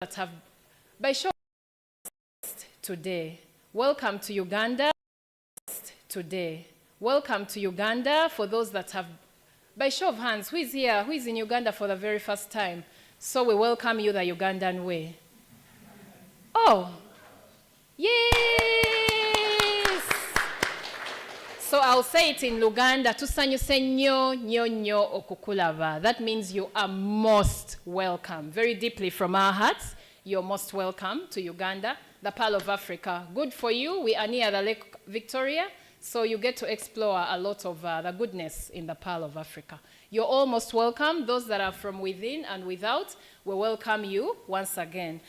that have, by show today, welcome to Uganda today. Welcome to Uganda for those that have, by show of hands, who is here, who is in Uganda for the very first time? So we welcome you the Ugandan way. Oh, yes! So I'll say it in Luganda, tusanyuse nnyo nnyo okukulaba. That means you are most welcome. Very deeply from our hearts, you're most welcome to Uganda, the Pearl of Africa. Good for you. We are near the Lake Victoria, so you get to explore a lot of the goodness in the Pearl of Africa. You're all most welcome. Those that are from within and without, we welcome you once again.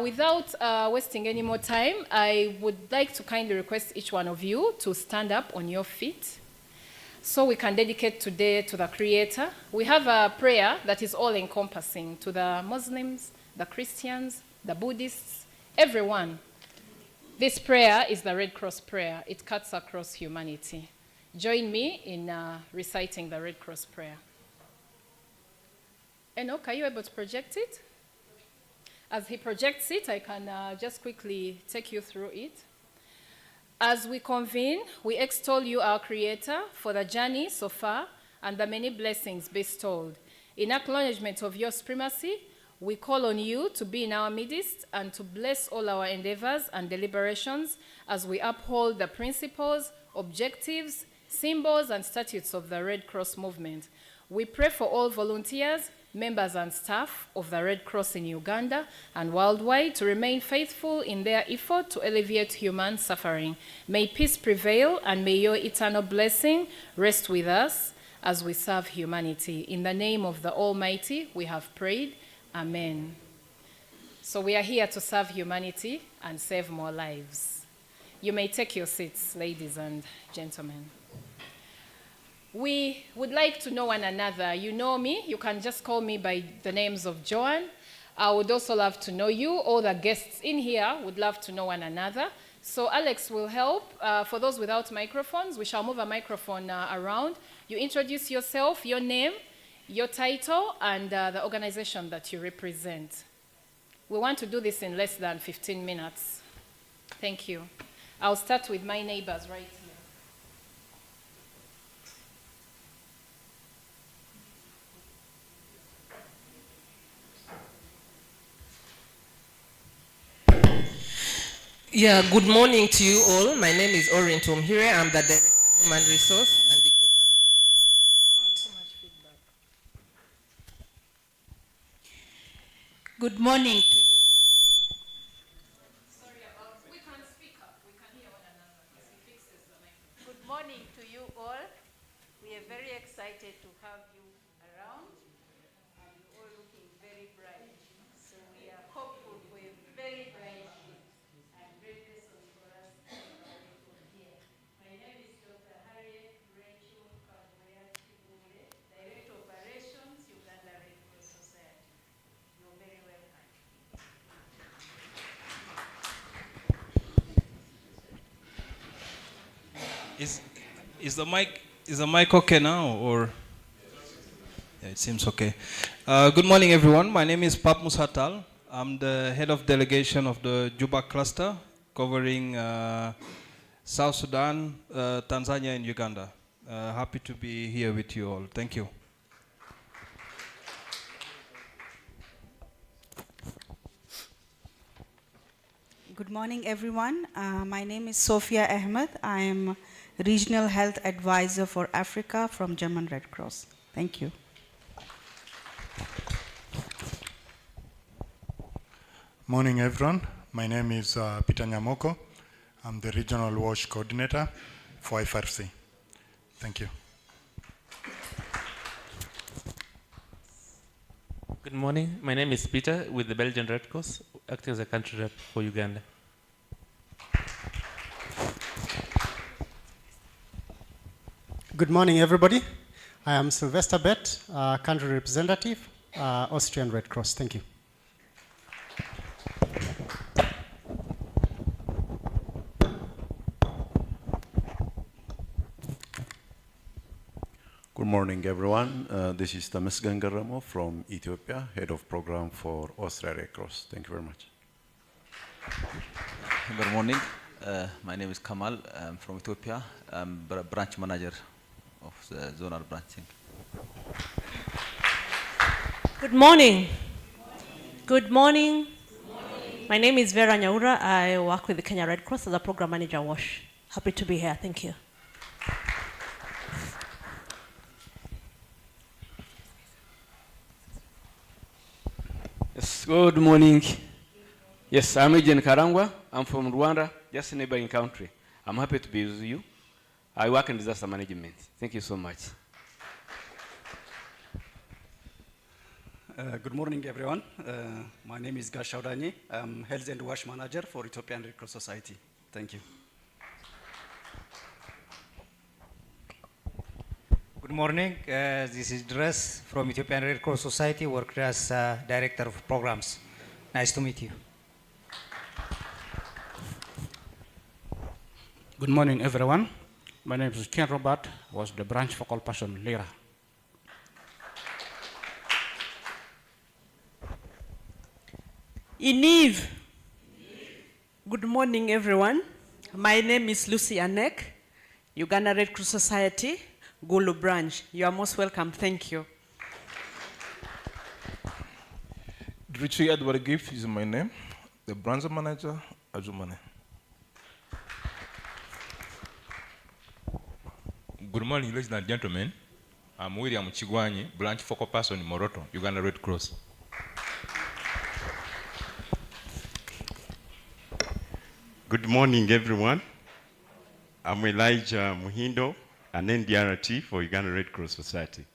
Without wasting any more time, I would like to kindly request each one of you to stand up on your feet so we can dedicate today to the Creator. We have a prayer that is all-encompassing to the Muslims, the Christians, the Buddhists, everyone. This prayer is the Red Cross prayer. It cuts across humanity. Join me in reciting the Red Cross prayer. Enoch, are you able to project it? As he projects it, I can just quickly take you through it. As we convene, we extol you, our Creator, for the journey so far and the many blessings bestowed. In acknowledgement of your supremacy, we call on you to be in our midst and to bless all our endeavors and deliberations as we uphold the principles, objectives, symbols, and statutes of the Red Cross movement. We pray for all volunteers, members and staff of the Red Cross in Uganda and worldwide to remain faithful in their effort to alleviate human suffering. May peace prevail and may your eternal blessing rest with us as we serve humanity. In the name of the Almighty, we have prayed. Amen. So we are here to serve humanity and save more lives. You may take your seats, ladies and gentlemen. We would like to know one another. You know me. You can just call me by the names of Joan. I would also love to know you. All the guests in here would love to know one another. So Alex will help. For those without microphones, we shall move a microphone around. You introduce yourself, your name, your title, and the organization that you represent. We want to do this in less than 15 minutes. Thank you. I'll start with my neighbors right here. Yeah, good morning to you all. My name is Orin Tomhire. I'm the Director of Human Resource and Digital Transformation. Too much feedback. Good morning to you. Sorry about, we can speak up. We can hear one another as he fixes the microphone. Good morning to you all. We are very excited to have you around, and you're all looking very bright. So we are hopeful for a very bright and great lesson for us here. My name is Dr. Harriet Rachel Kabuya Kibule, Director of Operations, Uganda Red Cross Society. You're very welcome. Is the mic okay now, or? Yeah, it seems okay. Good morning, everyone. My name is Pap Musatal. I'm the head of delegation of the Juba cluster, covering South Sudan, Tanzania, and Uganda. Happy to be here with you all. Thank you. Good morning, everyone. My name is Sophia Ahmed. I am Regional Health Advisor for Africa from German Red Cross. Thank you. Morning, everyone. My name is Peter Nyamoko. I'm the Regional WASH Coordinator for FRC. Thank you. Good morning. My name is Peter with the Belgian Red Cross, acting as a country rep for Uganda. Good morning, everybody. I am Sylvester Bett, country representative, Austrian Red Cross. Thank you. Good morning. morning, everyone. This is Tamasgan Garamo from Ethiopia, Head of Program for Australia Red Cross. Thank you very much. Good morning. My name is Kamal. I'm from Ethiopia. I'm branch manager of the zonal branching. Good morning. Good morning. My name is Vera Nyaura. I work with the Kenya Red Cross as a program manager, WASH. Happy to be here. Thank you. Yes, good morning. Yes, I'm Eugene Karangwa. I'm from Rwanda, just a neighboring country. I'm happy to be with you. I work in disaster management. Thank you so much. Good morning, everyone. My name is Gashaudani. I'm Health and Wash Manager for Ethiopian Red Cross Society. Thank you. Good morning. This is Dres from Ethiopian Red Cross Society, work as Director of Programs. Nice to meet you. Good morning, everyone. My name is Ken Robert, was the branch focal person, Lira. Iniv. Good morning, everyone. My name is Lucy Anek, Uganda Red Cross Society, Gulu branch. You are most welcome. Thank you. Richie Edward Gift is my name, the branch manager, Ajumane. Good morning, ladies and gentlemen. I'm William Chigwanyi, branch focal person in Moroto, Uganda Red Cross. Good morning, everyone. I'm Elijah Muhindo, an NDRT for Uganda Red Cross Society.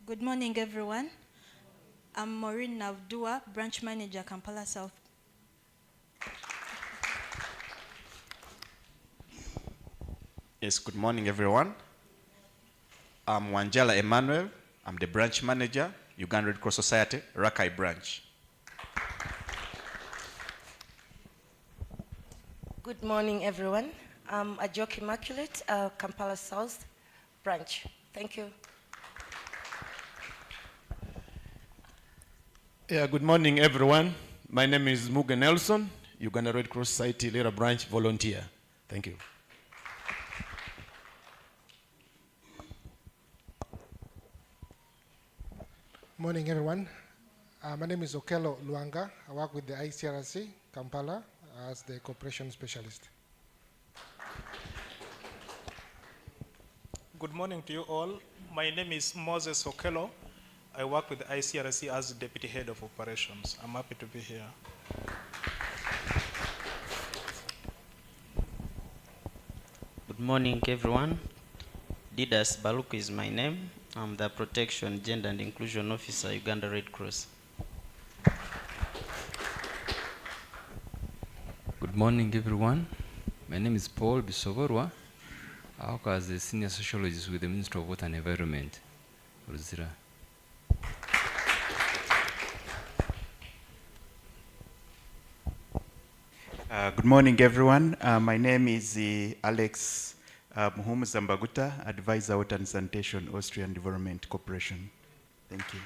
Good morning, everyone. I'm Maureen Navdua, Branch Manager, Kampala South. Yes, good morning, everyone. I'm Wanjala Emmanuel. I'm the Branch Manager, Uganda Red Cross Society, Rakai Branch. Good morning, everyone. I'm Ajok Immaculate, Kampala South Branch. Thank you. Yeah, good morning, everyone. My name is Muga Nelson, Uganda Red Cross Society, Lira Branch volunteer. Thank you. Morning, everyone. My name is Okello Luanga. I work with the ICRC, Kampala, as the cooperation specialist. Good morning to you all. My name is Moses Okello. I work with the ICRC as Deputy Head of Operations. I'm happy to be here. Good morning, everyone. Didas Baluku is my name. I'm the Protection, Gender and Inclusion Officer, Uganda Red Cross. Good morning, everyone. My name is Paul Bisoborwa. I work as a senior sociologist with the Ministry of Water and Environment, Ruzira. Good morning, everyone. My name is Alex Muhumu Zambaguta, Advisor Water and Sanitation, Austrian Development Corporation. Thank you.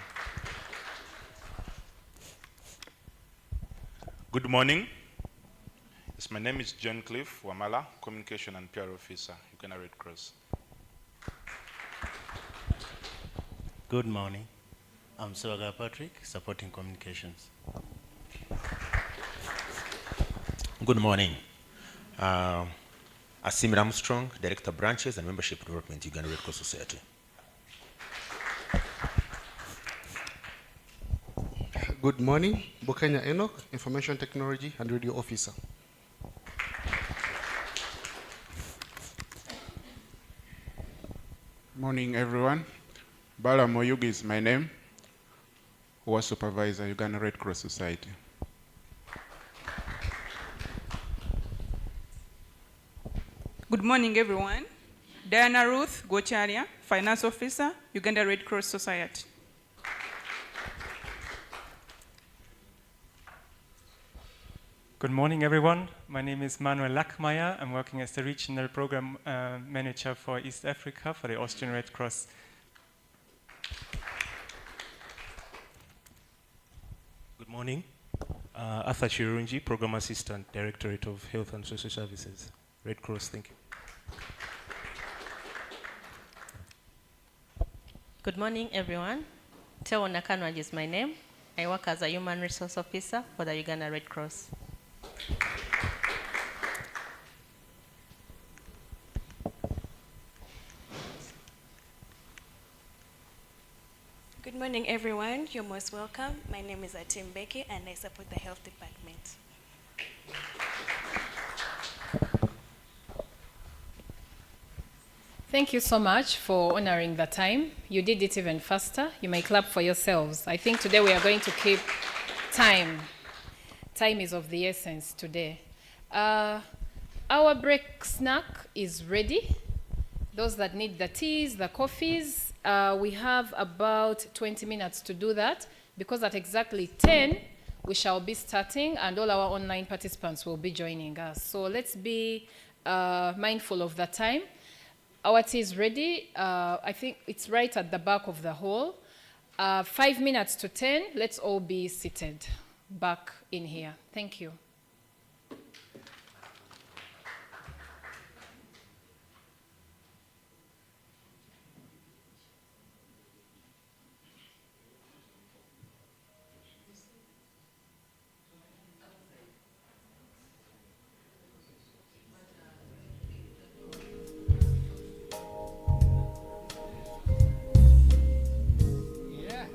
Good morning. Yes, my name is John Cliff Wamala, Communication and PR Officer, Uganda Red Cross. Good morning. I'm Swaga Patrick, supporting communications. Good morning. Asim Armstrong, Director Branches and Membership Development, Uganda Red Cross Society. Good morning. Bukenya Enoch, Information Technology and Radio Officer. Morning, everyone. Bala Moyugi is my name, war supervisor, Uganda Red Cross Society. Good morning, everyone. Diana Ruth Gocharia, Finance Officer, Uganda Red Cross Society. Good morning, everyone. My name is Manuel Lackmeyer. I'm working as the Regional Program Manager for East Africa for the Austrian Red Cross. Good morning. Arthur Chirunji, Program Assistant, Directorate of Health and Social Services, Red Cross. Thank you. Good morning, everyone. Teo Nakanwaj is my name. I work as a Human Resource Officer for the Uganda Red Cross. Good morning, everyone. You're most welcome. My name is Atim Beki, and I support the Health Department. Thank you so much for honoring the time. You did it even faster. You may clap for yourselves. I think today we are going to keep time. Time is of the essence today. Our break snack is ready. Those that need the teas, the coffees, we have about 20 minutes to do that, because at exactly 10, we shall be starting and all our online participants will be joining us. So let's be mindful of the time. Our tea is ready. I think it's right at the back of the hall. 5 minutes to 10, let's all be seated back in here. Thank you. Yeah.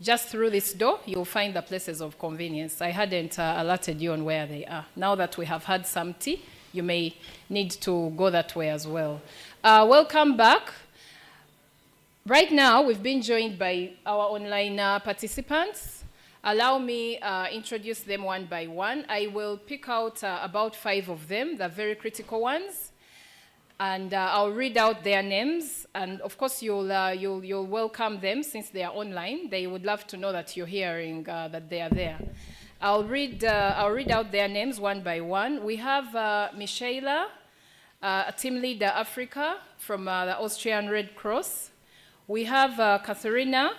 Just through this door, you'll find the places of convenience. I hadn't alerted you on where they are. Now that we have had some tea, you may need to go that way as well. Welcome back. Right now, we've been joined by our online participants. Allow me introduce them one by one. I will pick out about 5 of them, the very critical ones, and I'll read out their names. And of course, you'll welcome them since they are online. They would love to know that you're hearing that they are there. I'll read out their names one by one. We have Michaela, a team leader Africa from the Austrian Red Cross. We have Katharina.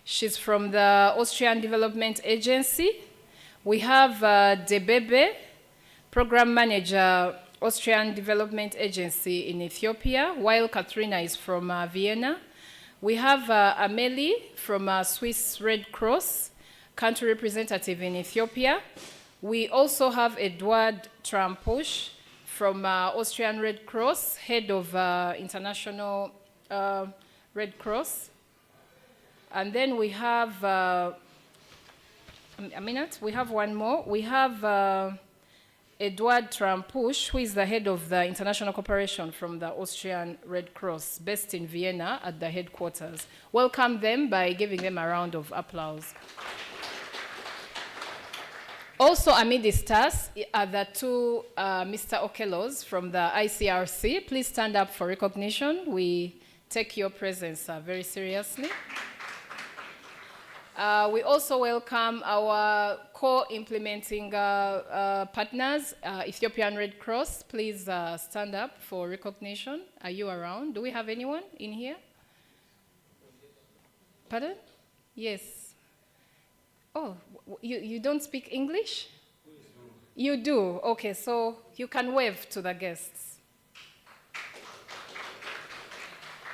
She's from the Austrian Development Agency. We have Debebe, Program Manager, Austrian Development Agency in Ethiopia, while Katrina is from Vienna. We have Amelie from Swiss Red Cross, country representative in Ethiopia. We also have Edouard Trampush from Austrian Red Cross, head of International Red Cross. And then we have, a minute, we have one more. We have Edouard Trampush, who is the head of the international cooperation from the Austrian Red Cross, based in Vienna at the headquarters. Welcome them by giving them a round of applause. Also amidst us are the 2 Mr. Okelos from the ICRC. Please stand up for recognition. We take your presence very seriously. We also welcome our co-implementing partners, Ethiopian Red Cross. Please stand up for recognition. Are you around? Do we have anyone in here? Pardon? Yes. Oh, you don't speak English? You do? Okay, so you can wave to the guests.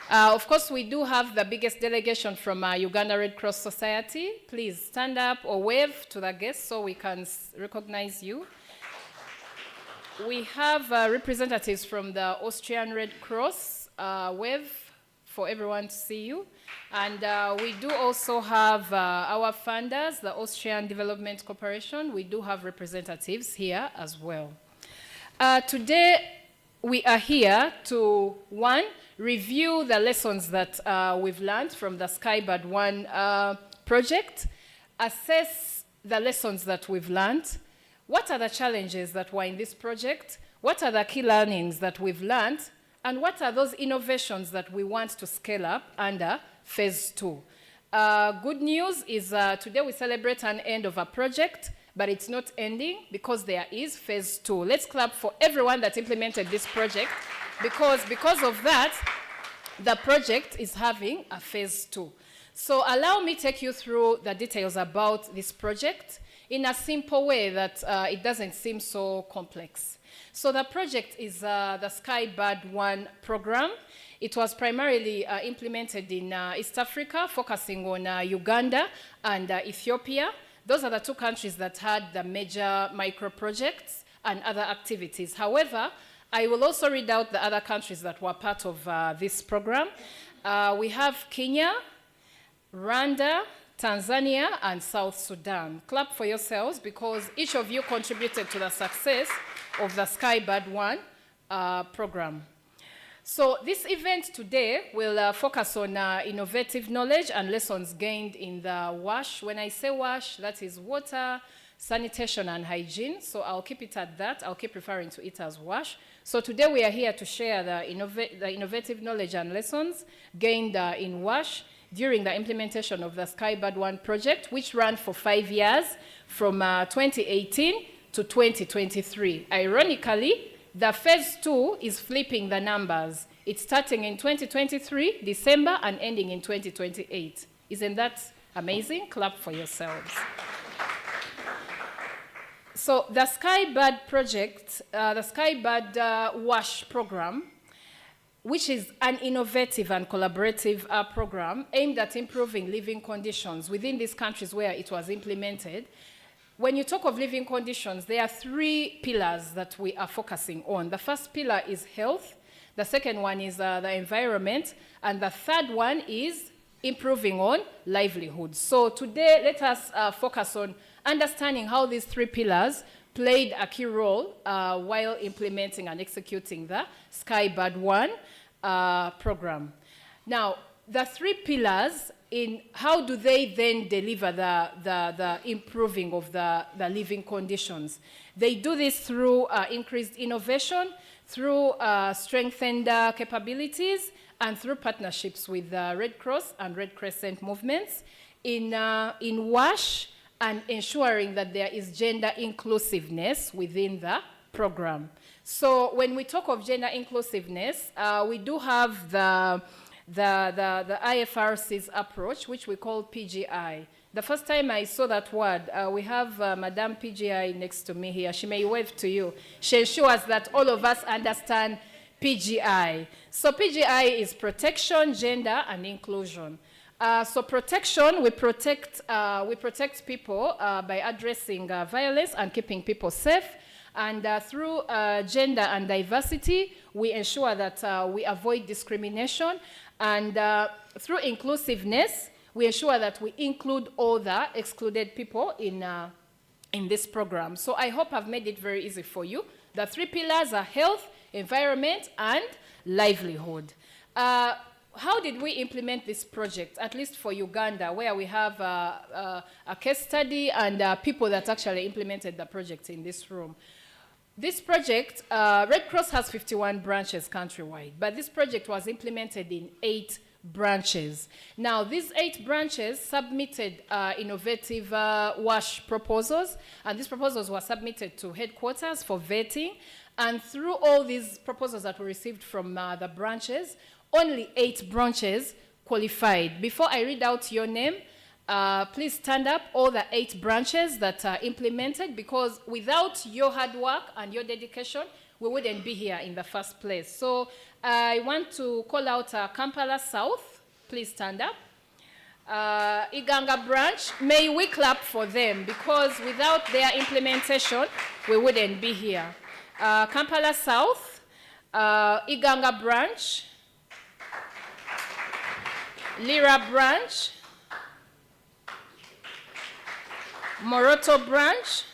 Of course, we do have the biggest delegation from Uganda Red Cross Society. Please stand up or wave to the guests so we can recognize you. We have representatives from the Austrian Red Cross. Wave for everyone to see you. And we do also have our funders, the Austrian Development Corporation. We do have representatives here as well. Today, we are here to, 1, review the lessons that we've learned from the Skybird 1 project, assess the lessons that we've learned, what are the challenges that were in this project, what are the key learnings that we've learned, and what are those innovations that we want to scale up under phase 2. Good news is today we celebrate an end of a project, but it's not ending because there is phase 2. Let's clap for everyone that implemented this project, because of that, the project is having a phase 2. So allow me to take you through the details about this project in a simple way that it doesn't seem so complex. So the project is the Skybird 1 program. It was primarily implemented in East Africa, focusing on Uganda and Ethiopia. Those are the 2 countries that had the major micro projects and other activities. However, I will also read out the other countries that were part of this program. We have Kenya, Rwanda, Tanzania, and South Sudan. Clap for yourselves because each of you contributed to the success of the Skybird 1 program. So this event today will focus on innovative knowledge and lessons gained in the WASH. When I say WASH, that is water, sanitation, and hygiene. So I'll keep it at that. I'll keep referring to it as WASH. So today we are here to share the innovative knowledge and lessons gained in WASH during the implementation of the Skybird 1 project, which ran for 5 years from 2018 to 2023. Ironically, the phase 2 is flipping the numbers. It's starting in 2023, December, and ending in 2028. Isn't that amazing? Clap for yourselves. So the Skybird project, the Skybird WASH program, which is an innovative and collaborative program aimed at improving living conditions within these countries where it was implemented. When you talk of living conditions, there are 3 pillars that we are focusing on. The first pillar is health, the second one is the environment, and the third one is improving on livelihoods. So today, let us focus on understanding how these 3 pillars played a key role while implementing and executing the Skybird 1 program. Now, the 3 pillars, in how do they then deliver the improving of the living conditions? They do this through increased innovation, through strengthened capabilities, and through partnerships with Red Cross and Red Crescent movements in WASH, and ensuring that there is gender inclusiveness within the program. So when we talk of gender inclusiveness, we do have the IFRC's approach, which we call PGI. The first time I saw that word, we have Madame PGI next to me here. She may wave to you. She ensures that all of us understand PGI. So PGI is protection, gender, and inclusion. So protection, we protect people by addressing violence and keeping people safe. And through gender and diversity, we ensure that we avoid discrimination. And through inclusiveness, we ensure that we include all the excluded people in this program. So I hope I've made it very easy for you. The 3 pillars are health, environment, and livelihood. How did we implement this project, at least for Uganda, where we have a case study and people that actually implemented the project in this room? This project, Red Cross has 51 branches countrywide, but this project was implemented in 8 branches. Now, these 8 branches submitted innovative WASH proposals, and these proposals were submitted to headquarters for vetting. And through all these proposals that we received from the branches, only 8 branches qualified. Before I read out your name, please stand up, all the 8 branches that are implemented, because without your hard work and your dedication, we wouldn't be here in the first place. So I want to call out Kampala South. Please stand up. Iganga branch, may we clap for them, because without their implementation, we wouldn't be here. Kampala South, Iganga branch, Lira branch, Moroto branch,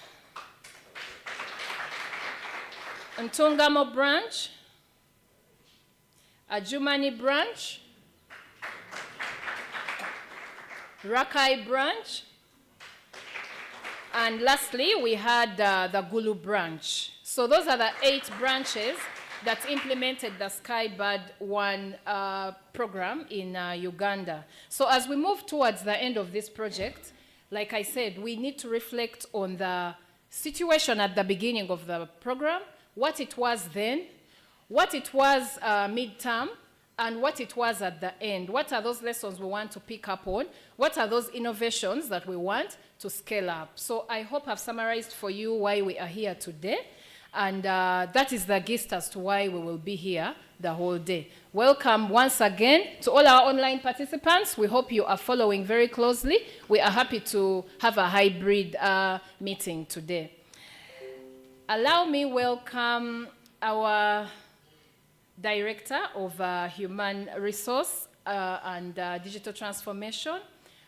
Ntungamo branch, Ajumani branch, Rakai branch, and lastly, we had the Gulu branch. So those are the 8 branches that implemented the Skybird 1 program in Uganda. So as we move towards the end of this project, like I said, we need to reflect on the situation at the beginning of the program, what it was then, what it was midterm, and what it was at the end. What are those lessons we want to pick up on? What are those innovations that we want to scale up? So I hope I've summarized for you why we are here today. And that is the gist as to why we will be here the whole day. Welcome once again to all our online participants. We hope you are following very closely. We are happy to have a hybrid meeting today. Allow me welcome our Director of Human Resource and Digital Transformation.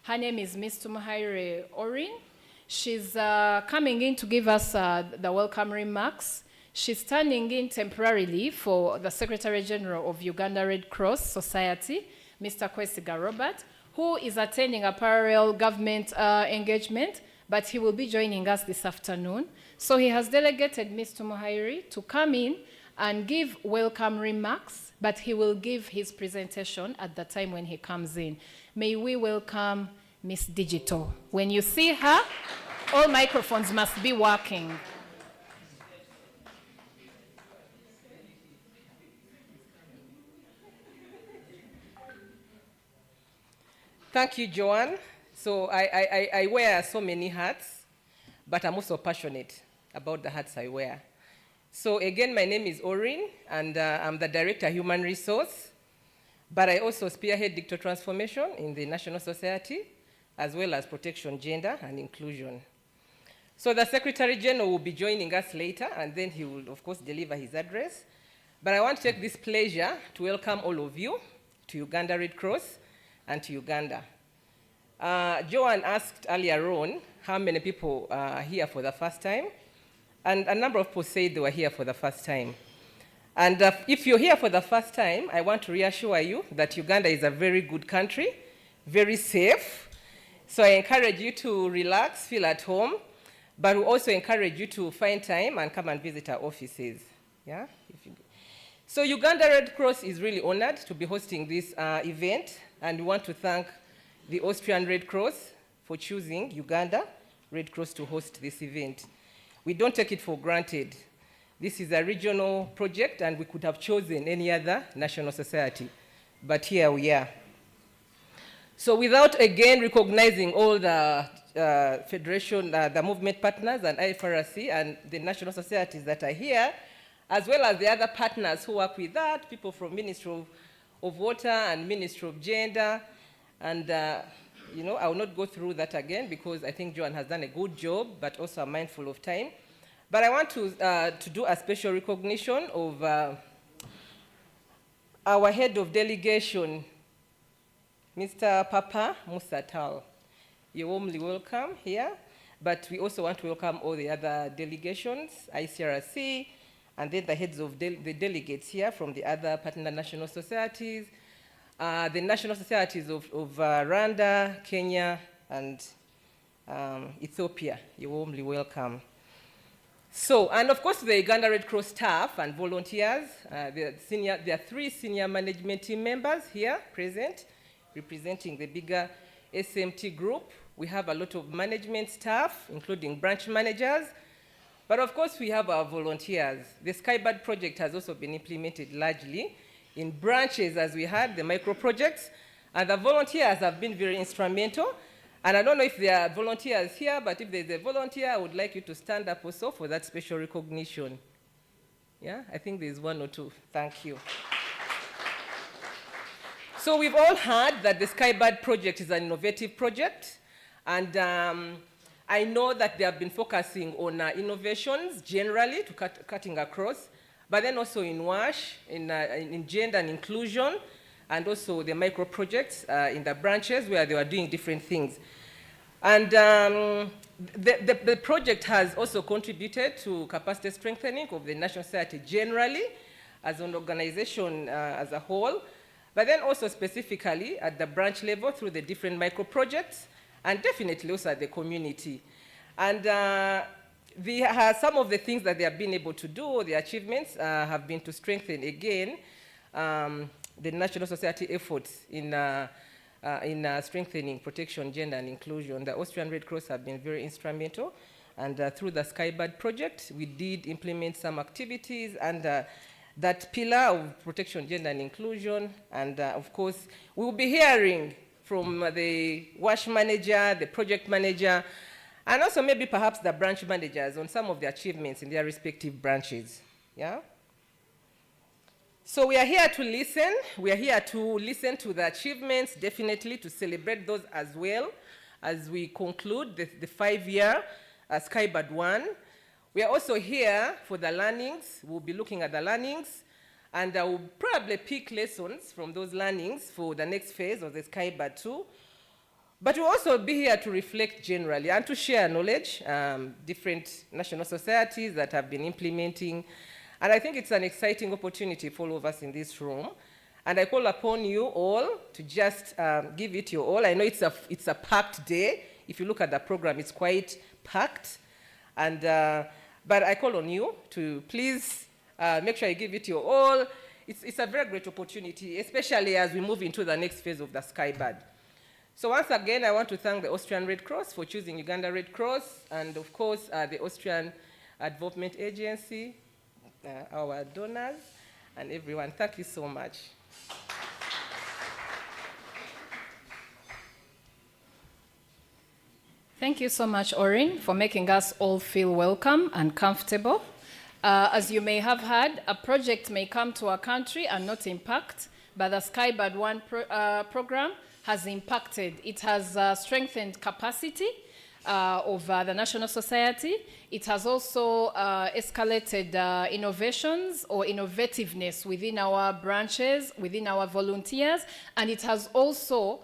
Her name is Ms. Tumuhaire Orin. She's coming in to give us the welcome remarks. She's standing in temporarily for the Secretary General of Uganda Red Cross Society, Mr. Kwesiga Robert, who is attending a parallel government engagement, but he will be joining us this afternoon. So he has delegated Ms. Tumuhaire to come in and give welcome remarks, but he will give his presentation at the time when he comes in. May we welcome Miss Digital. When you see her, all microphones must be working. Thank you, Joanne. So I wear so many hats, but I'm also passionate about the hats I wear. So again, my name is Orin, and I'm the Director of Human Resource, but I also spearhead digital transformation in the National Society, as well as protection, gender, and inclusion. So the Secretary General will be joining us later, and then he will, of course, deliver his address. But I want to take this pleasure to welcome all of you to Uganda Red Cross and to Uganda. Joanne asked earlier on how many people are here for the first time, and a number of people said they were here for the first time. And if you're here for the first time, I want to reassure you that Uganda is a very good country, very safe. So I encourage you to relax, feel at home, but we also encourage you to find time and come and visit our offices. Yeah? So Uganda Red Cross is really honored to be hosting this event, and we want to thank the Austrian Red Cross for choosing Uganda Red Cross to host this event. We don't take it for granted. This is a regional project, and we could have chosen any other national society, but here we are. So without again recognizing all the federation, the movement partners and IFRC and the national societies that are here, as well as the other partners who work with that, people from Ministry of Water and Ministry of Gender, and you know, I will not go through that again because I think Joanne has done a good job, but also I'm mindful of time. But I want to do a special recognition of our head of delegation, Mr. Papa Musatal. You're warmly welcome here, but we also want to welcome all the other delegations, ICRC, and then the heads of the delegates here from the other partner national societies, the national societies of Rwanda, Kenya, and Ethiopia. You're warmly welcome. So, and of course, the Uganda Red Cross staff and volunteers, there are 3 senior management team members here present, representing the bigger SMT group. We have a lot of management staff, including branch managers, but of course, we have our volunteers. The Skybird project has also been implemented largely in branches, as we had, the micro projects, and the volunteers have been very instrumental. And I don't know if there are volunteers here, but if there's a volunteer, I would like you to stand up also for that special recognition. Yeah, I think there's 1 or 2. Thank you. So we've all heard that the Skybird project is an innovative project, and I know that they have been focusing on innovations generally to cutting across, but then also in WASH, in gender and inclusion, and also the micro projects in the branches where they were doing different things. And the project has also contributed to capacity strengthening of the national society generally, as an organization as a whole, but then also specifically at the branch level through the different micro projects, and definitely also at the community. And some of the things that they have been able to do, the achievements, have been to strengthen again the national society efforts in strengthening protection, gender, and inclusion. The Austrian Red Cross have been very instrumental, and through the Skybird project, we did implement some activities under that pillar of protection, gender, and inclusion. And of course, we will be hearing from the WASH manager, the project manager, and also maybe perhaps the branch managers on some of the achievements in their respective branches. Yeah? So we are here to listen. We are here to listen to the achievements, definitely to celebrate those as well as we conclude the 5-year Skybird 1. We are also here for the learnings. We'll be looking at the learnings, and I will probably pick lessons from those learnings for the next phase of the Skybird 2. But we'll also be here to reflect generally and to share knowledge, different national societies that have been implementing. And I think it's an exciting opportunity for all of us in this room. And I call upon you all to just give it your all. I know it's a packed day. If you look at the program, it's quite packed. And, but I call on you to please make sure you give it your all. It's a very great opportunity, especially as we move into the next phase of the Skybird. So once again, I want to thank the Austrian Red Cross for choosing Uganda Red Cross, and of course, the Austrian Development Agency, our donors, and everyone. Thank you so much. Thank you so much, Orin, for making us all feel welcome and comfortable. As you may have heard, a project may come to our country and not impact, but the Skybird 1 program has impacted. It has strengthened capacity of the national society. It has also escalated innovations or innovativeness within our branches, within our volunteers, and it has also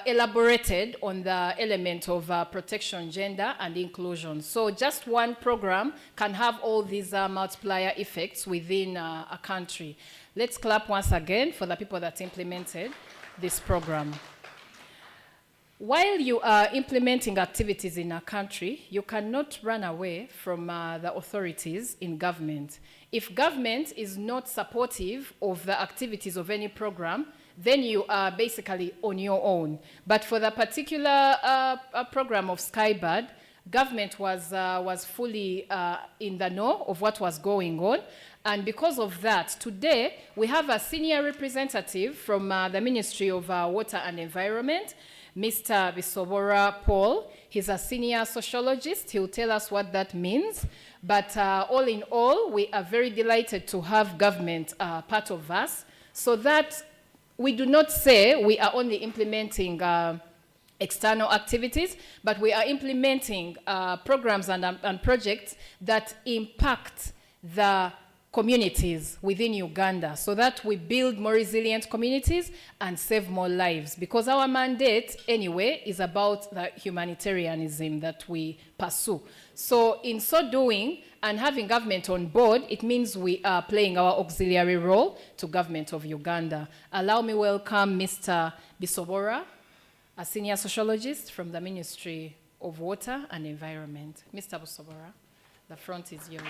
elaborated on the element of protection, gender, and inclusion. So just one program can have all these multiplier effects within a country. Let's clap once again for the people that implemented this program. While you are implementing activities in a country, you cannot run away from the authorities in government. If government is not supportive of the activities of any program, then you are basically on your own. But for the particular program of Skybird, government was fully in the know of what was going on. And because of that, today we have a senior representative from the Ministry of Water and Environment, Mr. Bisobora Paul. He's a senior sociologist. He'll tell us what that means. But all in all, we are very delighted to have government part of us, so that we do not say we are only implementing external activities, but we are implementing programs and projects that impact the communities within Uganda, so that we build more resilient communities and save more lives. Because our mandate, anyway, is about the humanitarianism that we pursue. So in so doing, and having government on board, it means we are playing our auxiliary role to government of Uganda. Allow me welcome Mr. Bisobora, a senior sociologist from the Ministry of Water and Environment. Mr. Bisobora, the front is yours.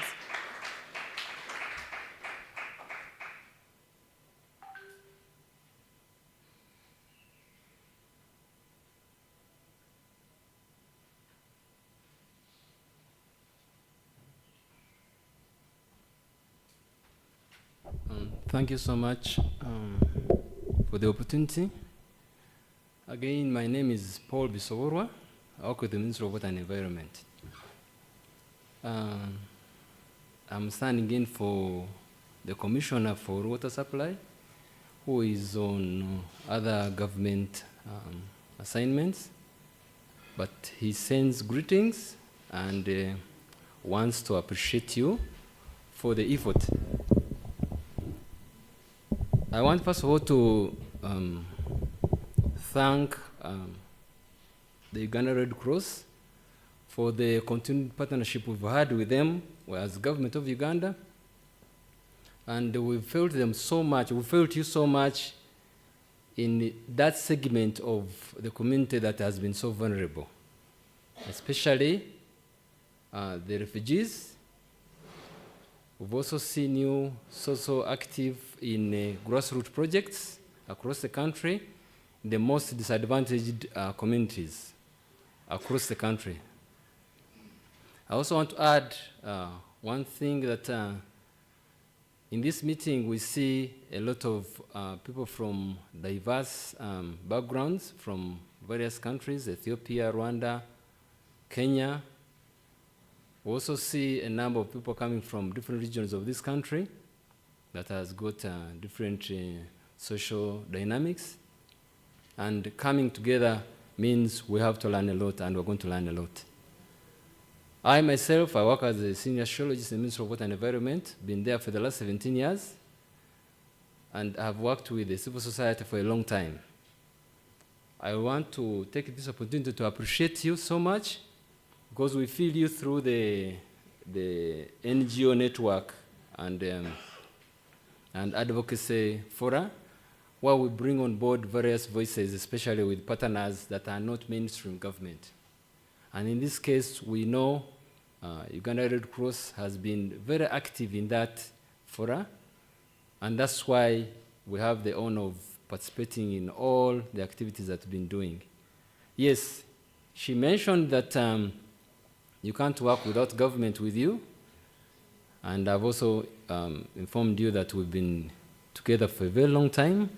Thank you so much for the opportunity. Again, my name is Paul Bisoborwa. I work with the Ministry of Water and Environment. I'm standing in for the Commissioner for Water Supply, who is on other government assignments, but he sends greetings and wants to appreciate you for the effort. I want first of all to thank the Uganda Red Cross for the continued partnership we've had with them as government of Uganda. And we felt them so much, we felt you so much in that segment of the community that has been so vulnerable, especially the refugees. We've also seen you so active in grassroots projects across the country, in the most disadvantaged communities across the country. I also want to add one thing that in this meeting we see a lot of people from diverse backgrounds from various countries, Ethiopia, Rwanda, Kenya. We also see a number of people coming from different regions of this country that has got different social dynamics. And coming together means we have to learn a lot, and we're going to learn a lot. I myself, I work as a senior sociologist in the Ministry of Water and Environment, been there for the last 17 years, and I've worked with the civil society for a long time. I want to take this opportunity to appreciate you so much, because we feel you through the NGO network and advocacy fora, where we bring on board various voices, especially with partners that are not mainstream government. And in this case, we know Uganda Red Cross has been very active in that fora, and that's why we have the honor of participating in all the activities that we've been doing. Yes, she mentioned that you can't work without government with you. And I've also informed you that we've been together for a very long time.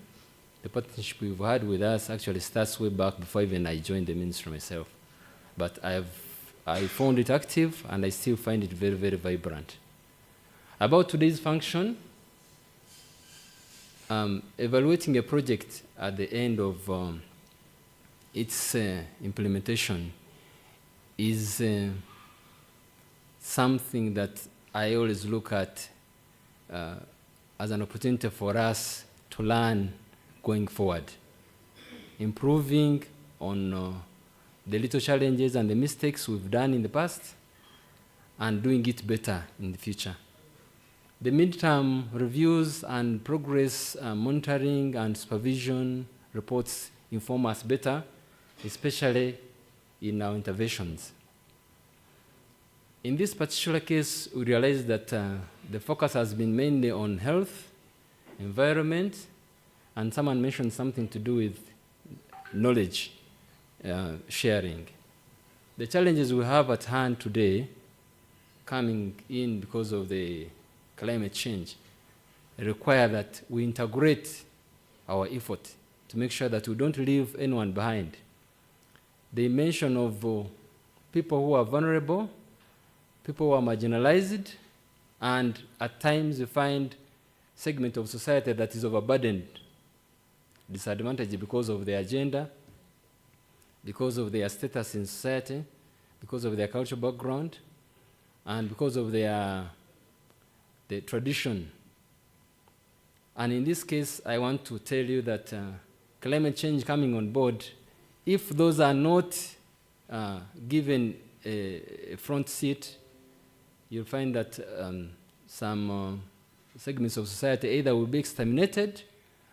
The partnership we've had with us actually starts way back before even I joined the ministry myself. But I found it active, and I still find it very, very vibrant. About today's function, evaluating a project at the end of its implementation is something that I always look at as an opportunity for us to learn going forward. improving on the little challenges and the mistakes we've done in the past, and doing it better in the future. The midterm reviews and progress monitoring and supervision reports inform us better, especially in our interventions. In this particular case, we realize that the focus has been mainly on health, environment, and someone mentioned something to do with knowledge sharing. The challenges we have at hand today, coming in because of the climate change, require that we integrate our effort to make sure that we don't leave anyone behind. The mention of people who are vulnerable, people who are marginalized, and at times you find segment of society that is overburdened, disadvantaged because of their gender, because of their status in society, because of their cultural background, and because of their tradition. And in this case, I want to tell you that climate change coming on board, if those are not given a front seat, you'll find that some segments of society either will be exterminated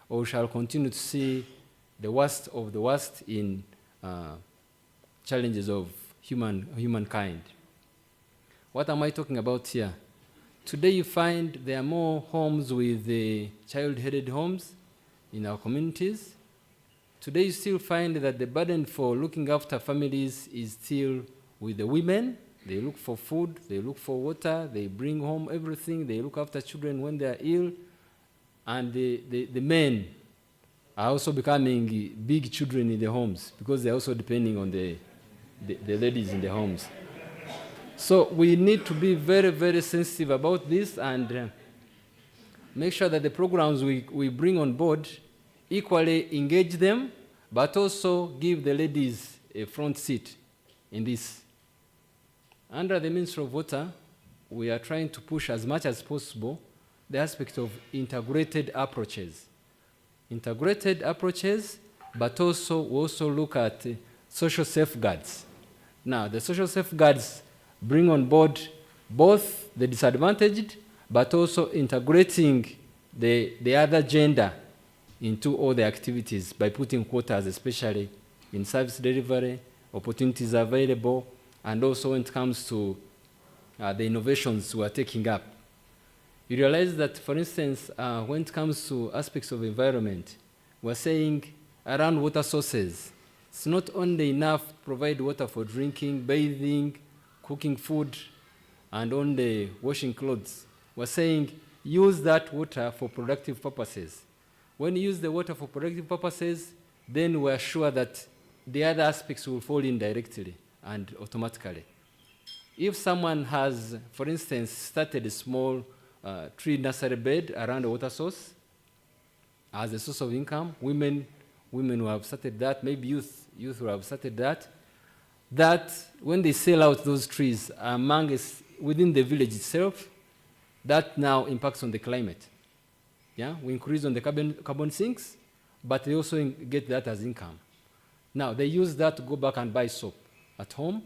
or we shall continue to see the worst of the worst in challenges of humankind. What am I talking about here? Today you find there are more homes with child-headed homes in our communities. Today you still find that the burden for looking after families is still with the women. They look for food, they look for water, they bring home everything, they look after children when they are ill. And the men are also becoming big children in the homes because they're also depending on the ladies in the homes. So we need to be very, very sensitive about this and make sure that the programs we bring on board equally engage them, but also give the ladies a front seat in this. Under the Ministry of Water, we are trying to push as much as possible the aspect of integrated approaches. Integrated approaches, but also we also look at social safeguards. Now, the social safeguards bring on board both the disadvantaged, but also integrating the other gender into all the activities by putting quotas, especially in service delivery, opportunities available, and also when it comes to the innovations we are taking up. You realize that, for instance, when it comes to aspects of environment, we're saying around water sources, it's not only enough to provide water for drinking, bathing, cooking food, and only washing clothes. We're saying use that water for productive purposes. When you use the water for productive purposes, then we're sure that the other aspects will fall in directly and automatically. If someone has, for instance, started a small tree nursery bed around a water source as a source of income, women who have started that, maybe youth who have started that when they sell out those trees within the village itself, that now impacts on the climate. Yeah, we increase on the carbon sinks, but they also get that as income. Now, they use that to go back and buy soap at home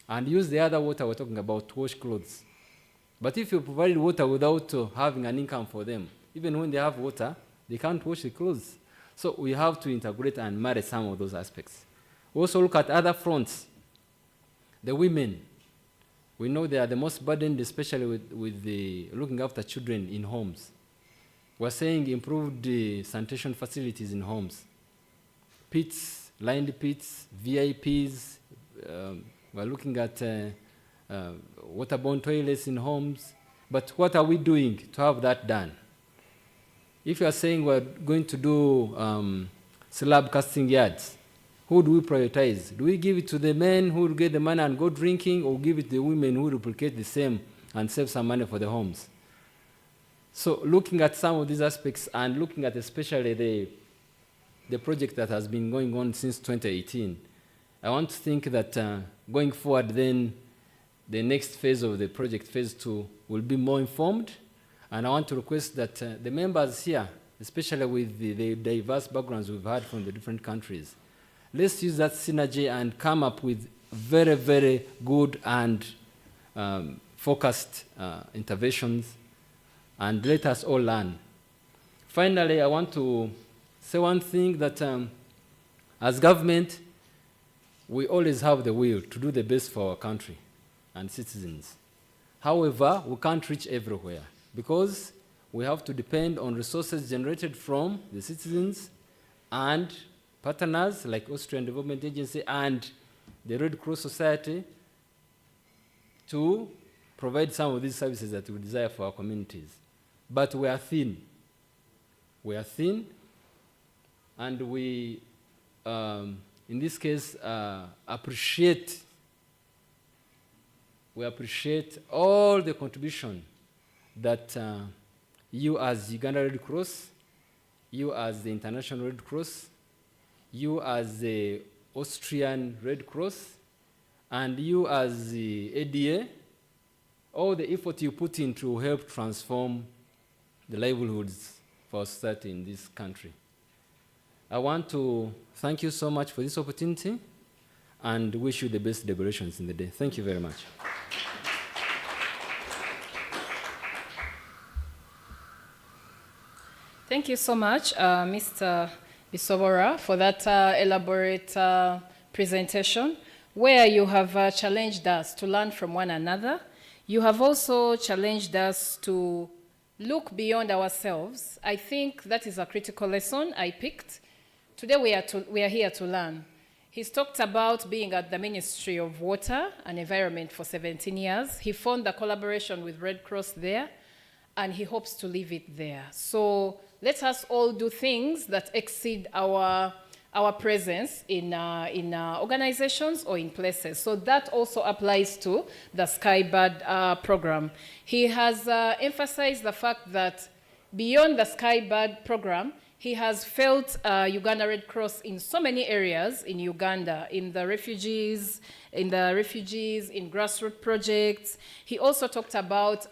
and use the other water we're talking about to wash clothes. But if you provide water without having an income for them, even when they have water, they can't wash the clothes. So we have to integrate and marry some of those aspects. We also look at other fronts. The women, we know they are the most burdened, especially with the looking after children in homes. We're saying improved sanitation facilities in homes. Pits, lined pits, VIPs. We're looking at waterborne toilets in homes. But what are we doing to have that done? If you are saying we're going to do slab casting yards, who do we prioritize? Do we give it to the men who will get the money and go drinking, or give it to the women who replicate the same and save some money for the homes? So looking at some of these aspects and looking at especially the project that has been going on since 2018, I want to think that going forward then, the next phase of the project, phase 2, will be more informed. And I want to request that the members here especially with the diverse backgrounds we've had from the different countries. Let's use that synergy and come up with very, very good and focused interventions, and let us all learn. Finally, I want to say one thing, that as government, we always have the will to do the best for our country and citizens. However, we can't reach everywhere because we have to depend on resources generated from the citizens and partners like Austrian Development Agency and the Red Cross Society to provide some of these services that we desire for our communities. But we are thin. We are thin, and we, in this case, appreciate all the contribution that you as Uganda Red Cross, you as the International Red Cross, you as the Austrian Red Cross, and you as the ADA, all the effort you put in to help transform the livelihoods for society in this country. I want to thank you so much for this opportunity and wish you the best deliberations in the day. Thank you very much. Thank you so much, Mr. Bisobora, for that elaborate presentation, where you have challenged us to learn from one another. You have also challenged us to look beyond ourselves. I think that is a critical lesson I picked. Today we are here to learn. He's talked about being at the Ministry of Water and Environment for 17 years. He found the collaboration with Red Cross there, and he hopes to leave it there. So let us all do things that exceed our presence in organizations or in places. So that also applies to the Skybird program. He has emphasized the fact that beyond the Skybird program, he has felt Uganda Red Cross in so many areas in Uganda, in refugees, in grassroots projects. He also talked about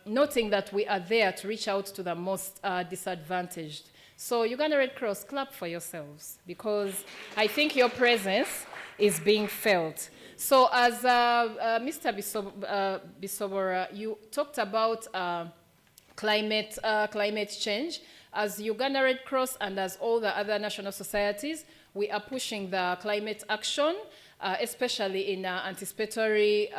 noting that we are there to reach out to the most disadvantaged. So Uganda Red Cross, clap for yourselves, because I think your presence is being felt. So as Mr. Bisobora, you talked about climate change. As Uganda Red Cross and as all the other national societies, we are pushing the climate action, especially in anticipatory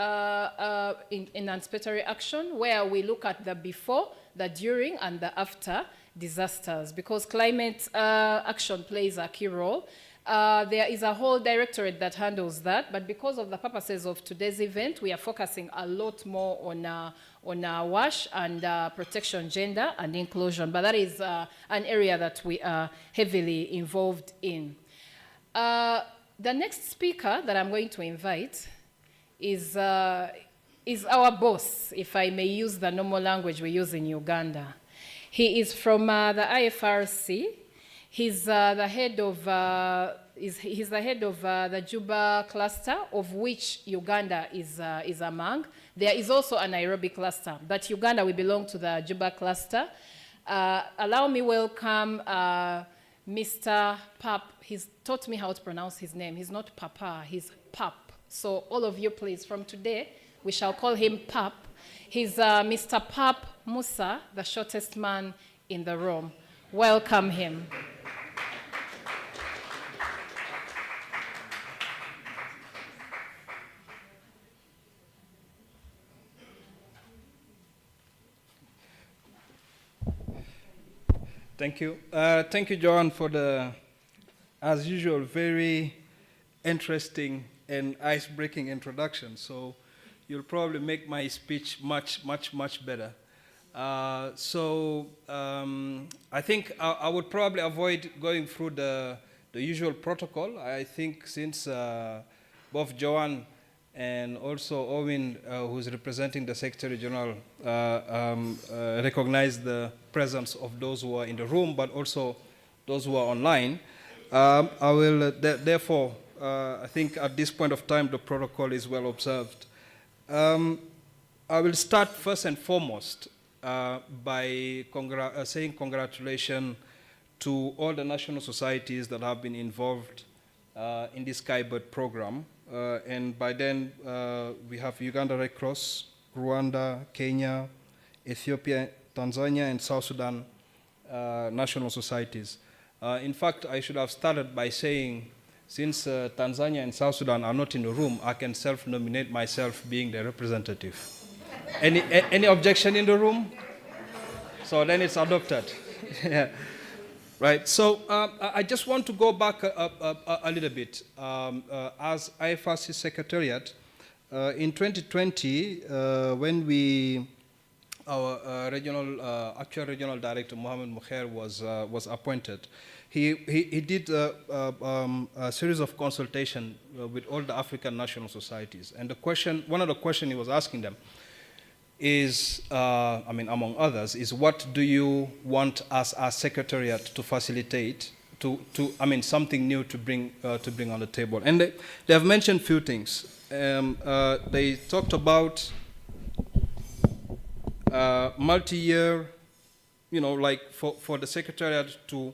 action, where we look at the before, the during, and the after disasters, because climate action plays a key role. There is a whole directorate that handles that, but because of the purposes of today's event, we are focusing a lot more on WASH and protection, gender, and inclusion. But that is an area that we are heavily involved in. The next speaker that I'm going to invite is our boss, if I may use the normal language we use in Uganda. He is from the IFRC. He's the head of the Juba cluster, of which Uganda is among. There is also a Nairobi cluster, but Uganda, we belong to the Juba cluster. Allow me welcome Mr. Pap. He's taught me how to pronounce his name. He's not Papa, he's Pap. So all of you, please, from today, we shall call him Pap. He's Mr. Pap Musa, the shortest man in the room. Welcome him. Thank you. Thank you, Joan, for the, as usual, very interesting and ice-breaking introduction. So you'll probably make my speech much, much, much better. I think I would probably avoid going through the usual protocol. I think since both Joan and also Owen, who's representing the Secretary General, recognize the presence of those who are in the room, but also those who are online. I will, therefore, I think at this point of time, the protocol is well observed. I will start first and foremost by saying congratulations to all the national societies that have been involved in this Skybird program. And by then, we have Uganda Red Cross, Rwanda, Kenya, Ethiopia, Tanzania, and South Sudan national societies. In fact, I should have started by saying, since Tanzania and South Sudan are not in the room, I can self-nominate myself being the representative. Any objection in the room? So then it's adopted. Yeah. Right, so I just want to go back a little bit. As IFRC Secretariat, in 2020, when our actual regional director, Mohamed Mukher, was appointed, he did a series of consultation with all the African national societies. And one of the questions he was asking them is, among others, is what do you want us as Secretariat to facilitate, something new to bring on the table? And they have mentioned a few things. They talked about multi-year, for the Secretariat to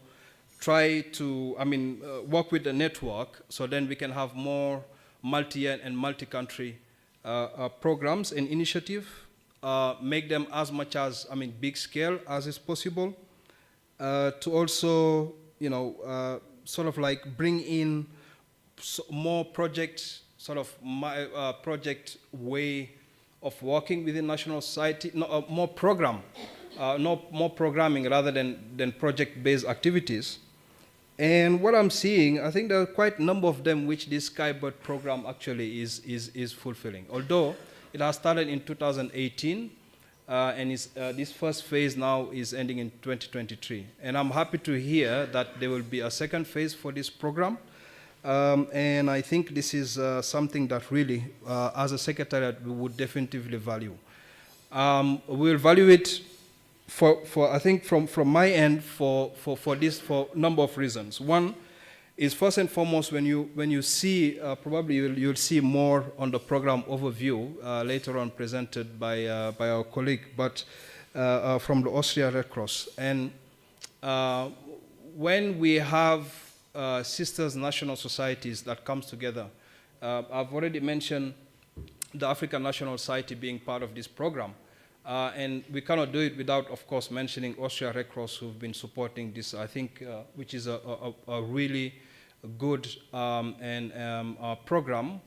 try to, work with the network, so then we can have more multi-year and multi-country programs and initiatives. Make them as much as, big scale as is possible, to also, sort of like bring in more projects, project way of working within national society, more programming rather than project-based activities. And what I'm seeing, I think there are quite a number of them which this Skybird program actually is fulfilling. Although it has started in 2018, and this first phase now is ending in 2023. And I'm happy to hear that there will be a second phase for this program. And I think this is something that really, as a secretariat, we would definitively value. We'll value it for I think from my end for a number of reasons. One is, first and foremost, when you see, probably you'll see more on the program overview later on presented by our colleague, but from the Austria Red Cross. And when we have sisters national societies that comes together, I've already mentioned the African National Society being part of this program. And we cannot do it without, of course, mentioning Austria Red Cross, who've been supporting this, I think, which is a really good program.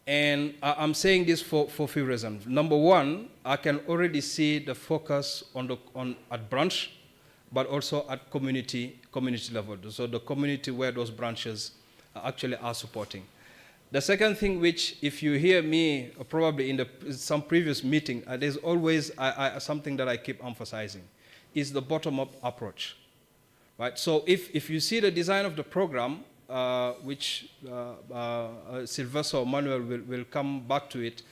And I'm saying this for a few reasons. Number one, I can already see the focus at branch, but also at community level. So the community where those branches actually are supporting. The second thing, which if you hear me probably in some previous meeting, there's always something that I keep emphasizing, is the bottom-up approach. Right? So if you see the design of the program, which Sylvester or Manuel will come back to it,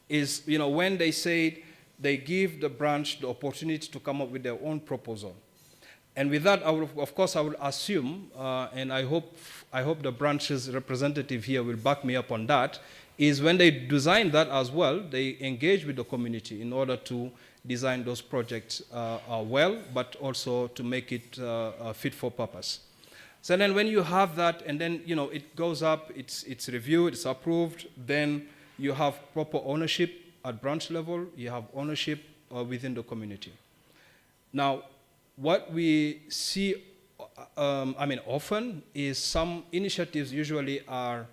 is when they say they give the branch the opportunity to come up with their own proposal. And with that, of course, I will assume, and I hope the branch's representative here will back me up on that, is when they design that as well, they engage with the community in order to design those projects well, but also to make it fit for purpose. So then when you have that, and then it goes up, it's reviewed, it's approved, then you have proper ownership at branch level, you have ownership within the community. Now, what we see, often is some initiatives usually are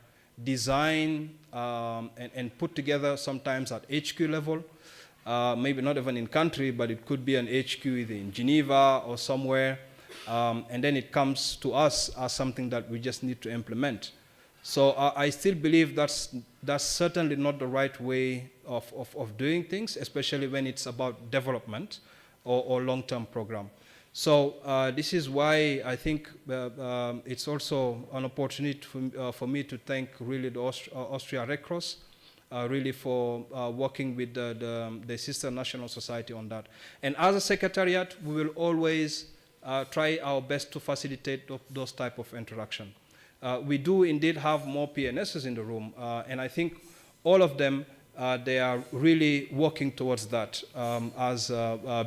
designed and put together sometimes at HQ level, maybe not even in country, but it could be an HQ either in Geneva or somewhere, and then it comes to us as something that we just need to implement. So I still believe that's certainly not the right way of doing things, especially when it's about development or long-term program. So this is why I think it's also an opportunity for me to thank really the Austria Red Cross, really for working with the sister national society on that. And as a secretariat, we will always try our best to facilitate those type of interaction. We do indeed have more PNSs in the room, and I think all of them, they are really working towards that. As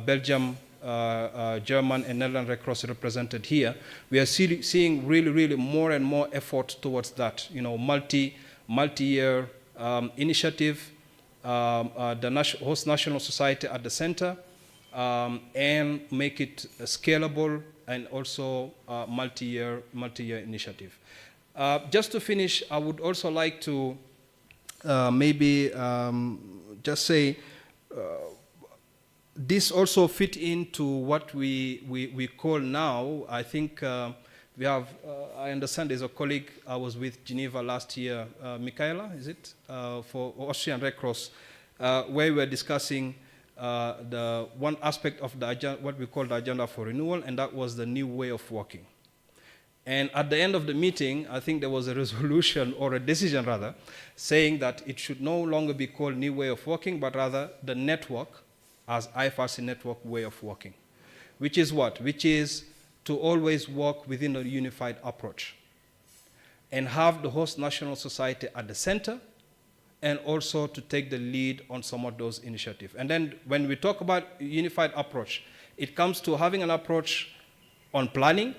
Belgium German and Netherlands Red Cross represented here, we are seeing really more and more effort towards that, multi-year initiative, the host national society at the center, and make it scalable and also multi-year initiative. Just to finish, I would also like to maybe just say this also fit into what we call now, I think we have, I understand there's a colleague I was with Geneva last year, Michaela, is it, for Austrian Red Cross, where we were discussing the one aspect of the agenda, what we call the agenda for renewal, and that was the new way of working. And at the end of the meeting, I think there was a resolution, or a decision rather, saying that it should no longer be called new way of working, but rather the network as IFRC network way of working. Which is what? Which is to always work within a unified approach and have the host national society at the center, and also to take the lead on some of those initiatives. And then when we talk about unified approach, it comes to having an approach on planning,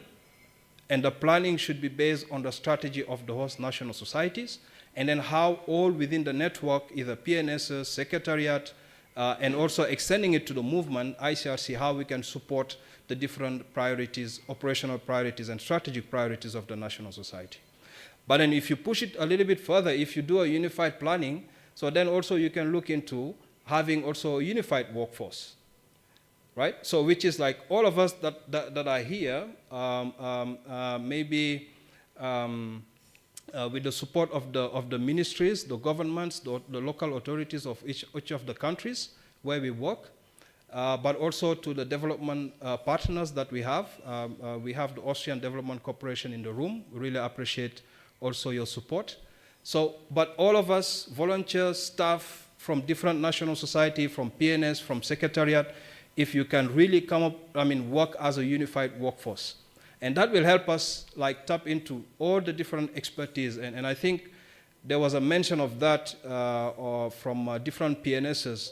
and the planning should be based on the strategy of the host national societies, and then how all within the network, either PNSs, secretariat, and also extending it to the movement, ICRC, how we can support the different priorities, operational priorities and strategic priorities of the national society. But then if you push it a little bit further, if you do a unified planning, so then also you can look into having also a unified workforce, right? So which is like all of us that are here, maybe with the support of the ministries, the governments, the local authorities of each of the countries where we work, but also to the development partners that we have. We have the Austrian Development Corporation in the room. We really appreciate also your support. So, but all of us, volunteers, staff from different national society, from PNS, from secretariat, if you can really come up, work as a unified workforce. And that will help us tap into all the different expertise. And I think there was a mention of that from different PNSs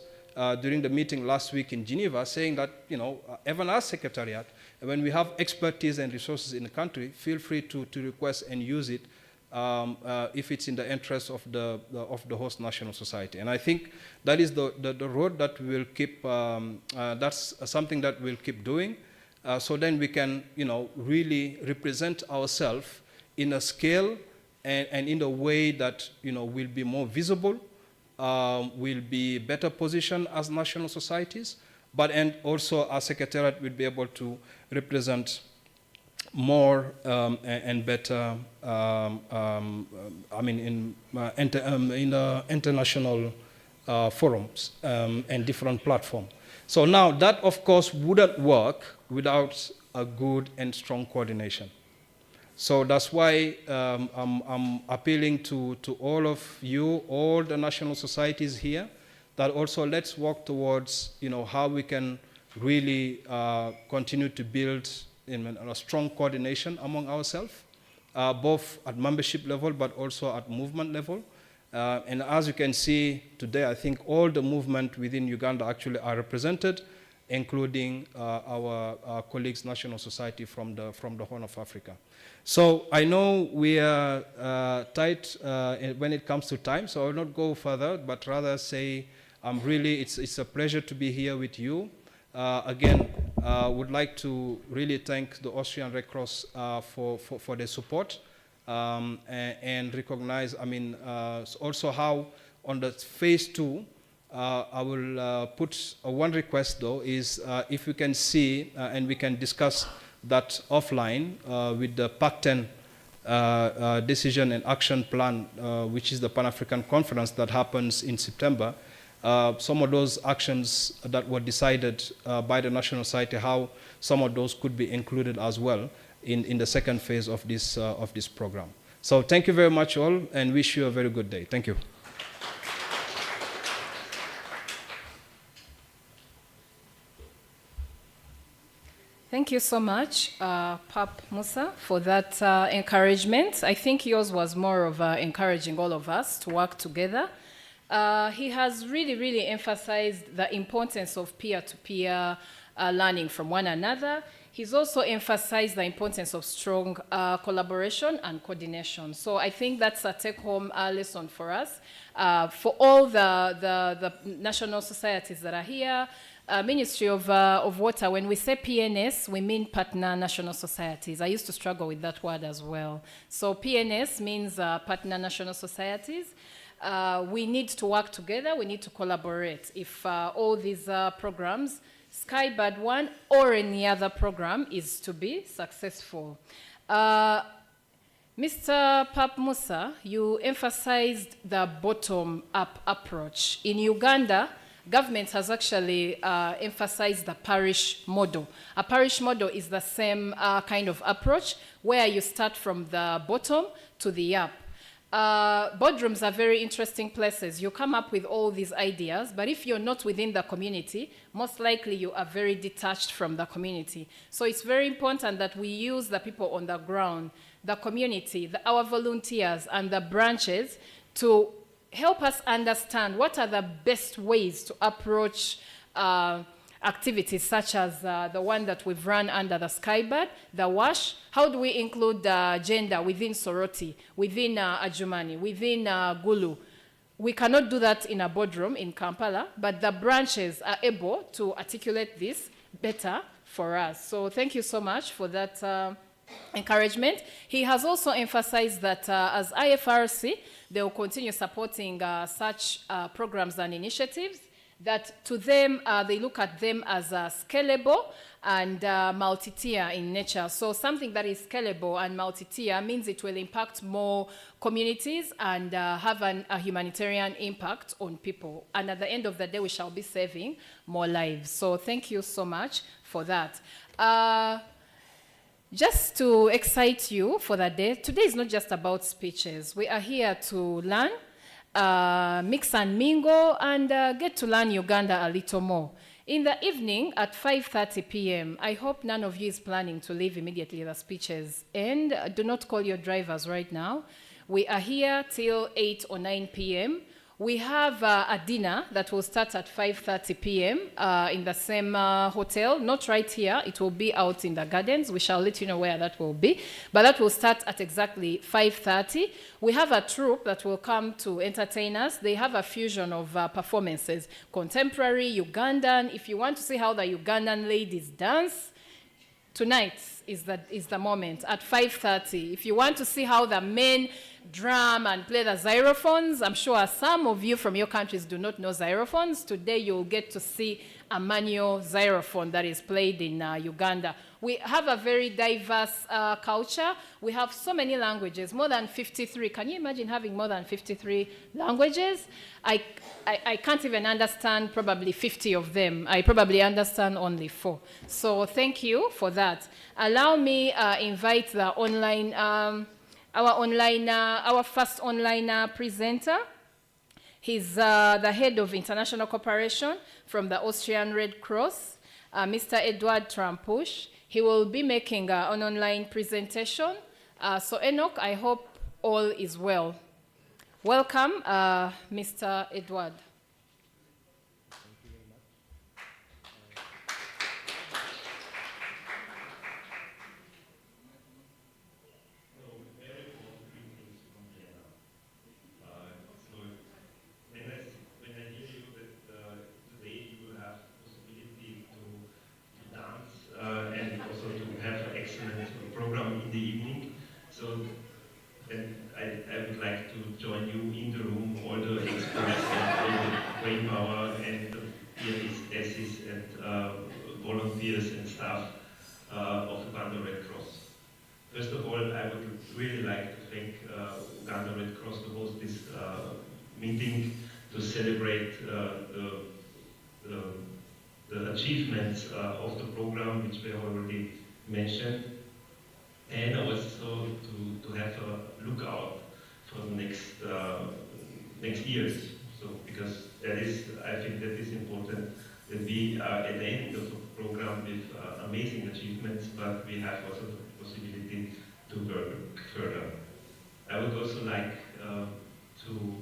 during the meeting last week in Geneva, saying that, even as secretariat, when we have expertise and resources in the country, feel free to request and use it if it's in the interest of the host national society. And I think that is the road that we will keep, that's something that we'll keep doing. So then we can, really represent ourselves in a scale and in a way that, will be more visible, will be better positioned as national societies, and also our secretariat will be able to represent more and better, in international forums and different platforms. So now that, of course, wouldn't work without a good and strong coordination. So that's why I'm appealing to all of you, all the national societies here, that also let's work towards, how we can really continue to build a strong coordination among ourselves, both at membership level, but also at movement level. And as you can see today, I think all the movement within Uganda actually are represented, including our colleagues, National Society from the Horn of Africa. So I know we are tight when it comes to time, so I will not go further, but rather say it's a pleasure to be here with you. Again, would like to really thank the Austrian Red Cross for their support. And recognize, also how on the phase 2, I will put one request though, is if we can see and we can discuss that offline with the PAC-10 decision and action plan, which is the Pan-African conference that happens in September. Some of those actions that were decided by the National Society, how some of those could be included as well in the second phase of this program. So thank you very much all, and wish you a very good day. Thank you. Thank you so much, Pap Musa, for that encouragement. I think yours was more of encouraging all of us to work together. He has really, really emphasized the importance of peer-to-peer learning from one another. He's also emphasized the importance of strong collaboration and coordination. So I think that's a take-home lesson for us. For all the national societies that are here, Ministry of Water, when we say PNS, we mean partner national societies. I used to struggle with that word as well. So PNS means partner national societies. We need to work together, we need to collaborate. If all these programs, Skybird 1 or any other program, is to be successful. Mr. Pap Musa, you emphasized the bottom-up approach. In Uganda, government has actually emphasized the parish model. A parish model is the same kind of approach where you start from the bottom to the up. Boardrooms are very interesting places. You come up with all these ideas, but if you're not within the community, most likely you are very detached from the community. So it's very important that we use the people on the ground, the community, our volunteers, and the branches to help us understand what are the best ways to approach activities such as the one that we've run under the Skybird, the WASH. How do we include gender within Soroti, within Ajumani, within Gulu? We cannot do that in a boardroom in Kampala, but the branches are able to articulate this better for us. So thank you so much for that encouragement. He has also emphasized that as IFRC, they will continue supporting such programs and initiatives, that to them, they look at them as scalable and multi-tier in nature. So something that is scalable and multi-tier means it will impact more communities and have a humanitarian impact on people. And at the end of the day, we shall be saving more lives. So thank you so much for that. Just to excite you for the day, today is not just about speeches. We are here to learn, mix and mingle, and get to learn Uganda a little more. In the evening at 5:30 p.m., I hope none of you is planning to leave immediately the speeches. And do not call your drivers right now. We are here till 8 or 9 p.m. We have a dinner that will start at 5:30 p.m. In the same hotel, not right here. It will be out in the gardens. We shall let you know where that will be. But that will start at exactly 5:30. We have a troupe that will come to entertain us. They have a fusion of performances, contemporary, Ugandan. If you want to see how the Ugandan ladies dance, tonight is the moment at 5:30. If you want to see how the men drum and play the xylophones, I'm sure some of you from your countries do not know xylophones. Today you'll get to see a manual xylophone that is played in Uganda. We have a very diverse culture. We have so many languages, more than 53. Can you imagine having more than 53 languages? I can't even understand probably 50 of them. I probably understand only 4. So thank you for that. Allow me invite the online, our first online presenter. He's the head of international cooperation from the Austrian Red Cross, Mr. Edward Trampush. He will be making an online presentation. So Enoch, I hope all is well. Welcome, Mr. Edward. And also to have an excellent program in the evening. So then I would like to join you in the room, all the experts and all the brain power and the PSS and volunteers and staff of Uganda Red Cross. First of all, I would really like to thank Uganda Red Cross to host this meeting to celebrate the achievements of the program, which we already mentioned, and also to have a lookout for the next years. So because that is, I think that is important, that we are at the end of the program with amazing achievements, but we have also the possibility to work further. I would also like to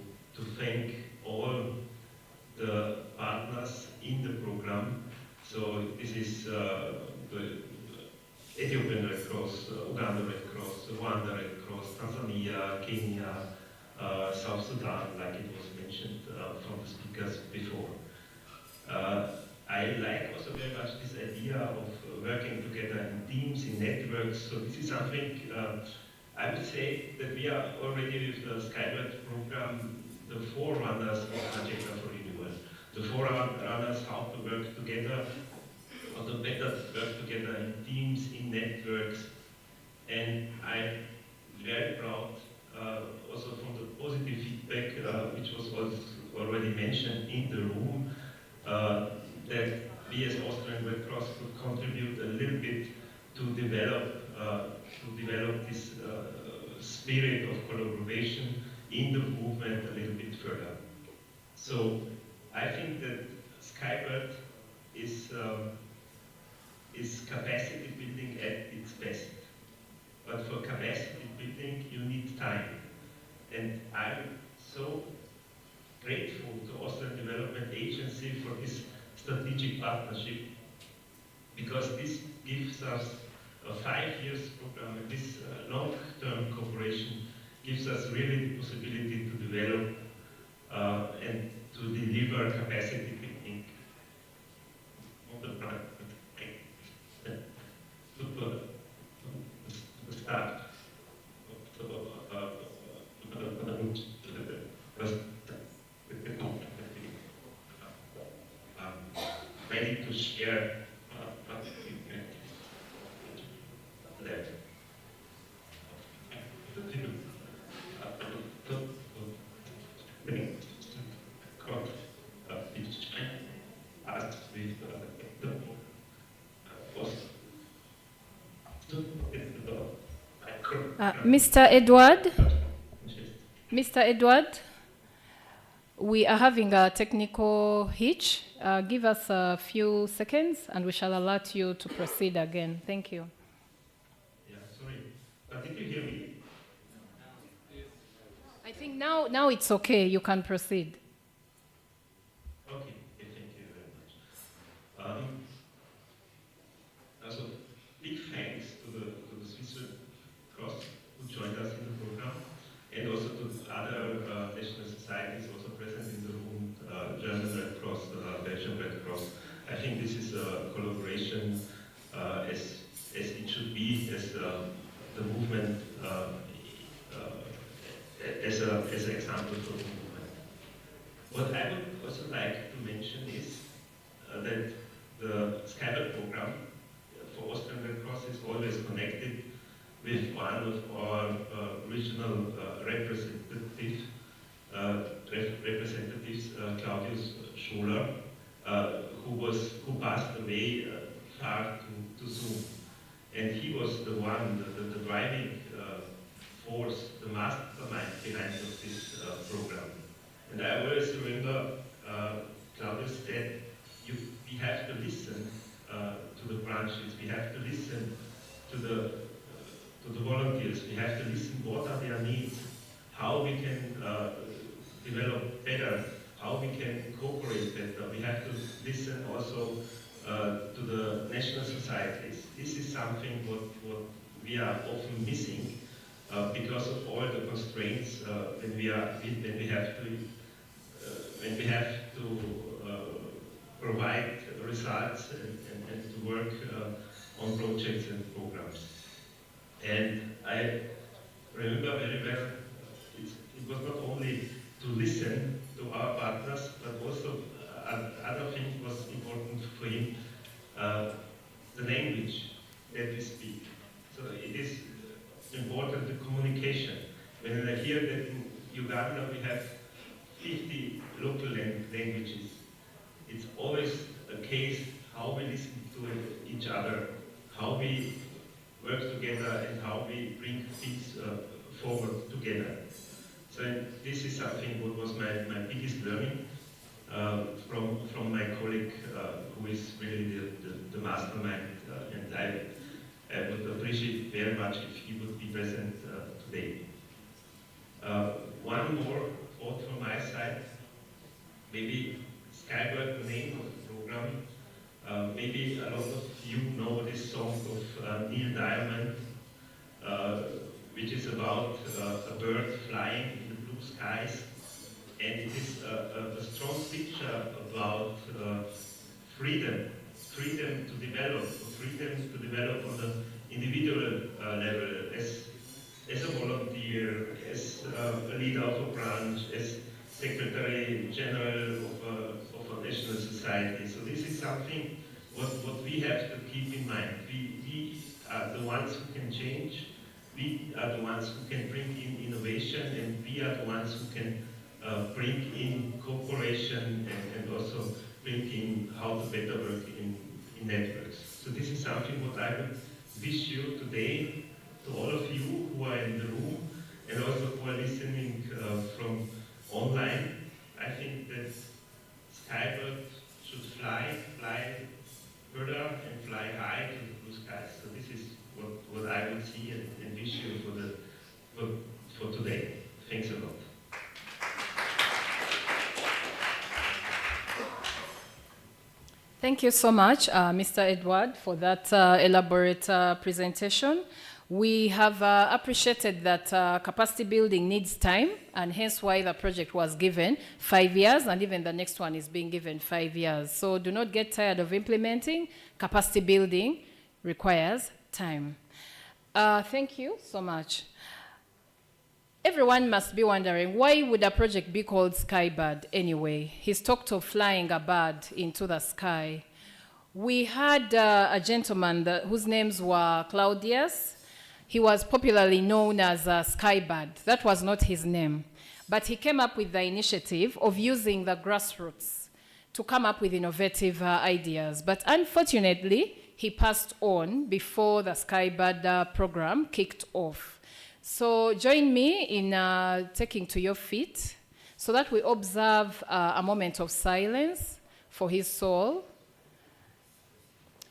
thank all So this is the Ethiopian Red Cross, Uganda Red Cross, Rwanda Red Cross, Tanzania, Kenya, South Sudan, like it was mentioned from the speakers before. I like also very much this idea of working together in teams, in networks. So this is something I would say that we are already with the Skybird program, the forerunners of Agenda for Renewal. The forerunners how to work together, how to better work together in teams, in networks. And I'm very proud also from the positive feedback, which was also already mentioned in the room, that we as Austrian Red Cross could contribute a little bit to develop this spirit of collaboration in the movement a little bit further. So I think that Skybird is capacity building at its best. But for capacity building, you need time. And I'm so grateful to Austrian Development Agency for this strategic partnership, because this gives us a 5 years program, and this long-term cooperation gives us really the possibility to develop and to deliver capacity building on the front the start ready to share that. Mr. Edward? Mr. Edward? We are having a technical hitch. Give us a few seconds and we shall alert you to proceed again. Thank you. Yeah, sorry. But did you hear me? I think now it's okay. You can proceed. Okay, thank you very much. Also, big thanks to the Swiss Red Cross who joined us in the program, and also to other national societies also present in the room, German Red Cross, Belgian Red Cross. I think this is a collaboration as it should be, as the movement, as an example for the movement. What I would also like to mention is that the Skybird program for Austrian Red Cross is always connected with one of our regional representatives, Claudius Scholer, who passed away far too soon. And he was the one, the driving force, the mastermind behind of this program. And I always remember Claudius said, we have to listen to the branches, we have to listen to the volunteers, we have to listen what are their needs, how we can develop better, how we can cooperate better. We have to listen also to the national societies. This is something what we are often missing because of all the constraints when we have to provide results and to work on projects and programs. And I remember very well, it was not only to listen to our partners, but also other thing was important for him, the language that we speak. So it is important, the communication. When I hear that in Uganda we have 50 local languages, it's always a case how we listen to each other, how we work together, and how we bring things forward together. So this is something what was my biggest learning from my colleague who is really the mastermind, and I would appreciate very much if he would be present today. One more thought from my side, maybe Skybird, the name of the program, maybe freedom to develop on the individual level, as a volunteer, as a leader of a branch, as Secretary General of a national society. So this is something what we have to keep in mind. We are the ones who can change, we are the ones who can bring in innovation, and we are the ones who can bring in cooperation and also bring in how to better work in networks. So this is something what I would wish you today, to all of you who are in the room and also who are listening from online. I think that Skybird should fly further and fly high to the blue skies. So this is what I would see and wish you for today. Thanks a lot. Thank you so much, Mr. Edward, for that elaborate presentation. We have appreciated that capacity building needs time, and hence why the project was given 5 years, and even the next one is being given 5 years. So do not get tired of implementing. Capacity building requires time. Thank you so much. Everyone must be wondering, why would a project be called Skybird anyway? He's talked of flying a bird into the sky. We had a gentleman whose names were Claudius. He was popularly known as Skybird. That was not his name. But he came up with the initiative of using the grassroots to come up with innovative ideas. But unfortunately, he passed on before the Skybird program kicked off. So join me in taking to your feet so that we observe a moment of silence for his soul.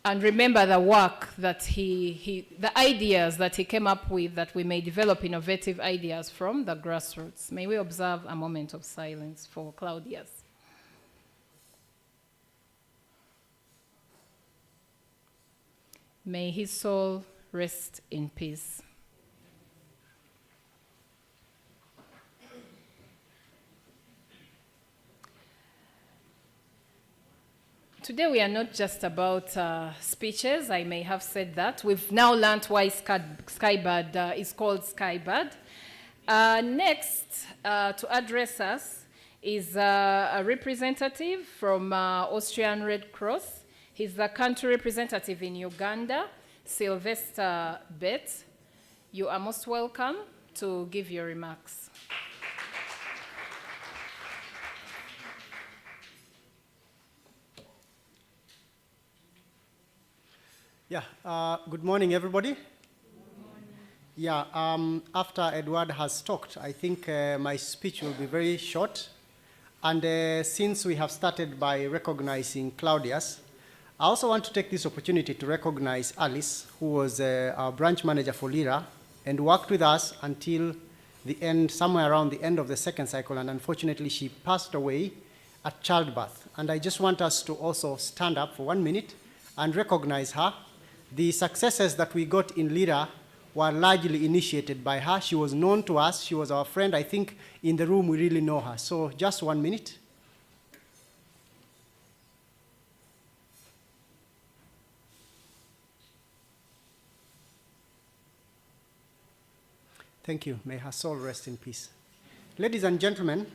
And remember the work that the ideas that he came up with, that we may develop innovative ideas from the grassroots. May we observe a moment of silence for Claudius. May his soul rest in peace. Today we are not just about speeches. I may have said that. We've now learned why Skybird is called Skybird. Next to address us is a representative from Austrian Red Cross. He's the country representative in Uganda, Sylvester Betts. You are most welcome to give your remarks. Yeah, good morning, everybody. Yeah, after Edward has talked, I think my speech will be very short. And since we have started by recognizing Claudius, I also want to take this opportunity to recognize Alice, who was our branch manager for LIRA and worked with us until the end, somewhere around the end of the second cycle, and unfortunately she passed away at childbirth. And I just want us to also stand up for 1 minute and recognize her. The successes that we got in LIRA were largely initiated by her. She was known to us. She was our friend. I think in the room we really know her. So just 1 minute. Thank you. May her soul rest in peace. Ladies and gentlemen,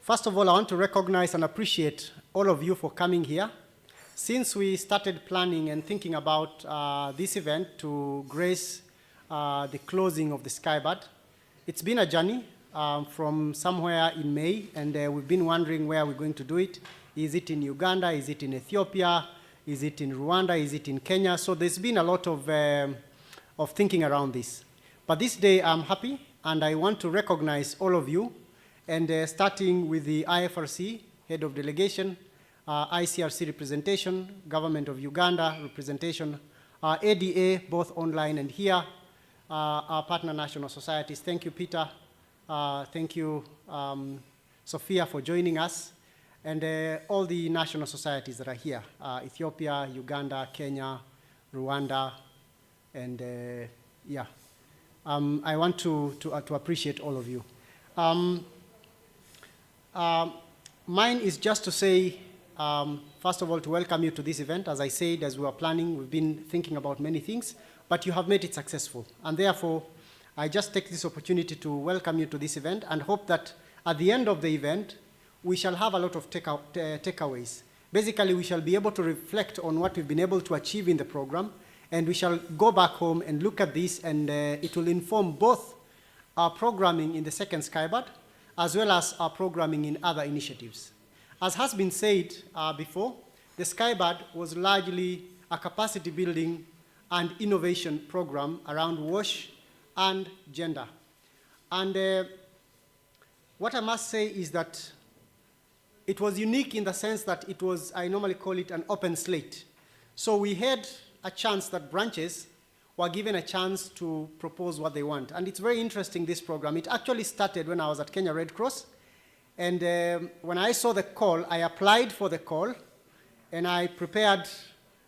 first of all, I want to recognize and appreciate all of you for coming here. Since we started planning and thinking about this event to grace the closing of the Skybird, it's been a journey from somewhere in May, and we've been wondering where we're going to do it. Is it in Uganda? Is it in Ethiopia? Is it in Rwanda? Is it in Kenya? So there's been a lot of thinking around this. But this day I'm happy, and I want to recognize all of you, and starting with the IFRC, Head of Delegation, ICRC representation, Government of Uganda representation, ADA, both online and here, our partner national societies. Thank you, Peter. Thank you, Sophia, for joining us, and all the national societies that are here, Ethiopia, Uganda, Kenya, Rwanda, and yeah. I want to appreciate all of you. mine is just to say, first of all, to welcome you to this event. As I said, as we were planning, we've been thinking about many things, but you have made it successful. And therefore, I just take this opportunity to welcome you to this event and hope that at the end of the event, we shall have a lot of takeaways. Basically, we shall be able to reflect on what we've been able to achieve in the program, and we shall go back home and look at this, and it will inform both our programming in the second Skybird, as well as our programming in other initiatives. As has been said before, the Skybird was largely a capacity building and innovation program around WASH and gender. And what I must say is that it was unique in the sense that it was, I normally call it an open slate. So we had a chance that branches were given a chance to propose what they want. And it's very interesting, this program. It actually started when I was at Kenya Red Cross. And when I saw the call, I applied for the call, and I prepared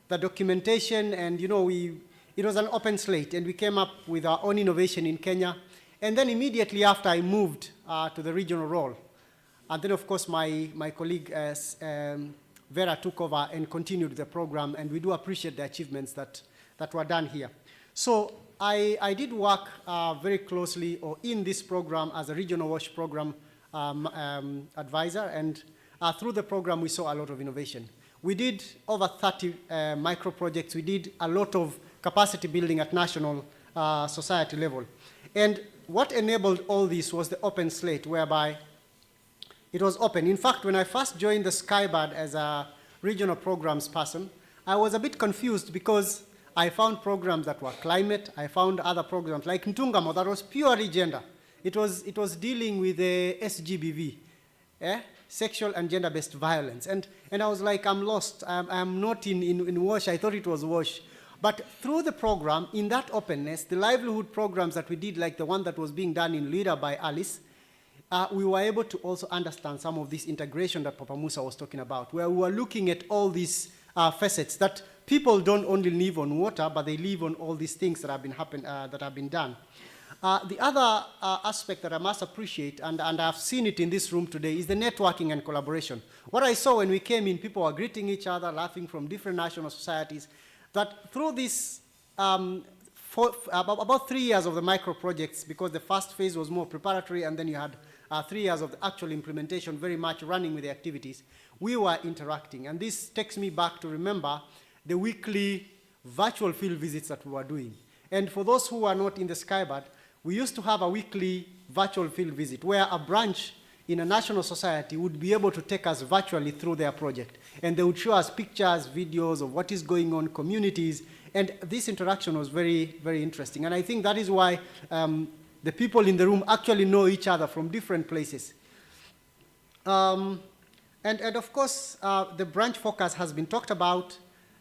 the documentation, and it was an open slate, and we came up with our own innovation in Kenya. And then immediately after, I moved to the regional role. And then, of course, my colleague Vera took over and continued the program, and we do appreciate the achievements that were done here. So I did work very closely in this program as a regional WASH program advisor, and through the program, we saw a lot of innovation. We did over 30 micro projects. We did a lot of capacity building at national society level. And what enabled all this was the open slate, whereby it was open. In fact, when I first joined the Skybird as a regional programs person, I was a bit confused because I found programs that were climate. I found other programs like Ntungamo that was purely gender. It was dealing with the SGBV, sexual and gender-based violence. And I was like, I'm lost. I'm not in WASH. I thought it was WASH. But through the program, in that openness, the livelihood programs that we did, like the one that was being done in Lira by Alice, we were able to also understand some of this integration that Papa Musa was talking about, where we were looking at all these facets that people don't only live on water, but they live on all these things that have been done. The other aspect that I must appreciate, and I've seen it in this room today, is the networking and collaboration. What I saw when we came in, people were greeting each other, laughing from different national societies, that through this, about 3 years of the micro projects, because the first phase was more preparatory, and then you had 3 years of the actual implementation, very much running with the activities, we were interacting. And this takes me back to remember the weekly virtual field visits that we were doing. And for those who are not in the Skybird, we used to have a weekly virtual field visit where a branch in a national society would be able to take us virtually through their project. And they would show us pictures, videos of what is going on, communities. And this interaction was very, very interesting. And I think that is why the people in the room actually know each other from different places. And of course, the branch focus has been talked about,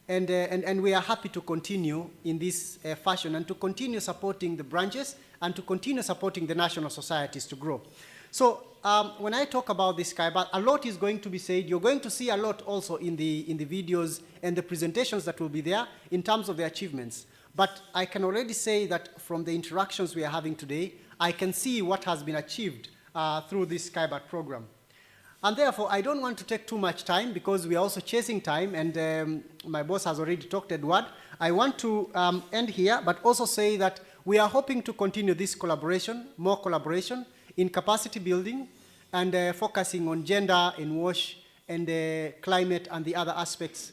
and we are happy to continue in this fashion and to continue supporting the branches and to continue supporting the national societies to grow. So when I talk about this Skybird, a lot is going to be said. You're going to see a lot also in the videos and the presentations that will be there in terms of the achievements. But I can already say that from the interactions we are having today, I can see what has been achieved through this Skybird program. And therefore, I don't want to take too much time because we are also chasing time, and my boss has already talked, Edward. I want to end here, but also say that we are hoping to continue this collaboration, more collaboration in capacity building and focusing on gender in WASH and climate and the other aspects,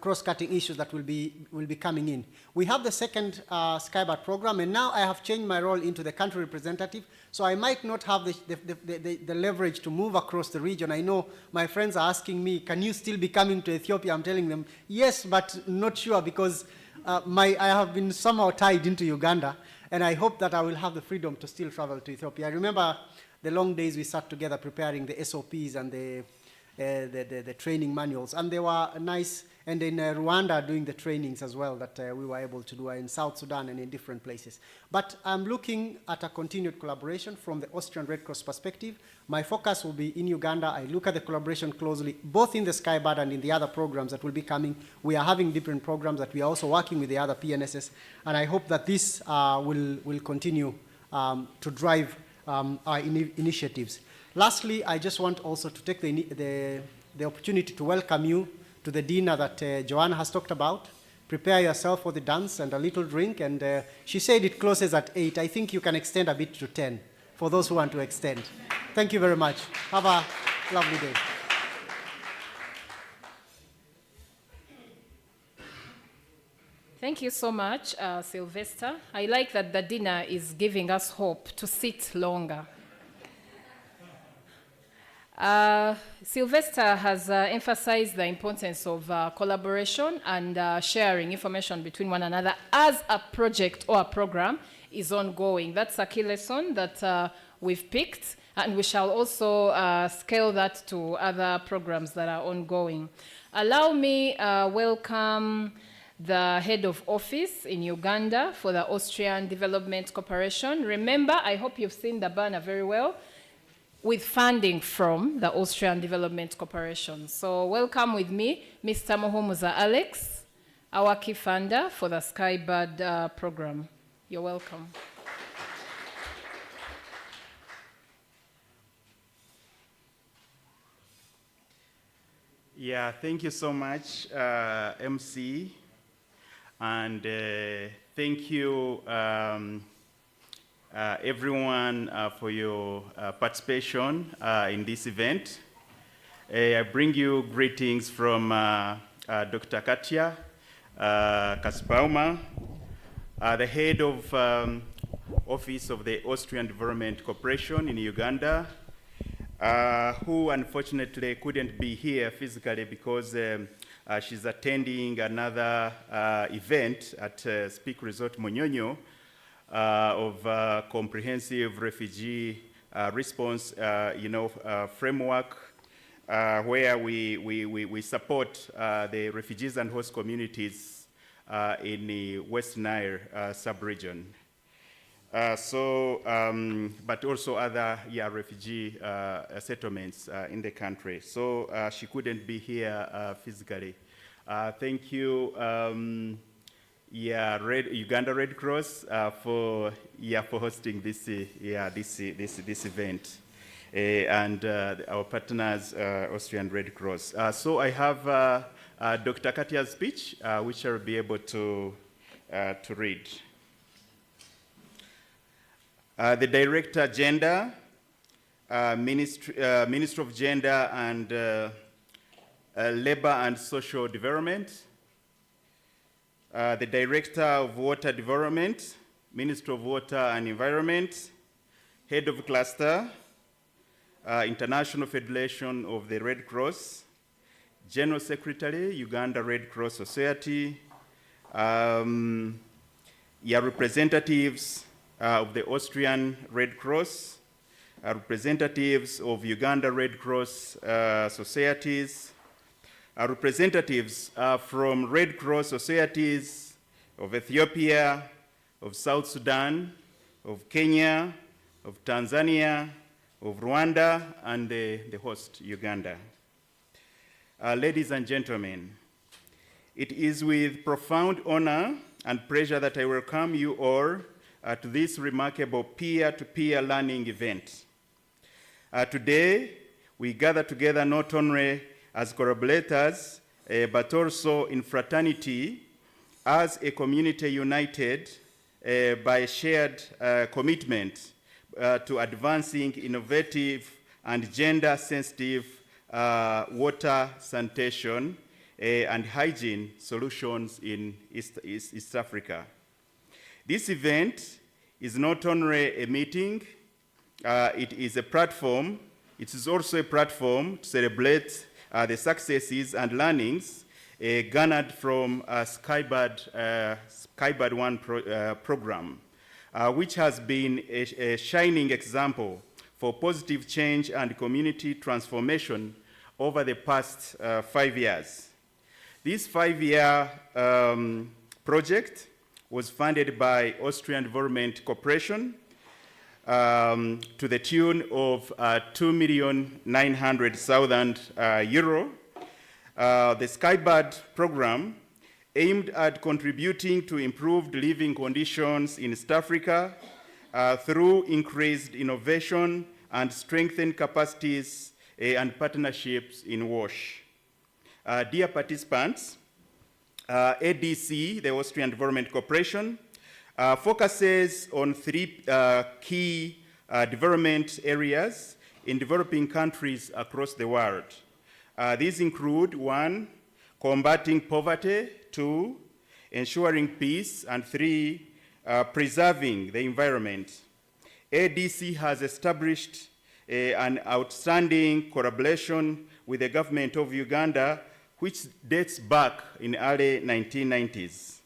cross-cutting issues that will be coming in. We have the second Skybird program, and now I have changed my role into the country representative, so I might not have the leverage to move across the region. I know my friends are asking me, can you still be coming to Ethiopia? I'm telling them, yes, but not sure, because I have been somehow tied into Uganda, and I hope that I will have the freedom to still travel to Ethiopia. I remember the long days we sat together preparing the SOPs and the training manuals, and they were nice. And in Rwanda doing the trainings as well that we were able to do in South Sudan and in different places. But I'm looking at a continued collaboration from the Austrian Red Cross perspective. My focus will be in Uganda. I look at the collaboration closely, both in the Skybird and in the other programs that will be coming. We are having different programs that we are also working with the other PNSS, and I hope that this will continue to drive our initiatives. Lastly, I just want also to take the opportunity to welcome you to the dinner that Joanne has talked about. Prepare yourself for the dance and a little drink, and she said it closes at 8. I think you can extend a bit to 10 for those who want to extend. Thank you very much. Have a lovely day. Thank you so much, Sylvester. I like that the dinner is giving us hope to sit longer. Sylvester has emphasized the importance of collaboration and sharing information between one another as a project or a program is ongoing. That's a key lesson that we've picked, and we shall also scale that to other programs that are ongoing. Allow me welcome the head of office in Uganda for the Austrian Development Corporation. Remember, I hope you've seen the banner very well, with funding from the Austrian Development Corporation. So welcome with me, Mr. Muhumuza Alex, our key funder for the Skybird program. You're welcome. Yeah, thank you so much, MC. And thank you, everyone, for your participation in this event. I bring you greetings from Dr. Katia Kaspauma, the head of Office of the Austrian Development Corporation in Uganda, who unfortunately couldn't be here physically because she's attending another event at Speak Resort Munyonyo of comprehensive refugee response framework where we support the refugees and host communities in the West Nile sub-region. But also other refugee settlements in the country. So she couldn't be here physically. Thank you, Uganda Red Cross for hosting this event, and our partners, Austrian Red Cross. So I have Dr. Katia's speech, which I'll be able to read. The Director Gender, Minister of Gender and Labor and Social Development, the Director of Water Development, Minister of Water and Environment, Head of Cluster, International Federation of the Red Cross, General Secretary, Uganda Red Cross Society, representatives of the Austrian Red Cross, representatives of Uganda Red Cross societies, representatives from Red Cross societies of Ethiopia, of South Sudan, of Kenya, of Tanzania, of Rwanda, and the host, Uganda. Ladies and gentlemen, it is with profound honor and pleasure that I welcome you all to this remarkable peer-to-peer learning event. Today, we gather together not only as collaborators, but also in fraternity as a community united by a shared commitment to advancing innovative and gender-sensitive water, sanitation, and hygiene solutions in East Africa. This event is not only a meeting, it is a platform. It is also a platform to celebrate the successes and learnings garnered from Skybird 1 program, which has been a shining example for positive change and community transformation over the past 5 years. This 5-year project was funded by Austrian Development Corporation to the tune of €2,900,000 euro. The Skybird program aimed at contributing to improved living conditions in East Africa through increased innovation and strengthen capacities and partnerships in WASH. Dear participants, ADC, the Austrian Development Corporation, focuses on three key development areas in developing countries across the world. These include 1, combating poverty, 2, ensuring peace, and 3, preserving the environment. ADC has established an outstanding collaboration with the government of Uganda, which dates back in early 1990s.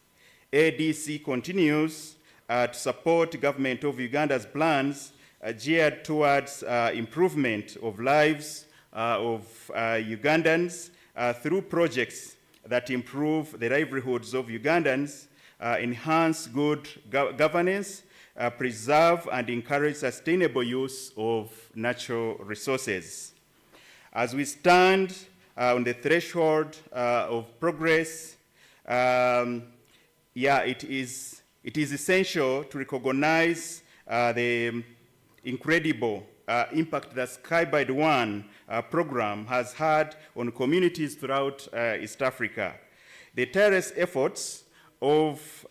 ADC continues to support government of Uganda's plans geared towards improvement of lives of Ugandans through projects that improve the livelihoods of Ugandans, enhance good governance, preserve and encourage sustainable use of natural resources. As we stand on the threshold of progress, it is essential to recognize the incredible impact that Skybird 1 program has had on communities throughout East Africa. The tireless efforts of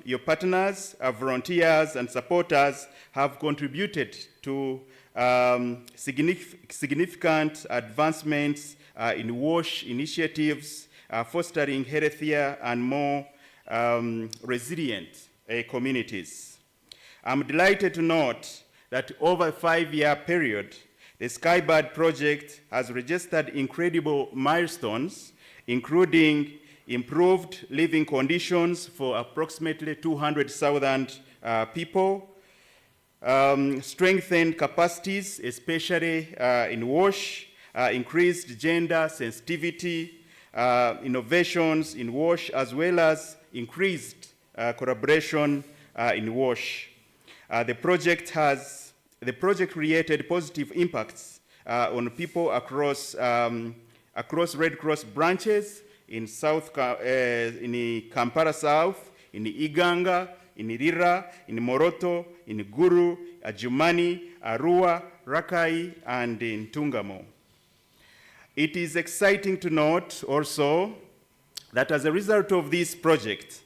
your partners, volunteers, and supporters have contributed to significant advancements in WASH initiatives, fostering healthier and more resilient communities. I'm delighted to note that over a 5-year period, the Skybird project has registered incredible milestones, including improved living conditions for approximately 200,000 people, strengthened capacities, especially in WASH, increased gender sensitivity, innovations in WASH, as well as increased collaboration in WASH. The project created positive impacts on people across Red Cross branches in Kampala South, in Iganga, in Irira, in Moroto, in Guru, Adjumani, Arua, Rakai, and in Tungamo. It is exciting to note also that as a result of this project,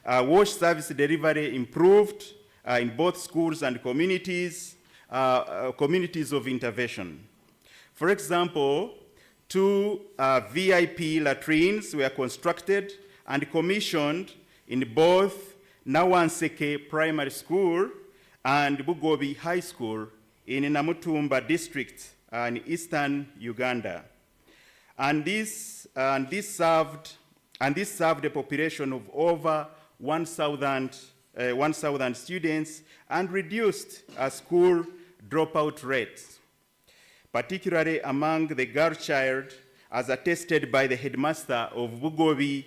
WASH service delivery improved in both schools and communities of intervention. For example, 2 VIP latrines were constructed and commissioned in both Nawanseke Primary School and Bugobi High School in Namutumba district in eastern Uganda. And this served a population of over 1,000 students and reduced school dropout rates, particularly among the girl child, as attested by the headmaster of Bugobi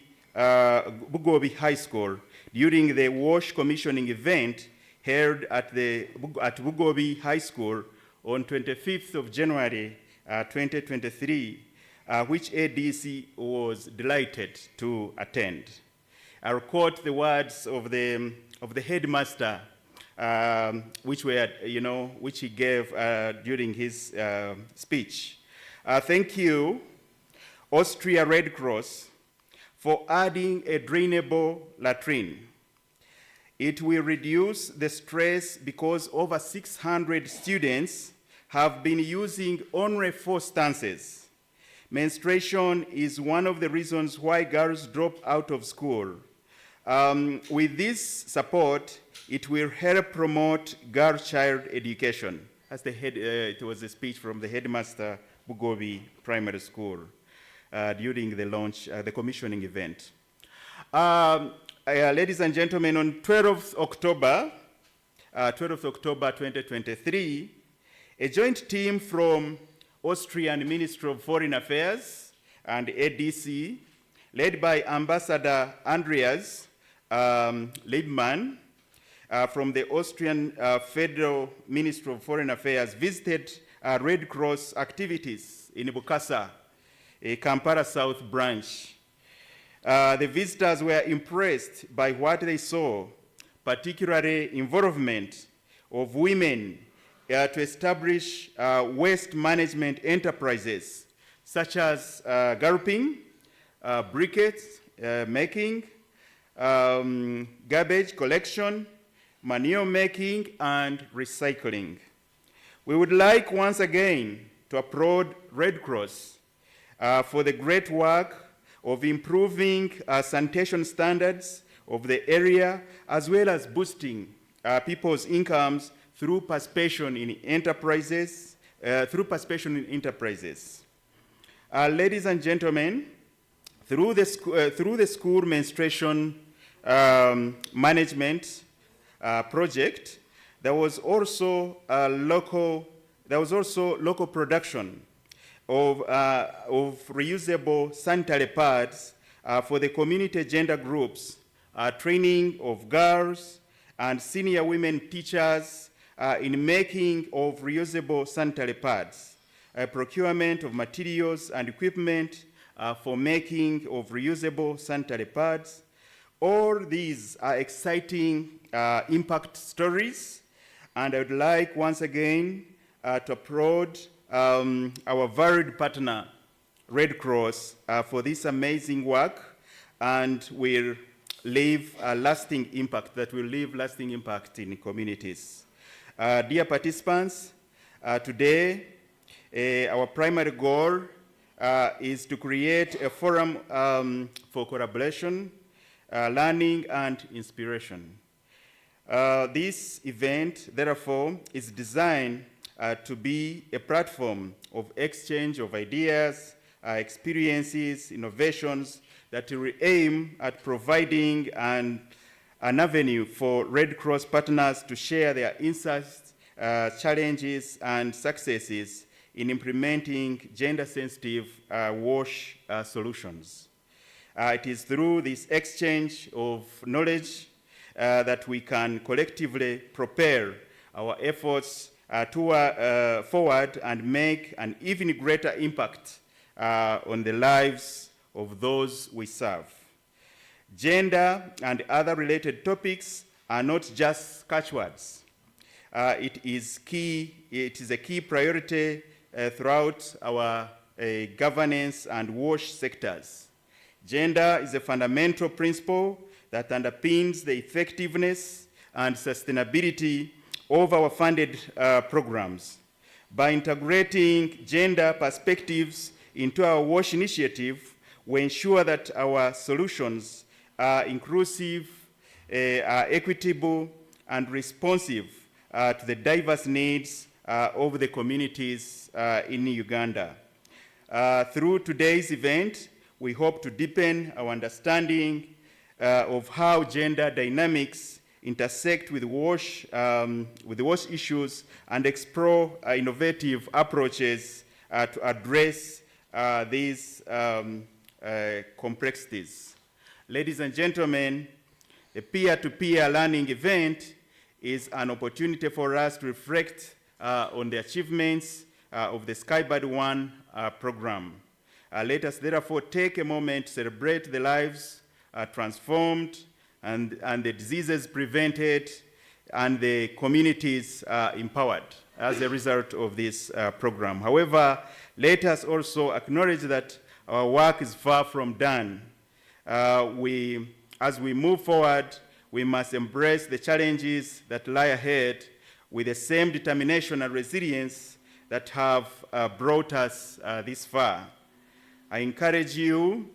High School during the WASH commissioning event held at Bugobi High School on 25th of January 2023, which ADC was delighted to attend. I'll quote the words of the headmaster, which he gave during his speech. Thank you, Austria Red Cross, for adding a drainable latrine. It will reduce the stress because over 600 students have been using only 4 stances. Menstruation is one of the reasons why girls drop out of school. With this support, it will help promote girl-child education. As it was a speech from the headmaster, Bugobi Primary School, during the commissioning event. Ladies and gentlemen, on 12th October 2023, a joint team from Austrian Ministry of Foreign Affairs and ADC, led by Ambassador Andreas Liebmann from the Austrian Federal Ministry of Foreign Affairs, visited Red Cross activities in Bukasa, a Kampala South branch. The visitors were impressed by what they saw, particularly involvement of women to establish waste management enterprises such as gulping, briquettes making, garbage collection, manure making, and recycling. We would like once again to applaud Red Cross for the great work of improving sanitation standards of the area, as well as boosting people's incomes through participation in enterprises. Ladies and gentlemen, through the school menstruation management project, there was also local production of reusable sanitary pads for the community gender groups, training of girls and senior women teachers in making of reusable sanitary pads, procurement of materials and equipment for making of reusable sanitary pads. All these are exciting impact stories, and I would like once again to applaud our varied partner, Red Cross, for this amazing work, and will leave a lasting impact, in communities. Dear participants, today our primary goal is to create a forum for collaboration, learning, and inspiration. This event, therefore, is designed to be a platform of exchange of ideas, experiences, innovations that will aim at providing an avenue for Red Cross partners to share their insights, challenges, and successes in implementing gender-sensitive WASH solutions. It is through this exchange of knowledge that we can collectively propel our efforts forward and make an even greater impact on the lives of those we serve. Gender and other related topics are not just catchwords. It is a key priority throughout our governance and WASH sectors. Gender is a fundamental principle that underpins the effectiveness and sustainability of our funded programs. By integrating gender perspectives into our WASH initiative, we ensure that our solutions are inclusive, are equitable, and responsive to the diverse needs of the communities in Uganda. Through today's event, we hope to deepen our understanding of how gender dynamics intersect with WASH issues and explore innovative approaches to address these complexities. Ladies and gentlemen, a peer-to-peer learning event is an opportunity for us to reflect on the achievements of the Skybird 1 program. Let us therefore take a moment to celebrate the lives transformed and the diseases prevented and the communities empowered as a result of this program. However, let us also acknowledge that our work is far from done. As we move forward, we must embrace the challenges that lie ahead with the same determination and resilience that have brought us this far. I encourage you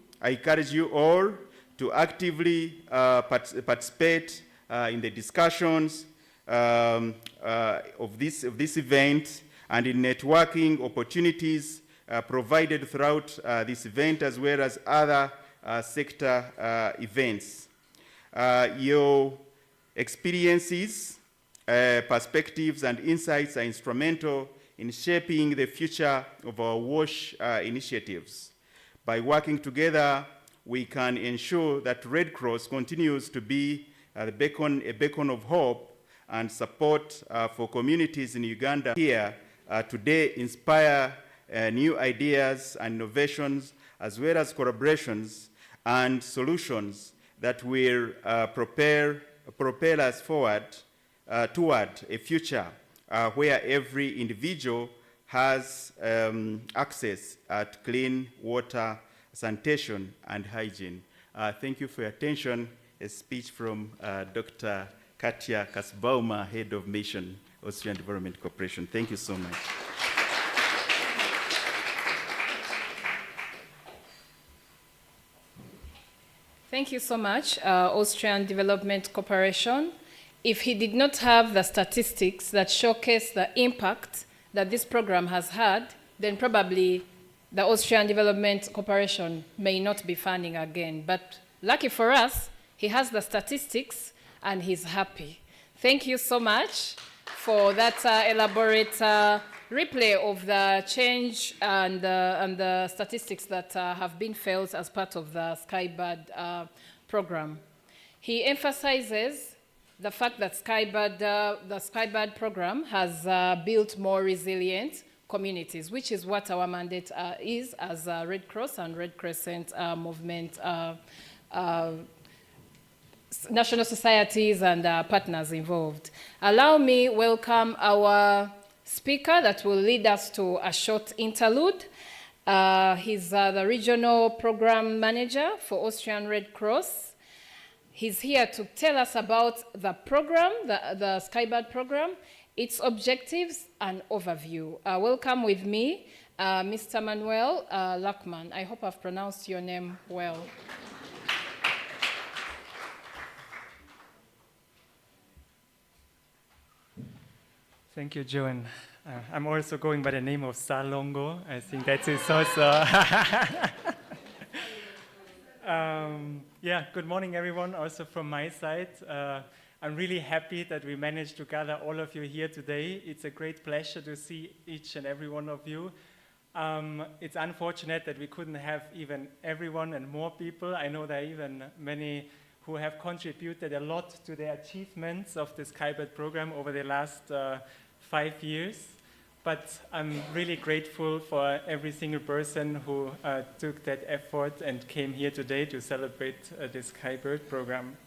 all to actively participate in the discussions of this event and in networking opportunities provided throughout this event, as well as other sector events. Your experiences, perspectives, and insights are instrumental in shaping the future of our WASH initiatives. By working together, we can ensure that Red Cross continues to be a beacon of hope and support for communities in Uganda. Here today inspire new ideas and innovations, as well as collaborations and solutions that will propel us forward toward a future where every individual has access at clean water, sanitation, and hygiene. Thank you for your attention. A speech from Dr. Katja Kasbauma, Head of Mission, Austrian Development Corporation. Thank you so much. Thank you so much, Austrian Development Corporation. If he did not have the statistics that showcase the impact that this program has had, then probably the Austrian Development Corporation may not be funding again. But lucky for us, he has the statistics and he's happy. Thank you so much for that elaborate replay of the change and the statistics that have been felt as part of the Skybird program. He emphasizes the fact that the Skybird program has built more resilient communities, which is what our mandate is as Red Cross and Red Crescent movement, national societies and partners involved. Allow me welcome our speaker that will lead us to a short interlude. He's the regional program manager for Austrian Red Cross. He's here to tell us about the program, the Skybird program, its objectives and overview. Welcome with me, Mr. Manuel Lachman. I hope I've pronounced your name well. Thank you, Joan. I'm also going by the name of Salongo. I think that is also... yeah, good morning, everyone, also from my side. I'm really happy that we managed to gather all of you here today. It's a great pleasure to see each and every one of you. It's unfortunate that we couldn't have even everyone and more people. I know there are even many who have contributed a lot to the achievements of the Skybird program over the last 5 years. But I'm really grateful for every single person who took that effort and came here today to celebrate the Skybird program.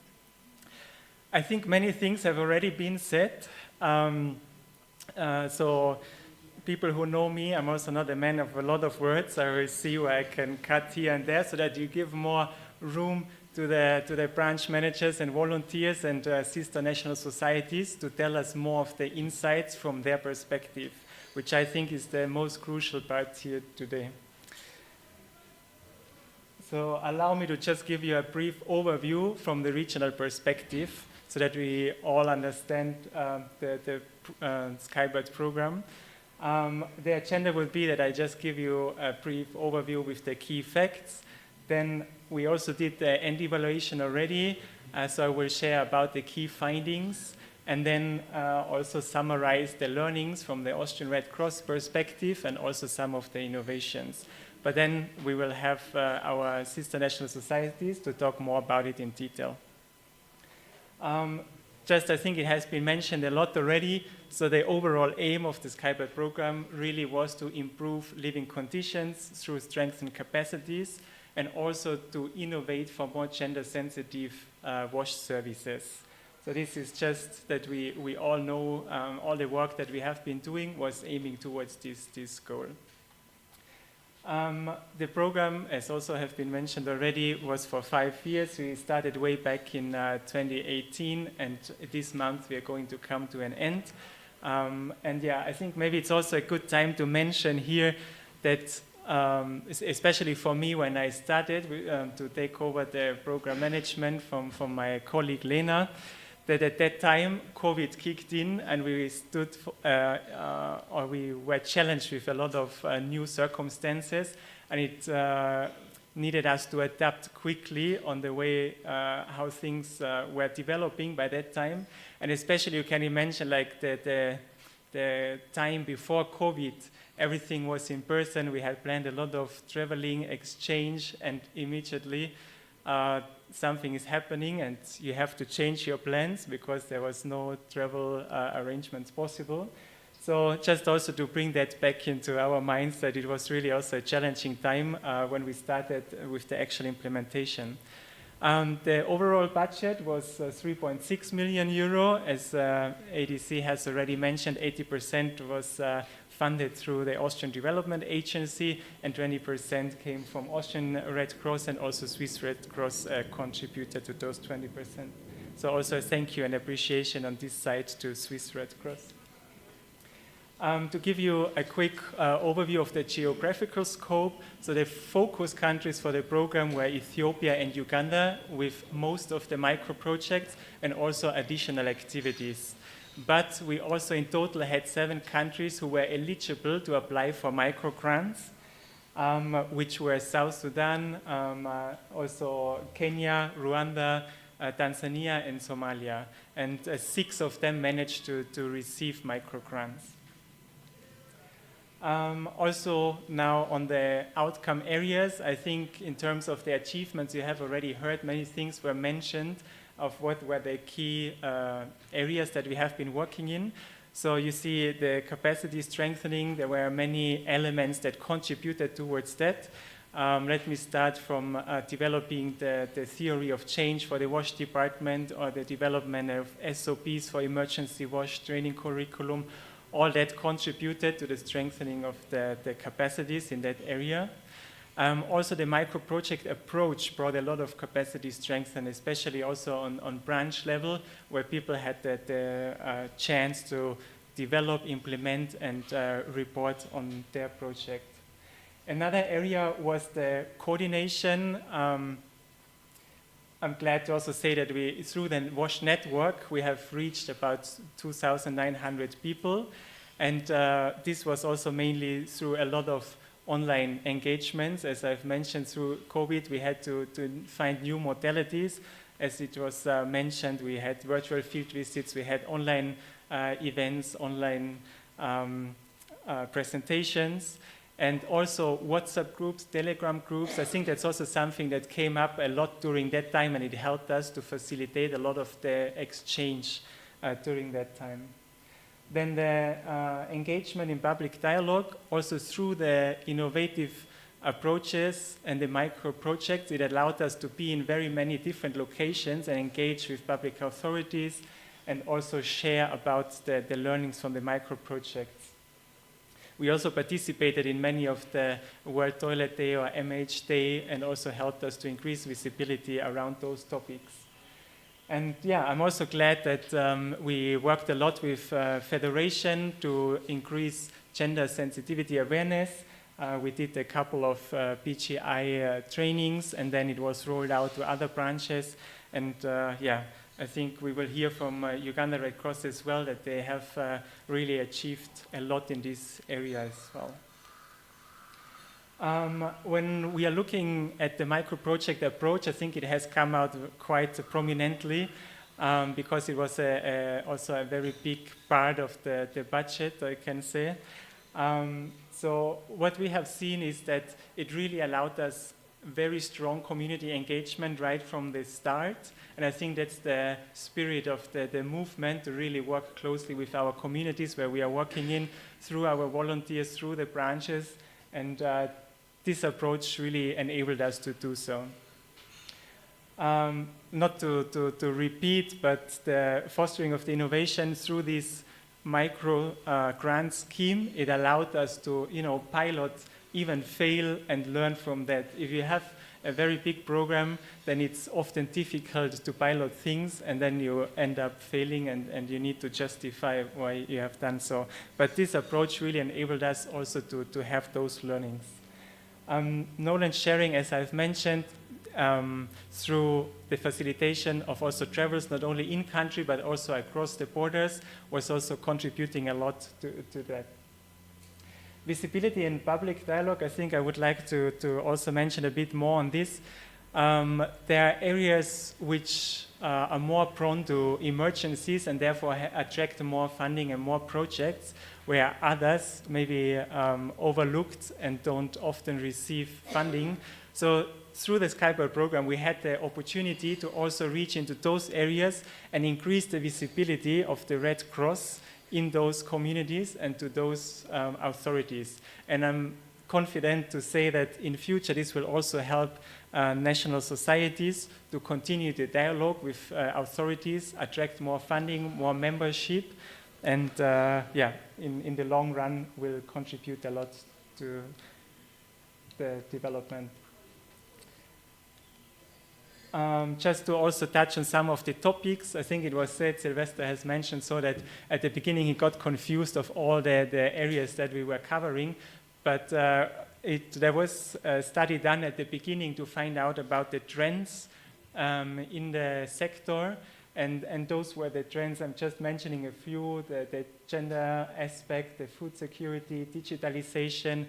I think many things have already been said. So people who know me, I'm also not a man of a lot of words. I will see where I can cut here and there so that you give more room to the branch managers and volunteers and sister national societies to tell us more of the insights from their perspective, which I think is the most crucial part here today. So allow me to just give you a brief overview from the regional perspective so that we all understand the Skybird program. The agenda will be that I just give you a brief overview with the key facts. Then we also did the end evaluation already, so I will share about the key findings and then also summarize the learnings from the Austrian Red Cross perspective and also some of the innovations. But then we will have our sister national societies to talk more about it in detail. Just I think it has been mentioned a lot already, so the overall aim of the Skybird program really was to improve living conditions through strengthened capacities and also to innovate for more gender-sensitive wash services. So this is just that we all know all the work that we have been doing was aiming towards this goal. The program, as also have been mentioned already, was for 5 years. We started way back in 2018, and this month we are going to come to an end. And yeah, I think maybe it's also a good time to mention here that especially for me when I started to take over the program management from my colleague Lena, that at that time COVID kicked in and we we were challenged with a lot of new circumstances, and it needed us to adapt quickly on the way how things were developing by that time. And especially you can imagine like the time before COVID, everything was in person. We had planned a lot of traveling, exchange, and immediately something is happening and you have to change your plans because there was no travel arrangements possible. So just also to bring that back into our minds that it was really also a challenging time when we started with the actual implementation. The overall budget was 3.6 million euro. As ADC has already mentioned, 80% was funded through the Austrian Development Agency, and 20% came from Austrian Red Cross, and also Swiss Red Cross contributed to those 20%. So also a thank you and appreciation on this side to Swiss Red Cross. To give you a quick overview of the geographical scope, so the focus countries for the program were Ethiopia and Uganda, with most of the micro projects and also additional activities. But we also in total had 7 countries who were eligible to apply for micro grants, which were South Sudan, also Kenya, Rwanda, Tanzania, and Somalia. And 6 of them managed to receive micro grants. Also now on the outcome areas, I think in terms of the achievements, you have already heard many things were mentioned of what were the key areas that we have been working in. So you see the capacity strengthening, there were many elements that contributed towards that. Let me start from developing the theory of change for the WASH department, or the development of SOPs for emergency WASH training curriculum. All that contributed to the strengthening of the capacities in that area. Also, the micro-project approach brought a lot of capacity strengthening, especially also on branch level, where people had the chance to develop, implement, and report on their project. Another area was the coordination. I'm glad to also say that through the WASH network, we have reached about 2,900 people. And this was also mainly through a lot of online engagements. As I've mentioned, through COVID, we had to find new modalities. As it was mentioned, we had virtual field visits, we had online events, online presentations, and also WhatsApp groups, Telegram groups. I think that's also something that came up a lot during that time, and it helped us to facilitate a lot of the exchange during that time. Then the engagement in public dialogue, also through the innovative approaches and the micro projects, it allowed us to be in very many different locations and engage with public authorities, and also share about the learnings from the micro projects. We also participated in many of the World Toilet Day or MH Day, and also helped us to increase visibility around those topics. And yeah, I'm also glad that we worked a lot with Federation to increase gender sensitivity awareness. We did a couple of PGI trainings, and then it was rolled out to other branches. And yeah, I think we will hear from Uganda Red Cross as well, that they have really achieved a lot in this area as well. When we are looking at the micro-project approach, I think it has come out quite prominently because it was also a very big part of the budget, I can say. So what we have seen is that it really allowed us very strong community engagement right from the start. And I think that's the spirit of the movement, to really work closely with our communities where we are working in, through our volunteers, through the branches. And this approach really enabled us to do so. Not to repeat, but the fostering of the innovation through this micro grant scheme, it allowed us to, pilot, even fail, and learn from that. If you have a very big program, then it's often difficult to pilot things, and then you end up failing, and you need to justify why you have done so. But this approach really enabled us also to have those learnings. Knowledge sharing, as I've mentioned, through the facilitation of also travels, not only in country, but also across the borders, was also contributing a lot to that. Visibility and public dialogue, I think I would like to also mention a bit more on this. There are areas which are more prone to emergencies and therefore attract more funding and more projects, where others may be overlooked and don't often receive funding. So through the Skybird program, we had the opportunity to also reach into those areas and increase the visibility of the Red Cross in those communities and to those authorities. And I'm confident to say that in future this will also help national societies to continue the dialogue with authorities, attract more funding, more membership, and in the long run will contribute a lot to the development. Just to also touch on some of the topics, I think it was said, Sylvester has mentioned, so that at the beginning he got confused of all the areas that we were covering, but there was a study done at the beginning to find out about the trends in the sector, and those were the trends. I'm just mentioning a few: the gender aspect, the food security, digitalization,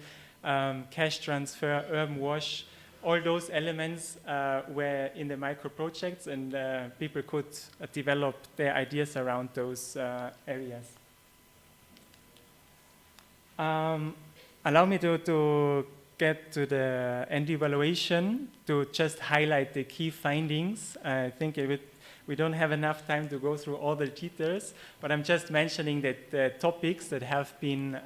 cash transfer, urban wash. All those elements were in the micro projects, and people could develop their ideas around those areas. Allow me to get to the end evaluation to just highlight the key findings. I think we don't have enough time to go through all the details, but I'm just mentioning that the topics that have been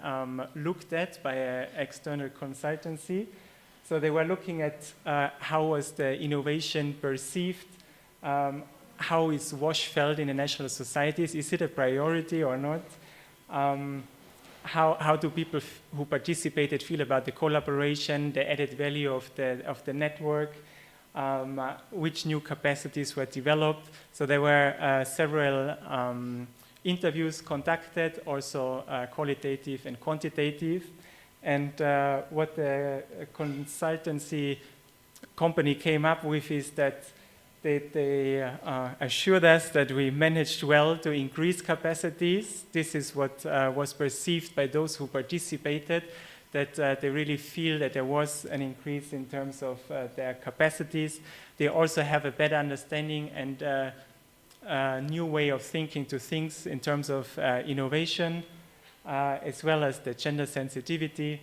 looked at by an external consultancy. So they were looking at how was the innovation perceived, how is WASH felt in the national societies, is it a priority or not? How do people who participated feel about the collaboration, the added value of the network, which new capacities were developed? So there were several interviews conducted, also qualitative and quantitative. And what the consultancy company came up with is that they assured us that we managed well to increase capacities. This is what was perceived by those who participated, that they really feel that there was an increase in terms of their capacities. They also have a better understanding and a new way of thinking to things in terms of innovation, as well as the gender sensitivity,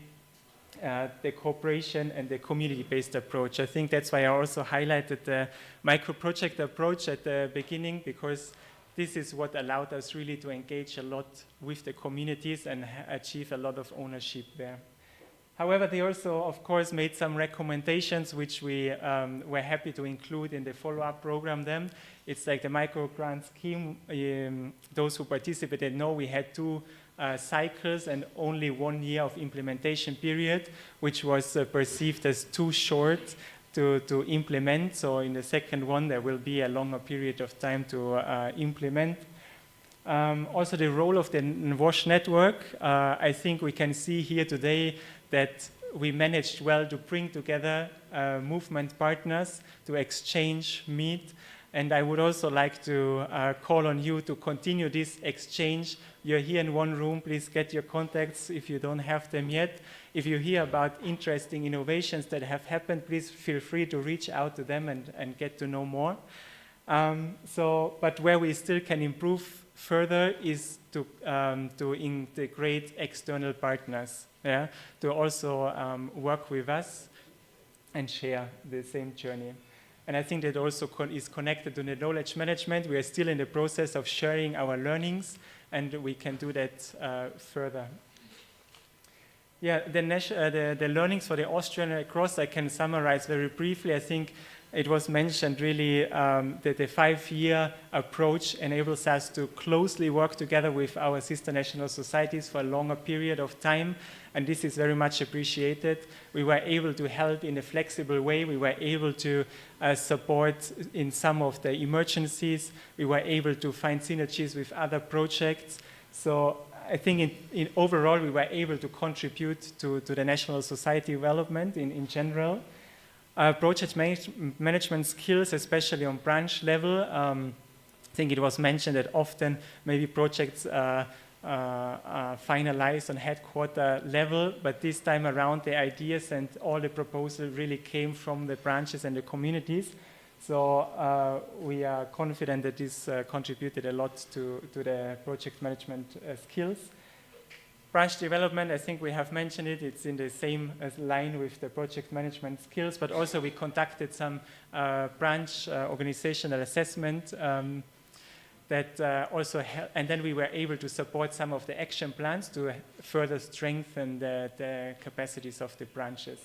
the cooperation, and the community-based approach. I think that's why I also highlighted the micro-project approach at the beginning, because this is what allowed us really to engage a lot with the communities and achieve a lot of ownership there. However, they also, of course, made some recommendations which we were happy to include in the follow-up program then. It's like the micro-grant scheme. Those who participated know we had 2 cycles and only 1 year of implementation period, which was perceived as too short to implement. So in the second one, there will be a longer period of time to implement. Also, the role of the WASH network. I think we can see here today that we managed well to bring together movement partners to exchange, meet. And I would also like to call on you to continue this exchange. You're here in one room. Please get your contacts if you don't have them yet. If you hear about interesting innovations that have happened, please feel free to reach out to them and get to know more. But where we still can improve further is to integrate external partners, to also work with us and share the same journey. And I think that also is connected to the knowledge management. We are still in the process of sharing our learnings, and we can do that further. Yeah, the learnings for the Austrian Red Cross, I can summarize very briefly. I think it was mentioned really that the 5-year approach enables us to closely work together with our sister national societies for a longer period of time, and this is very much appreciated. We were able to help in a flexible way. We were able to support in some of the emergencies. We were able to find synergies with other projects. So I think in overall, we were able to contribute to the national society development in general. Project management skills, especially on branch level. I think it was mentioned that often maybe projects are finalized on headquarter level, but this time around the ideas and all the proposals really came from the branches and the communities. So we are confident that this contributed a lot to the project management skills. Branch development, I think we have mentioned it. It's in the same line with the project management skills, but also we conducted some branch organizational assessment that also helped, and then we were able to support some of the action plans to further strengthen the capacities of the branches.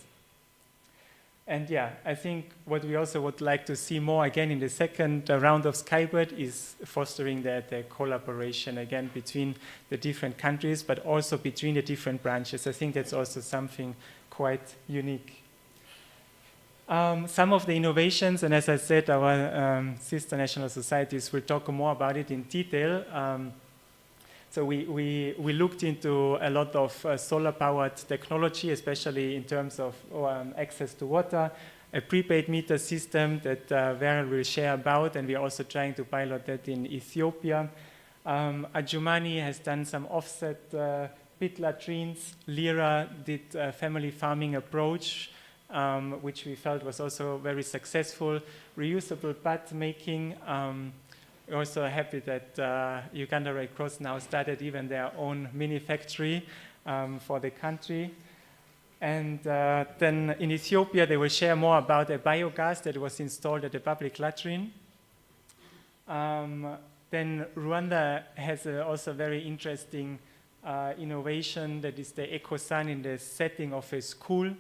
And yeah, I think what we also would like to see more again in the second round of Skybird is fostering the collaboration again between the different countries, but also between the different branches. I think that's also something quite unique. Some of the innovations, and as I said, our sister national societies will talk more about it in detail. So we looked into a lot of solar-powered technology, especially in terms of access to water, a prepaid meter system that Veral will share about, and we're also trying to pilot that in Ethiopia. Adjumani has done some offset pit latrines. Lira did a family farming approach, which we felt was also very successful. Reusable bud making. We're also happy that Uganda Red Cross now started even their own mini factory for the country. And then in Ethiopia, they will share more about a biogas that was installed at the public latrine. Then Rwanda has also very interesting innovation that is the EcoSun in the setting of a school.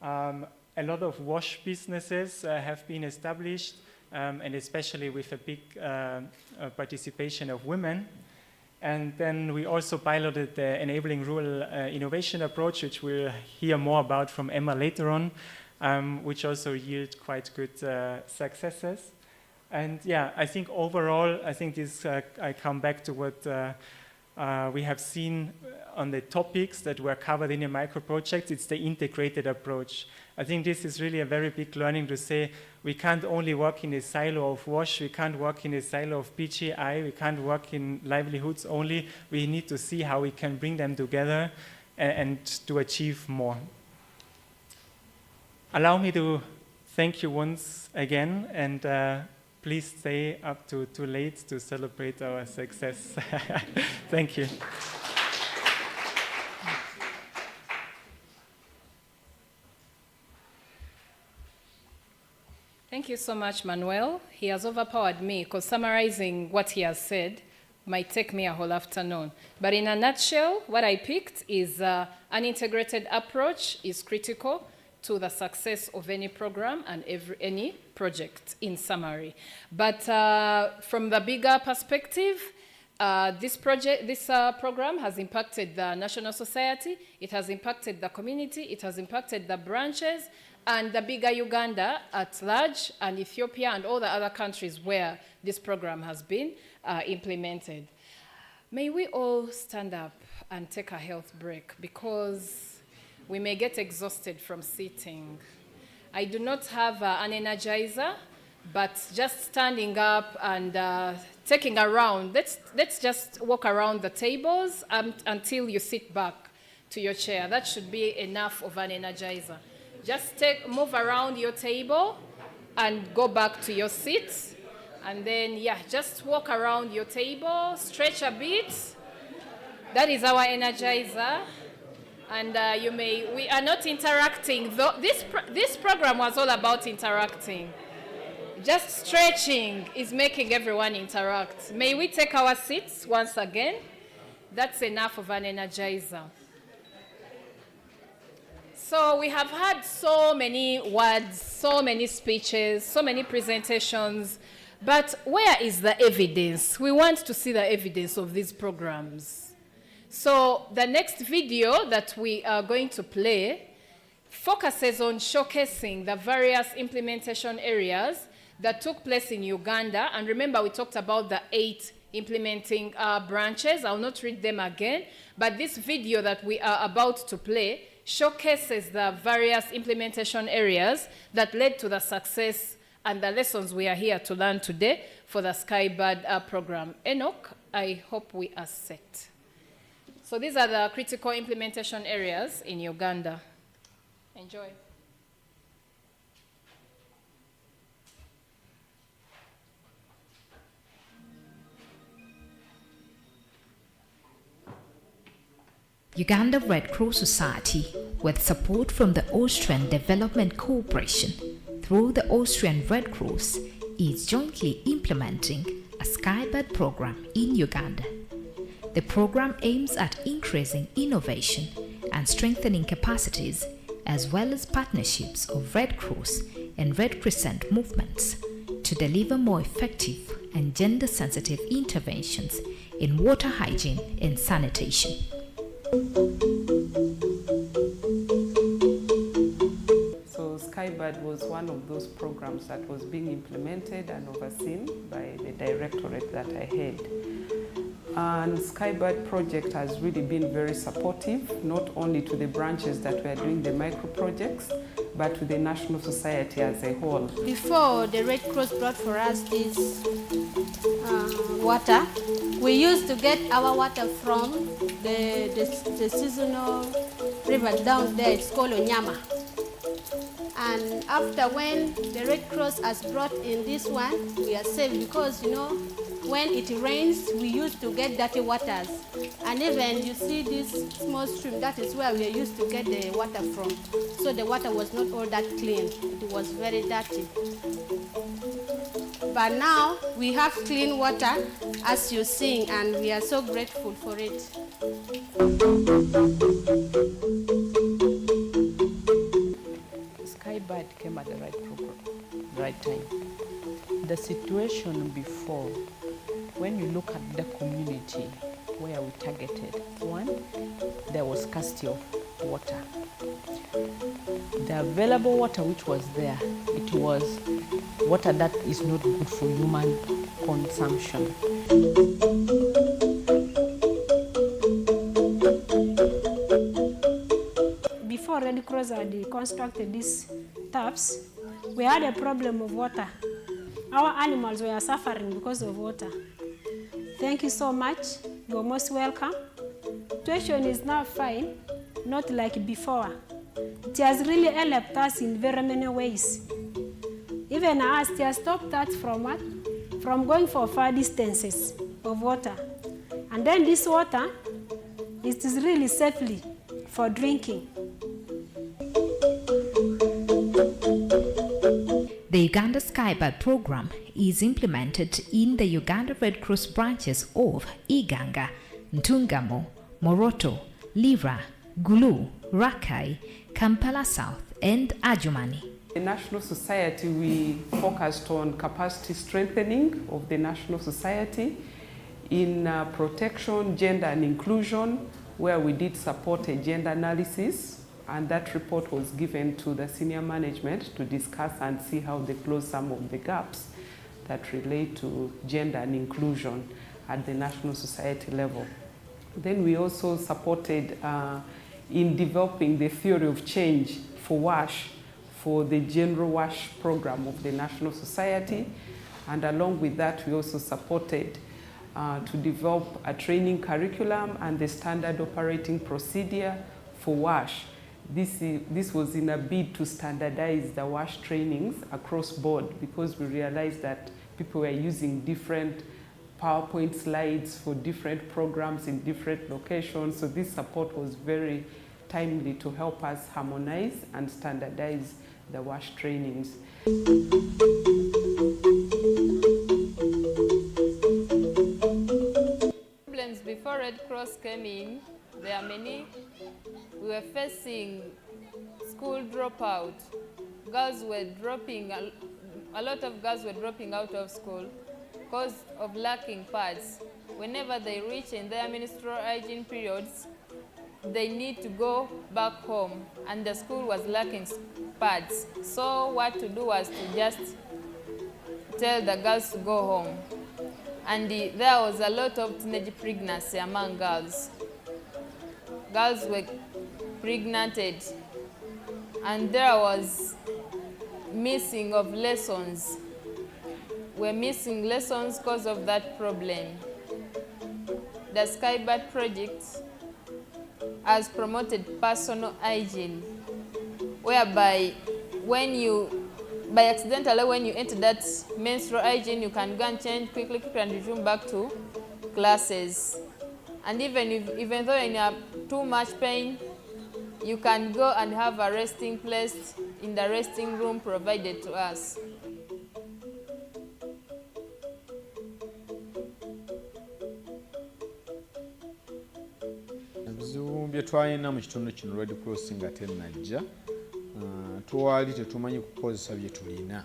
A lot of wash businesses have been established, and especially with a big participation of women. And then we also piloted the Enabling Rural Innovation approach, which we'll hear more about from Emma later on, which also yield quite good successes. And yeah, I think overall, I think this, I come back to what we have seen on the topics that were covered in the micro projects. It's the integrated approach. I think this is really a very big learning to say we can't only work in a silo of WASH, we can't work in a silo of PGI, we can't work in livelihoods only. We need to see how we can bring them together and to achieve more. Allow me to thank you once again, and please stay up to too late to celebrate our success. Thank you. Thank you so much, Manuel. He has overpowered me because summarizing what he has said might take me a whole afternoon. But in a nutshell, what I picked is an integrated approach is critical to the success of any program and any project, in summary. But from the bigger perspective, this program has impacted the national society, it has impacted the community, it has impacted the branches, and the bigger Uganda at large, and Ethiopia and all the other countries where this program has been implemented. May we all stand up and take a health break, because we may get exhausted from sitting. I do not have an energizer, but just standing up and taking a round. Let's just walk around the tables until you sit back to your chair. That should be enough of an energizer. Just move around your table and go back to your seat. And then, yeah, just walk around your table, stretch a bit. That is our energizer. And we are not interacting. This program was all about interacting. Just stretching is making everyone interact. May we take our seats once again? That's enough of an energizer. So we have had so many words, so many speeches, so many presentations, but where is the evidence? We want to see the evidence of these programs. So the next video that we are going to play focuses on showcasing the various implementation areas that took place in Uganda. And remember, we talked about the 8 implementing branches. I'll not read them again, but this video that we are about to play showcases the various implementation areas that led to the success and the lessons we are here to learn today for the Skybird program. Enoch, I hope we are set. So these are the critical implementation areas in Uganda. Enjoy. Uganda Red Cross Society, with support from the Austrian Development Corporation through the Austrian Red Cross, is jointly implementing a Skybird program in Uganda. The program aims at increasing innovation and strengthening capacities, as well as partnerships of Red Cross and Red Crescent movements to deliver more effective and gender-sensitive interventions in water hygiene and sanitation. So Skybird was one of those programs that was being implemented and overseen by the directorate that I head. And Skybird project has really been very supportive, not only to the branches that were doing the micro projects, but to the National Society as a whole. Before the Red Cross brought for us this water, we used to get our water from the seasonal river down there. It's called Onyama. And after when the Red Cross has brought in this one, we are safe because, you know, when it rains, we used to get dirty waters. And even you see this small stream, that is where we used to get the water from. So the water was not all that clean. It was very dirty. But now we have clean water, as you're seeing, and we are so grateful for it. Skybird came at the right time. The situation before, when you look at the community where we targeted, one, there was scarcity of water. The available water which was there, it was water that is not good for human consumption. Before Red Cross had constructed these taps, we had a problem of water. Our animals were suffering because of water. Thank you so much. You're most welcome. Situation is now fine, not like before. It has really helped us in very many ways. Even us, it has stopped us from what? From going for far distances of water. And then this water, it is really safely for drinking. The Uganda Skybird program is implemented in the Uganda Red Cross branches of Iganga, Ntungamo, Moroto, Lira, Gulu, Rakai, Kampala South, and Adjumani. The National Society, we focused on capacity strengthening of the National Society in protection, gender and inclusion, where we did support a gender analysis, and that report was given to the senior management to discuss and see how they close some of the gaps that relate to gender and inclusion at the National Society level. Then we also supported in developing the theory of change for WASH, for the general WASH program of the National Society. And along with that, we also supported to develop a training curriculum and the standard operating procedure for WASH. This was in a bid to standardize the WASH trainings across board, because we realized that people were using different PowerPoint slides for different programs in different locations. So this support was very timely to help us harmonize and standardize the WASH trainings. Problems before Red Cross came in, there are many. We were facing school dropout. Girls were dropping, a lot of girls were dropping out of school because of lacking pads. Whenever they reach in their menstrual hygiene periods, they need to go back home, and the school was lacking pads. So what to do was to just tell the girls to go home. And there was a lot of teenage pregnancy among girls. Girls were pregnated, and there was missing of lessons. We're missing lessons because of that problem. The Skybird project has promoted personal hygiene, whereby accidentally when you enter that menstrual hygiene, you can go and change quickly and resume back to classes. And even though you have too much pain, you can go and have a resting place in the resting room provided to us. ebizibu bye twalina mu kitundu kino Red Cross nga tennajja twali tetumanyi kukozesa bye tulina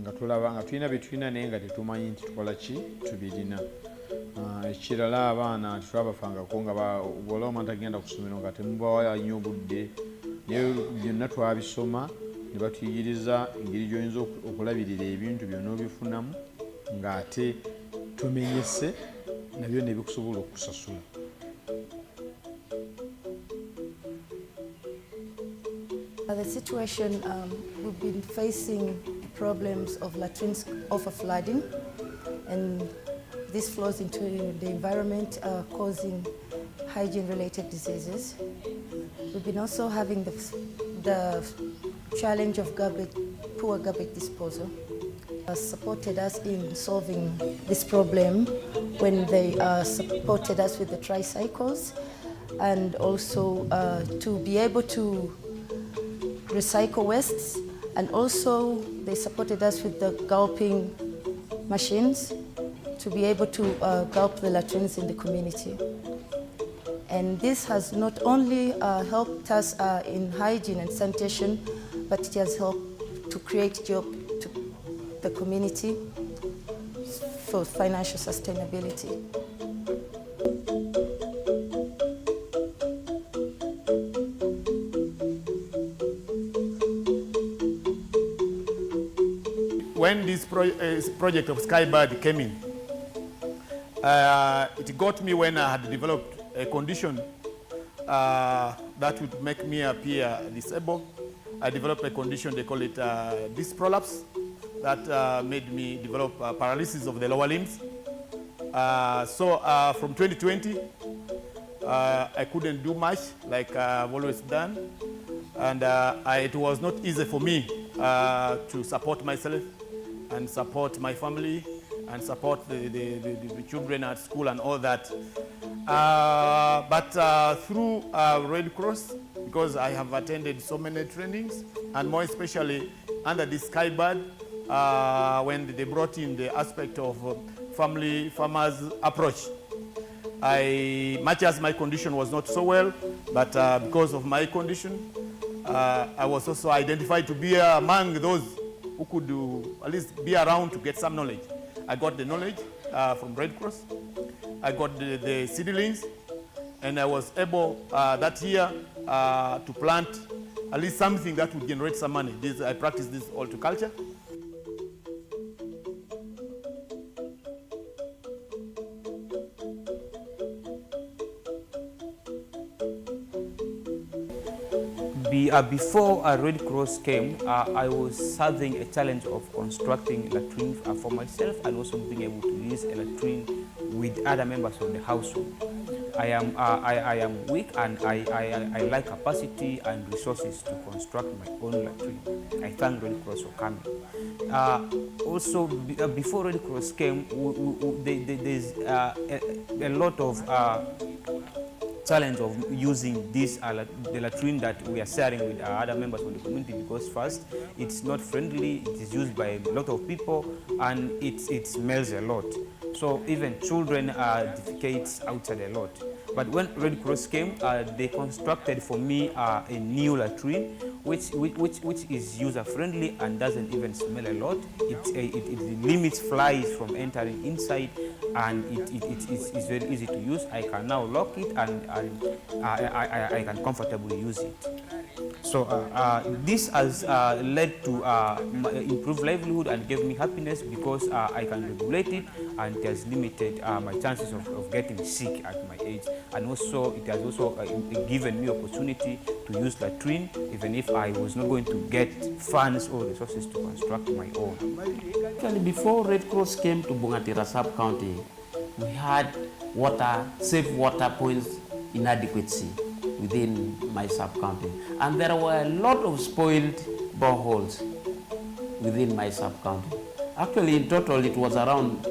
nga tulaba nga tulina bye tulina naye nga tetumanyi nti tukola ki tubirina. Ekirala abaana tetwabafangako nga bw'olaba omwana tagenda ku ssomero nga temubawa nnyo obudde, naye byonna twabisoma ne batuyigiriza engeri gy'oyinza okulabirira ebintu byonna obifunamu ng'ate tumenyese nabyo ne bikusobola okusasula. The situation, we've been facing problems of latrines overflooding, and this flows into the environment, causing hygiene-related diseases. We've been also having the challenge of poor garbage disposal. Supported us in solving this problem when they supported us with the tricycles, and also to be able to recycle wastes, and also they supported us with the gulping machines to be able to gulp the latrines in the community. And this has not only helped us in hygiene and sanitation, but it has helped to create jobs to the community for financial sustainability. When this project of Skybird came in, it got me when I had developed a condition that would make me appear disabled. I developed a condition, they call it disc prolapse, that made me develop paralysis of the lower limbs. So from 2020, I couldn't do much like I've always done. And it was not easy for me to support myself and support my family and support the children at school and all that. But through Red Cross, because I have attended so many trainings, and more especially under the Skybird, when they brought in the aspect of farmers approach, much as my condition was not so well, but because of my condition, I was also identified to be among those who could at least be around to get some knowledge. I got the knowledge from Red Cross. I got the seedlings, and I was able that year to plant at least something that would generate some money. I practiced this horticulture. Before Red Cross came, I was having a challenge of constructing latrine for myself and also being able to use a latrine with other members of the household. I am weak and I lack capacity and resources to construct my own latrine. I thank Red Cross for coming. Also, before Red Cross came, there's a lot of challenge of using this the latrine that we are sharing with our other members of the community, because first, it's not friendly, it is used by a lot of people, and it smells a lot. So even children defecate outside a lot. But when Red Cross came, they constructed for me a new latrine, which is user-friendly and doesn't even smell a lot. It limits flies from entering inside, and it's very easy to use. I can now lock it, and I can comfortably use it. So this has led to improved livelihood and gave me happiness, because I can regulate it, and it has limited my chances of getting sick at my age. And also, it has also given me opportunity to use latrine, even if I was not going to get funds or resources to construct my own. Actually, before Red Cross came to Bungatira sub-county, we had safe water points inadequacy within my sub-county. And there were a lot of spoiled boreholes within my sub-county. Actually, in total, it was around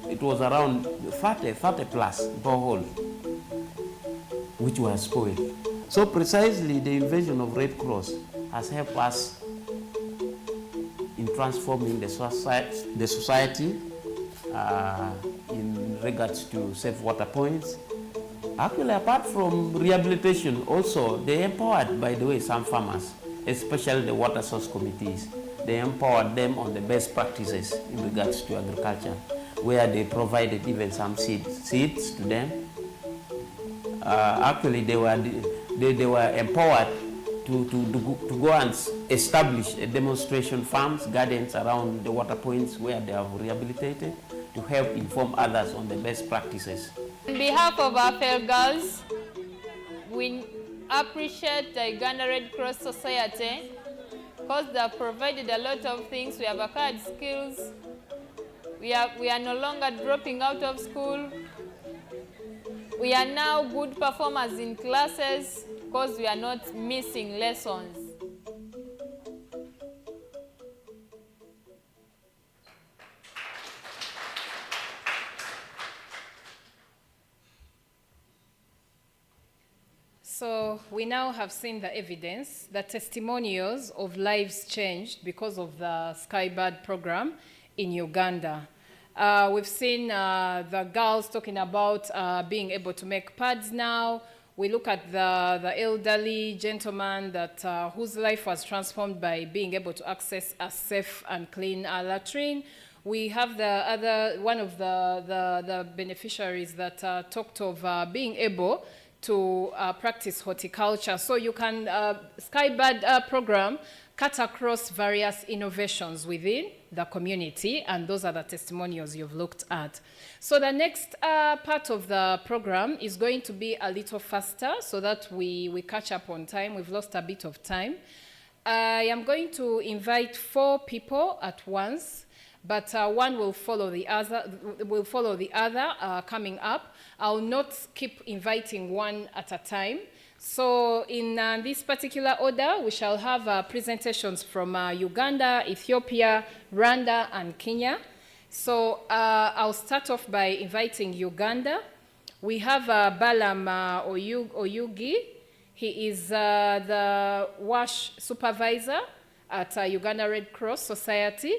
30 plus boreholes which were spoiled. So precisely the invasion of Red Cross has helped us in transforming the society in regards to safe water points Actually, apart from rehabilitation, also they empowered, by the way, some farmers, especially the water source committees. They empowered them on the best practices in regards to agriculture, where they provided even some seeds to them. Actually, they were empowered to go and establish a demonstration farms, gardens around the water points where they have rehabilitated to help inform others on the best practices. On behalf of our fellow girls, we appreciate the Uganda Red Cross Society because they have provided a lot of things. We have acquired skills. We are no longer dropping out of school. We are now good performers in classes because we are not missing lessons. So we now have seen the evidence, the testimonials of lives changed because of the Skybird program in Uganda. We've seen the girls talking about being able to make pads now. We look at the elderly gentleman that, whose life was transformed by being able to access a safe and clean latrine. We have one of the beneficiaries that talked of being able to practice horticulture. So you can, Skybird program cut across various innovations within the community, and those are the testimonials you've looked at. So the next part of the program is going to be a little faster so that we catch up on time. We've lost a bit of time. I am going to invite 4 people at once, but one will follow the other, coming up. I'll not keep inviting one at a time. So in this particular order, we shall have presentations from Uganda, Ethiopia, Rwanda, and Kenya. So I'll start off by inviting Uganda. We have Balam Oyugi. He is the WASH supervisor at Uganda Red Cross Society.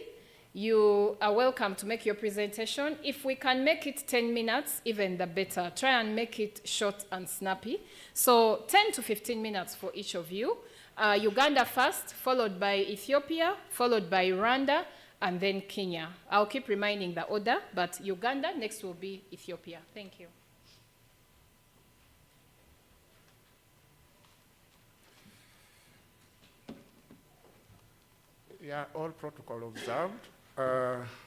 You are welcome to make your presentation. If we can make it 10 minutes, even the better. Try and make it short and snappy. So 10 to 15 minutes for each of you. Uganda first, followed by Ethiopia, followed by Rwanda, and then Kenya. I'll keep reminding the order, but Uganda, next will be Ethiopia. Thank you. Yeah, all protocol observed.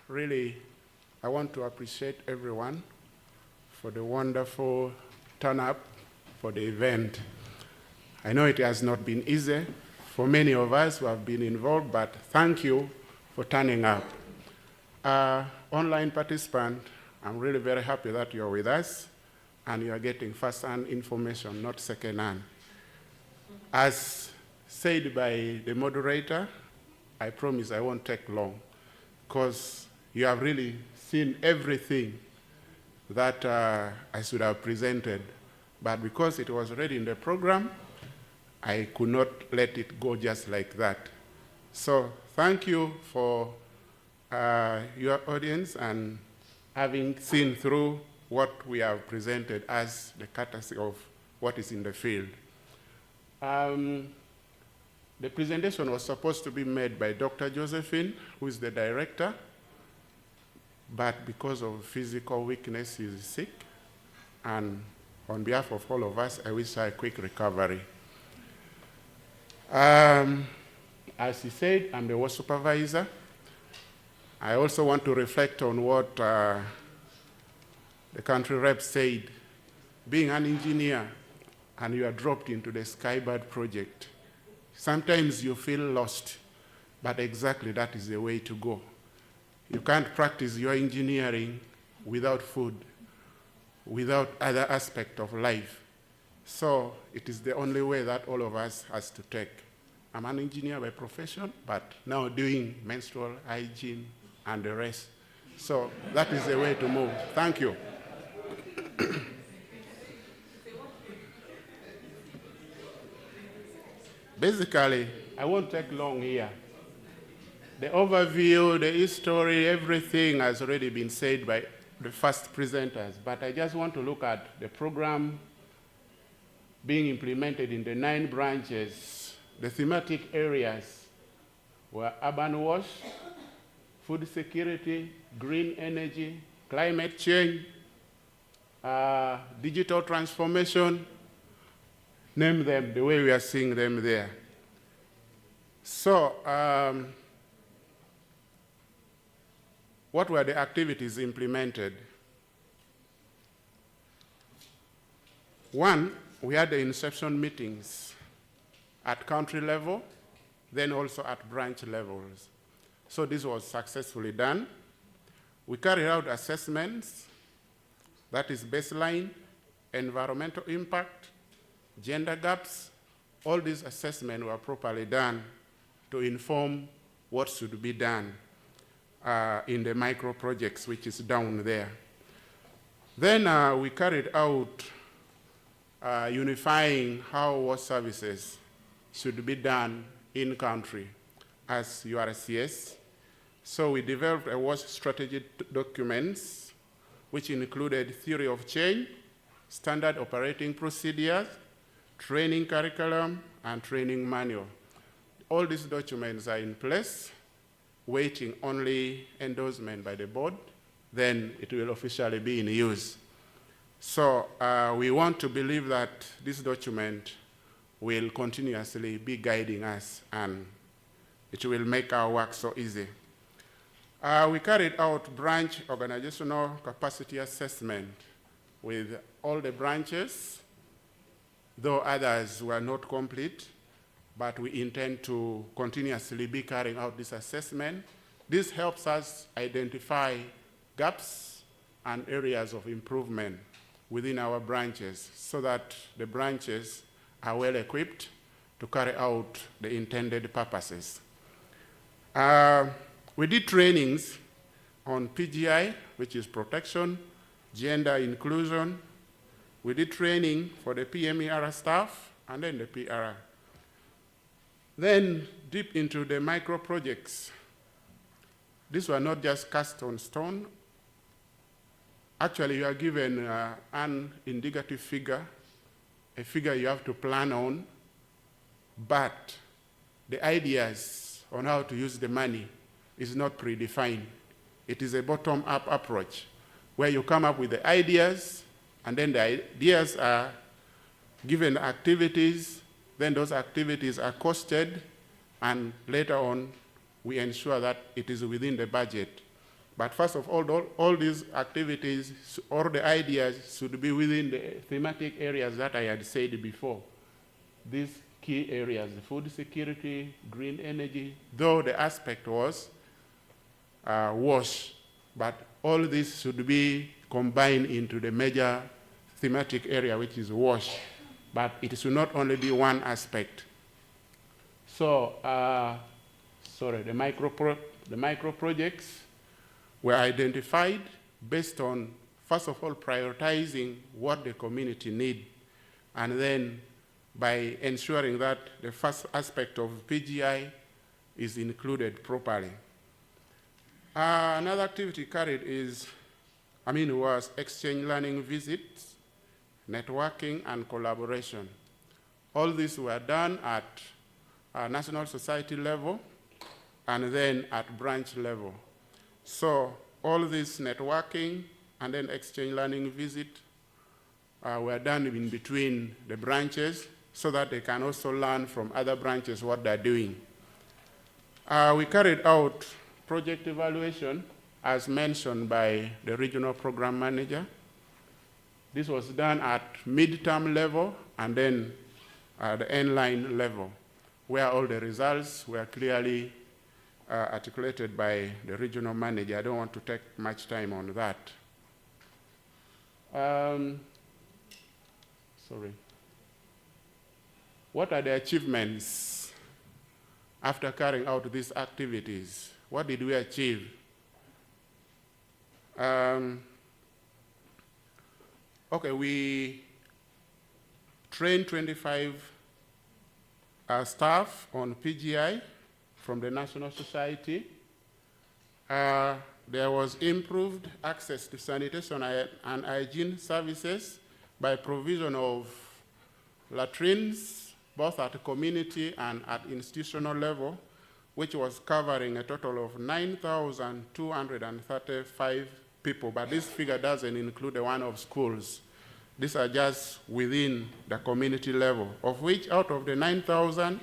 Really, I want to appreciate everyone for the wonderful turn-up for the event. I know it has not been easy for many of us who have been involved, but thank you for turning up. Online participant, I'm really very happy that you're with us and you are getting first-hand information, not second-hand. As said by the moderator, I promise I won't take long, because you have really seen everything that I should have presented. But because it was already in the program, I could not let it go just like that. So thank you for your audience and having seen through what we have presented as the courtesy of what is in the field. The presentation was supposed to be made by Dr. Josephine, who is the director, but because of physical weakness, he is sick. And on behalf of all of us, I wish her a quick recovery. As he said, I'm the WASH supervisor. I also want to reflect on what the country rep said. Being an engineer and you are dropped into the Skybird project, sometimes you feel lost, but exactly that is the way to go. You can't practice your engineering without food, without other aspects of life. So it is the only way that all of us has to take. I'm an engineer by profession, but now doing menstrual hygiene and the rest. So that is the way to move. Thank you. Basically, I won't take long here. The overview, the history, everything has already been said by the first presenters, but I just want to look at the program being implemented in the 9 branches. The thematic areas were urban wash, food security, green energy, climate change, digital transformation, name them the way we are seeing them there. So, what were the activities implemented? One, we had the inception meetings at country level, then also at branch levels. So this was successfully done. We carried out assessments, that is baseline, environmental impact, gender gaps. All these assessments were properly done to inform what should be done in the micro projects, which is down there. Then we carried out unifying how water services should be done in country as URCS. So we developed a water strategy documents, which included theory of change, standard operating procedures, training curriculum, and training manual. All these documents are in place, waiting only endorsement by the board, then it will officially be in use. So we want to believe that this document will continuously be guiding us, and it will make our work so easy. We carried out branch organizational capacity assessment with all the branches, though others were not complete, but we intend to continuously be carrying out this assessment. This helps us identify gaps and areas of improvement within our branches so that the branches are well equipped to carry out the intended purposes. We did trainings on PGI, which is protection, gender inclusion. We did training for the PMER staff and then the PR. Then deep into the micro projects. These were not just cast on stone. Actually, you are given an indicative figure, a figure you have to plan on, but the ideas on how to use the money is not predefined. It is a bottom-up approach where you come up with the ideas, and then the ideas are given activities, then those activities are costed, and later on, we ensure that it is within the budget. But first of all these activities, all the ideas should be within the thematic areas that I had said before. These key areas, food security, green energy, though the aspect was wash, but all this should be combined into the major thematic area, which is wash. But it should not only be one aspect. So, the micro projects were identified based on, first of all, prioritizing what the community need, and then by ensuring that the first aspect of PGI is included properly. Another activity carried was exchange learning visits, networking, and collaboration. All these were done at national society level and then at branch level. So all this networking and then exchange learning visit were done in between the branches so that they can also learn from other branches what they're doing. We carried out project evaluation as mentioned by the regional program manager. This was done at mid-term level and then at the end-line level, where all the results were clearly articulated by the regional manager. I don't want to take much time on that. What are the achievements after carrying out these activities? What did we achieve? We trained 25 staff on PGI from the National Society. There was improved access to sanitation and hygiene services by provision of latrines, both at community and at institutional level, which was covering a total of 9,235 people, but this figure doesn't include the one of schools. These are just within the community level, of which out of the 9,000,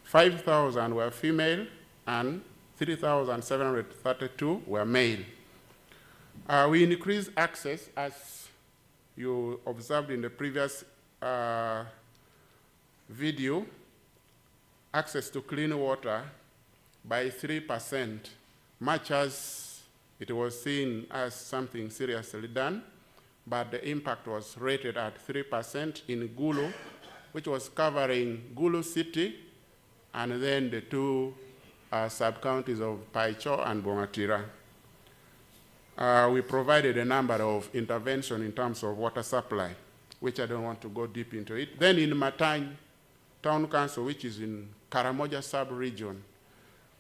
5,000 were female and 3,732 were male. We increased access, as you observed in the previous video, access to clean water by 3%, much as it was seen as something seriously done, but the impact was rated at 3% in Gulu, which was covering Gulu City and then the two sub-counties of Paicho and Bongatira. We provided a number of interventions in terms of water supply, which I don't want to go deep into it. Then in Matany Town Council, which is in Karamoja sub-region,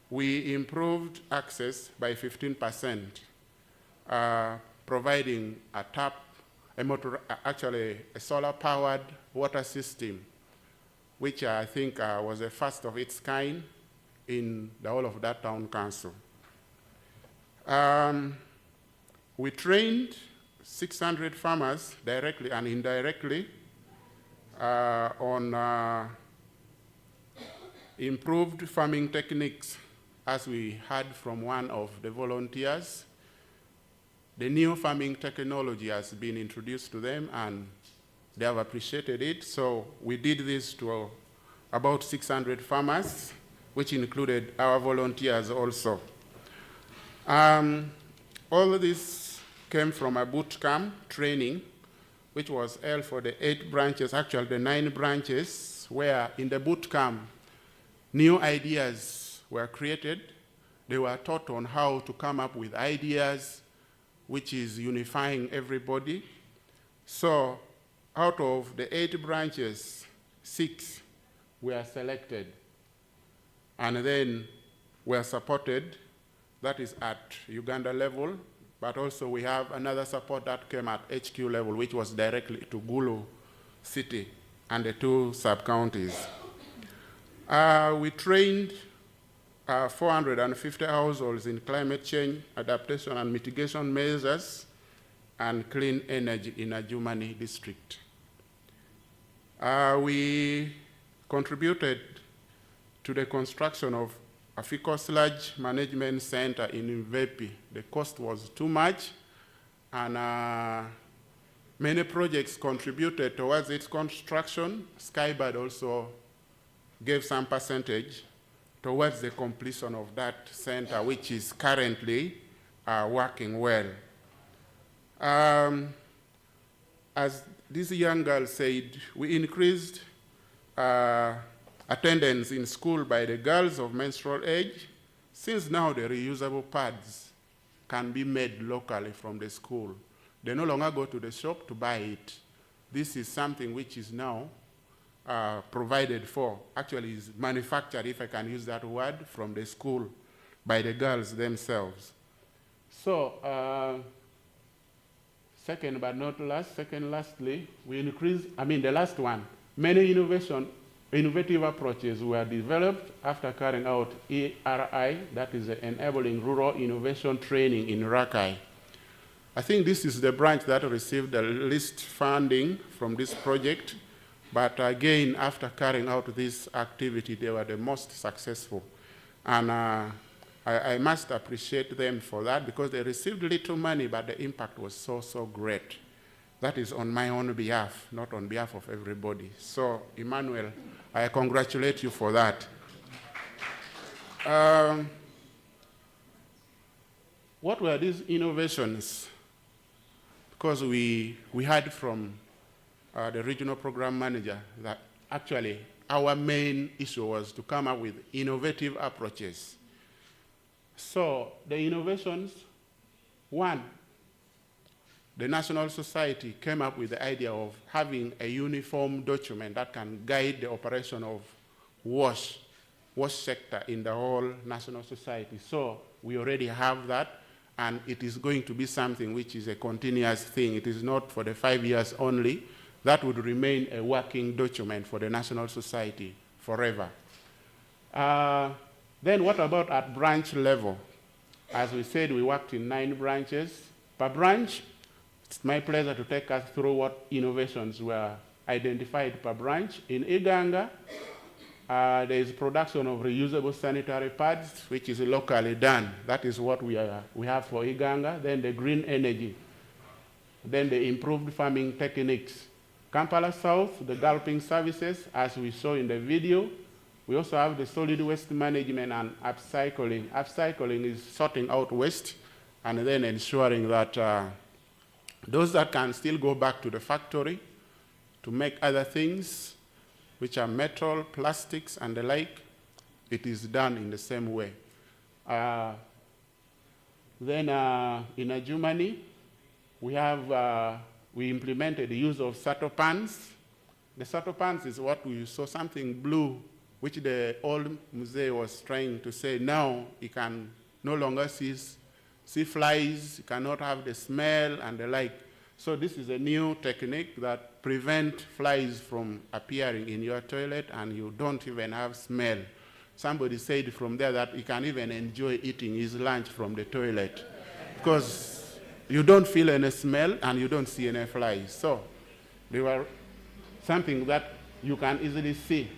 we improved access by 15%, providing a tap, actually a solar-powered water system, which I think was the first of its kind in the whole of that town council. We trained 600 farmers directly and indirectly on improved farming techniques, as we heard from one of the volunteers. The new farming technology has been introduced to them and they have appreciated it. So we did this to about 600 farmers, which included our volunteers also. All this came from a boot camp training, which was held for the 8 branches, actually the 9 branches, where in the boot camp, new ideas were created. They were taught on how to come up with ideas, which is unifying everybody. So out of the 8 branches, 6 were selected and then were supported. That is at Uganda level, but also we have another support that came at HQ level, which was directly to Gulu City and the 2 sub-counties. We trained 450 households in climate change adaptation and mitigation measures and clean energy in Ajumani district. We contributed to the construction of a fecal sludge management center in Mvepi. The cost was too much, and many projects contributed towards its construction. Skybird also gave some percentage towards the completion of that center, which is currently working well. As this young girl said, we increased attendance in school by the girls of menstrual age, since now the reusable pads can be made locally from the school. They no longer go to the shop to buy it. This is something which is now provided for, actually is manufactured, if I can use that word, from the school by the girls themselves. So, lastly, we increased, the last one, many innovative approaches were developed after carrying out ERI, that is Enabling Rural Innovation Training in Rakai. I think this is the branch that received the least funding from this project, but again, after carrying out this activity, they were the most successful. And I must appreciate them for that, because they received little money, but the impact was so great. That is on my own behalf, not on behalf of everybody. So, Emmanuel, I congratulate you for that. What were these innovations? Because we heard from the regional program manager that actually our main issue was to come up with innovative approaches. So the innovations, one, the National Society came up with the idea of having a uniform document that can guide the operation of wash sector in the whole National Society. So we already have that, and it is going to be something which is a continuous thing. It is not for the 5 years only, that would remain a working document for the National Society forever. Then what about at branch level? As we said, we worked in 9 branches. Per branch, it's my pleasure to take us through what innovations were identified per branch. In Iganga, there is production of reusable sanitary pads, which is locally done. That is what we have for Iganga. Then the green energy. Then the improved farming techniques. Kampala South, the gulping services, as we saw in the video. We also have the solid waste management and upcycling. Upcycling is sorting out waste and then ensuring that those that can still go back to the factory to make other things, which are metal, plastics, and the like, it is done in the same way. Then in Adjumani, we implemented the use of sato pans. The sato pans is what we saw, something blue, which the old Musée was trying to say. Now you can no longer see flies, you cannot have the smell and the like. So this is a new technique that prevents flies from appearing in your toilet, and you don't even have smell. Somebody said from there that he can even enjoy eating his lunch from the toilet because you don't feel any smell and you don't see any flies. So they were something that you can easily see.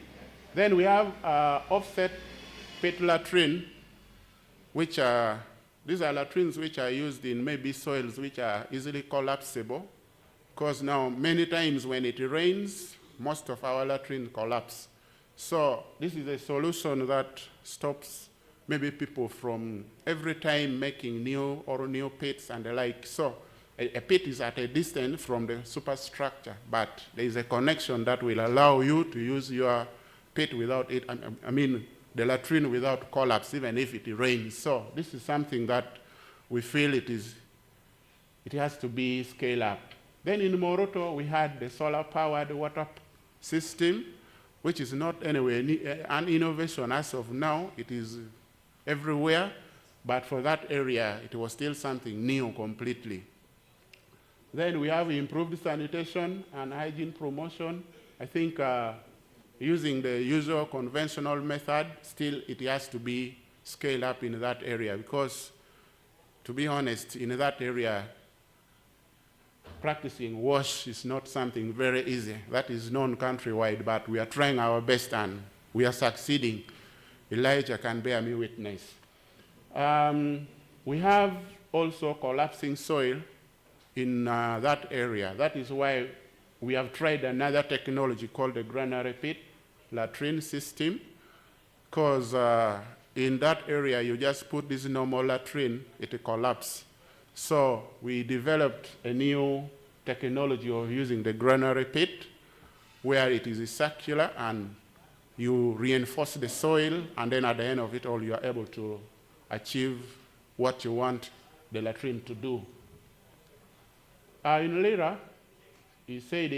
Then we have offset pit latrine, which are, these are latrines which are used in maybe soils which are easily collapsible, because now many times when it rains, most of our latrines collapse. So this is a solution that stops maybe people from every time making new pits and the like. So a pit is at a distance from the superstructure, but there is a connection that will allow you to use your pit without it, the latrine without collapse, even if it rains. So this is something that we feel it has to be scaled up. Then in Moroto, we had the solar-powered water system, which is not anyway an innovation as of now. It is everywhere, but for that area, it was still something new completely. Then we have improved sanitation and hygiene promotion. I think using the usual conventional method, still it has to be scaled up in that area because, to be honest, in that area, practicing wash is not something very easy. That is known countrywide, but we are trying our best and we are succeeding. Elijah can bear me witness. We have also collapsing soil in that area. That is why we have tried another technology called the granary pit latrine system, because in that area you just put this normal latrine, it collapses. So we developed a new technology of using the granary pit, where it is circular and you reinforce the soil, and then at the end of it all you are able to achieve what you want the latrine to do. In Lira, he said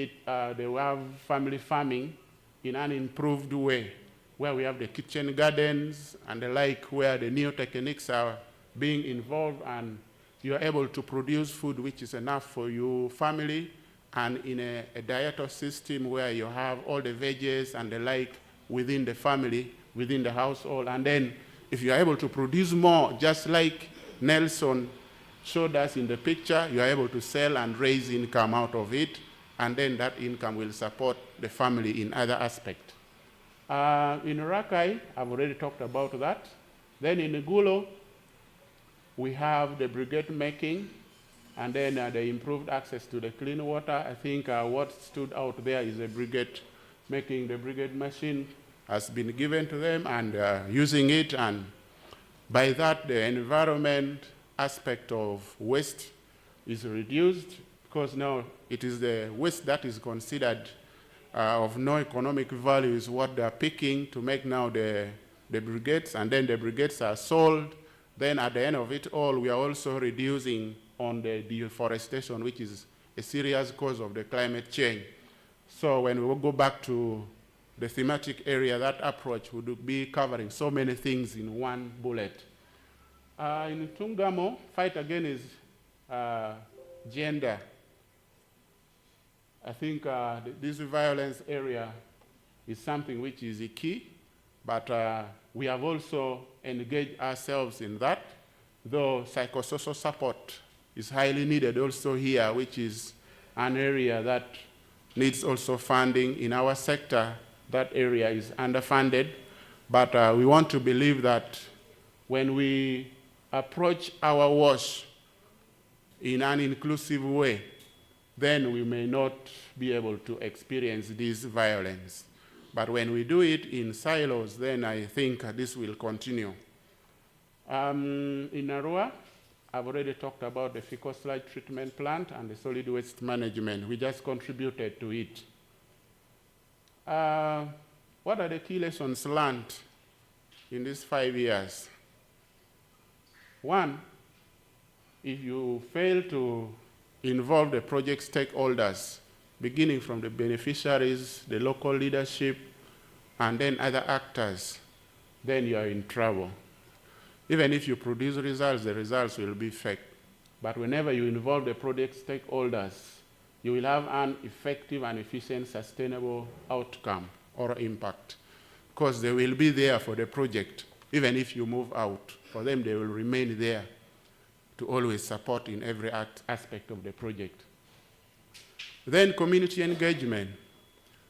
they will have family farming in an improved way, where we have the kitchen gardens and the like, where the new techniques are being involved and you are able to produce food which is enough for your family, and in a dietary system where you have all the veggies and the like within the family, within the household. And then if you are able to produce more, just like Nelson showed us in the picture, you are able to sell and raise income out of it, and then that income will support the family in other aspects. In Rakai, I've already talked about that. Then in Gulo, we have the brigade making, and then the improved access to the clean water. I think what stood out there is the brigade making. The brigade machine has been given to them and using it, and by that the environment aspect of waste is reduced, because now it is the waste that is considered of no economic value is what they are picking to make now the brigades, and then the brigades are sold. Then at the end of it all, we are also reducing on the deforestation, which is a serious cause of the climate change. So when we will go back to the thematic area, that approach would be covering so many things in one bullet. In Tungamo, fight against gender. I think this violence area is something which is a key, but we have also engaged ourselves in that, though psychosocial support is highly needed also here, which is an area that needs also funding. In our sector, that area is underfunded, but we want to believe that when we approach our WASH in an inclusive way, then we may not be able to experience this violence. But when we do it in silos, then I think this will continue. In Arua, I've already talked about the fecal sludge treatment plant and the solid waste management. We just contributed to it. What are the key lessons learned in these 5 years? One, if you fail to involve the project stakeholders, beginning from the beneficiaries, the local leadership, and then other actors, then you are in trouble. Even if you produce results, the results will be fake. But whenever you involve the project stakeholders, you will have an effective and efficient, sustainable outcome or impact, because they will be there for the project. Even if you move out, for them, they will remain there to always support in every aspect of the project. Then community engagement.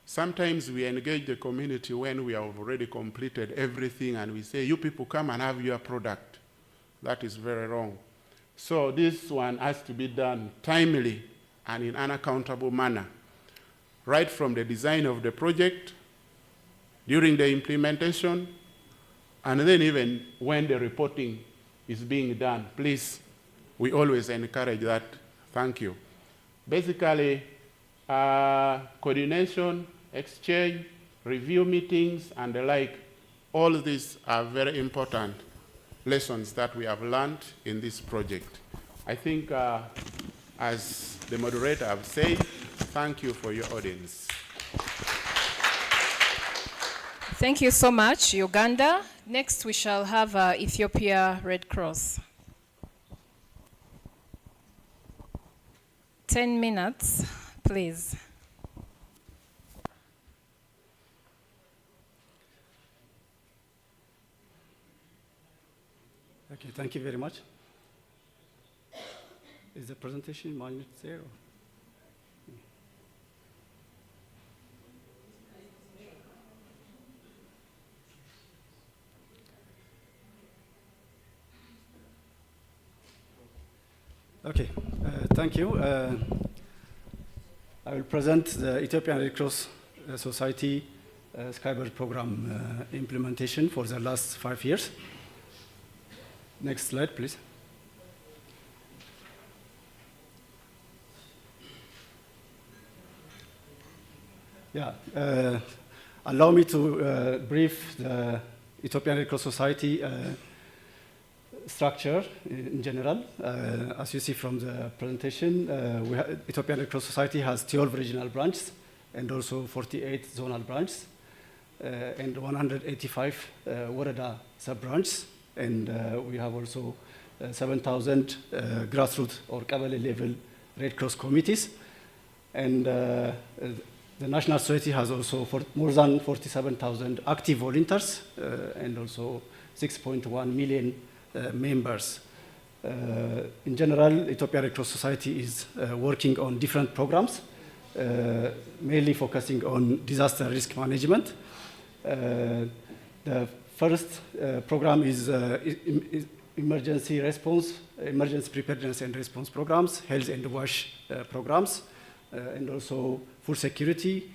Sometimes we engage the community when we have already completed everything and we say, you people come and have your product. That is very wrong. So this one has to be done timely and in an accountable manner, right from the design of the project, during the implementation, and then even when the reporting is being done. Please, we always encourage that. Thank you. Basically, coordination, exchange, review meetings, and the like, all these are very important lessons that we have learned in this project. I think, as the moderator have said, thank you for your audience. Thank you so much, Uganda. Next, we shall have Ethiopia Red Cross. 10 minutes, please. Okay, thank you very much. Is the presentation minute there? Okay, thank you. I will present the Ethiopian Red Cross Society Skybird program implementation for the last 5 years. Next slide, please. Yeah, allow me to brief the Ethiopian Red Cross Society structure in general. As you see from the presentation, Ethiopian Red Cross Society has 12 regional branches and also 48 zonal branches and 185 Woreda sub-branches. And we have also 7,000 grassroots or Kabale level Red Cross committees. And the National Society has also more than 47,000 active volunteers and also 6.1 million members. In general, Ethiopian Red Cross Society is working on different programs, mainly focusing on disaster risk management. The first program is emergency response, emergency preparedness and response programs, health and WASH programs, and also food security,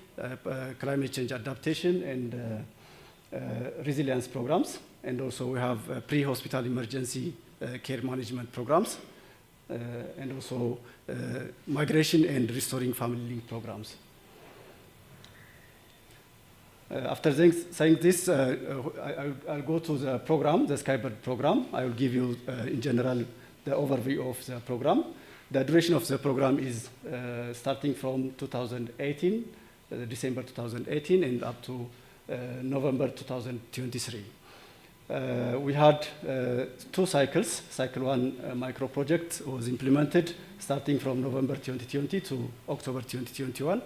climate change adaptation, and resilience programs. And also we have pre-hospital emergency care management programs, and also migration and restoring family link programs. After saying this, I'll go to the program, the Skybird program. I will give you, in general, the overview of the program. The duration of the program is starting from 2018, December 2018, and up to November 2023. We had 2 cycles. Cycle 1 micro project was implemented starting from November 2020 to October 2021.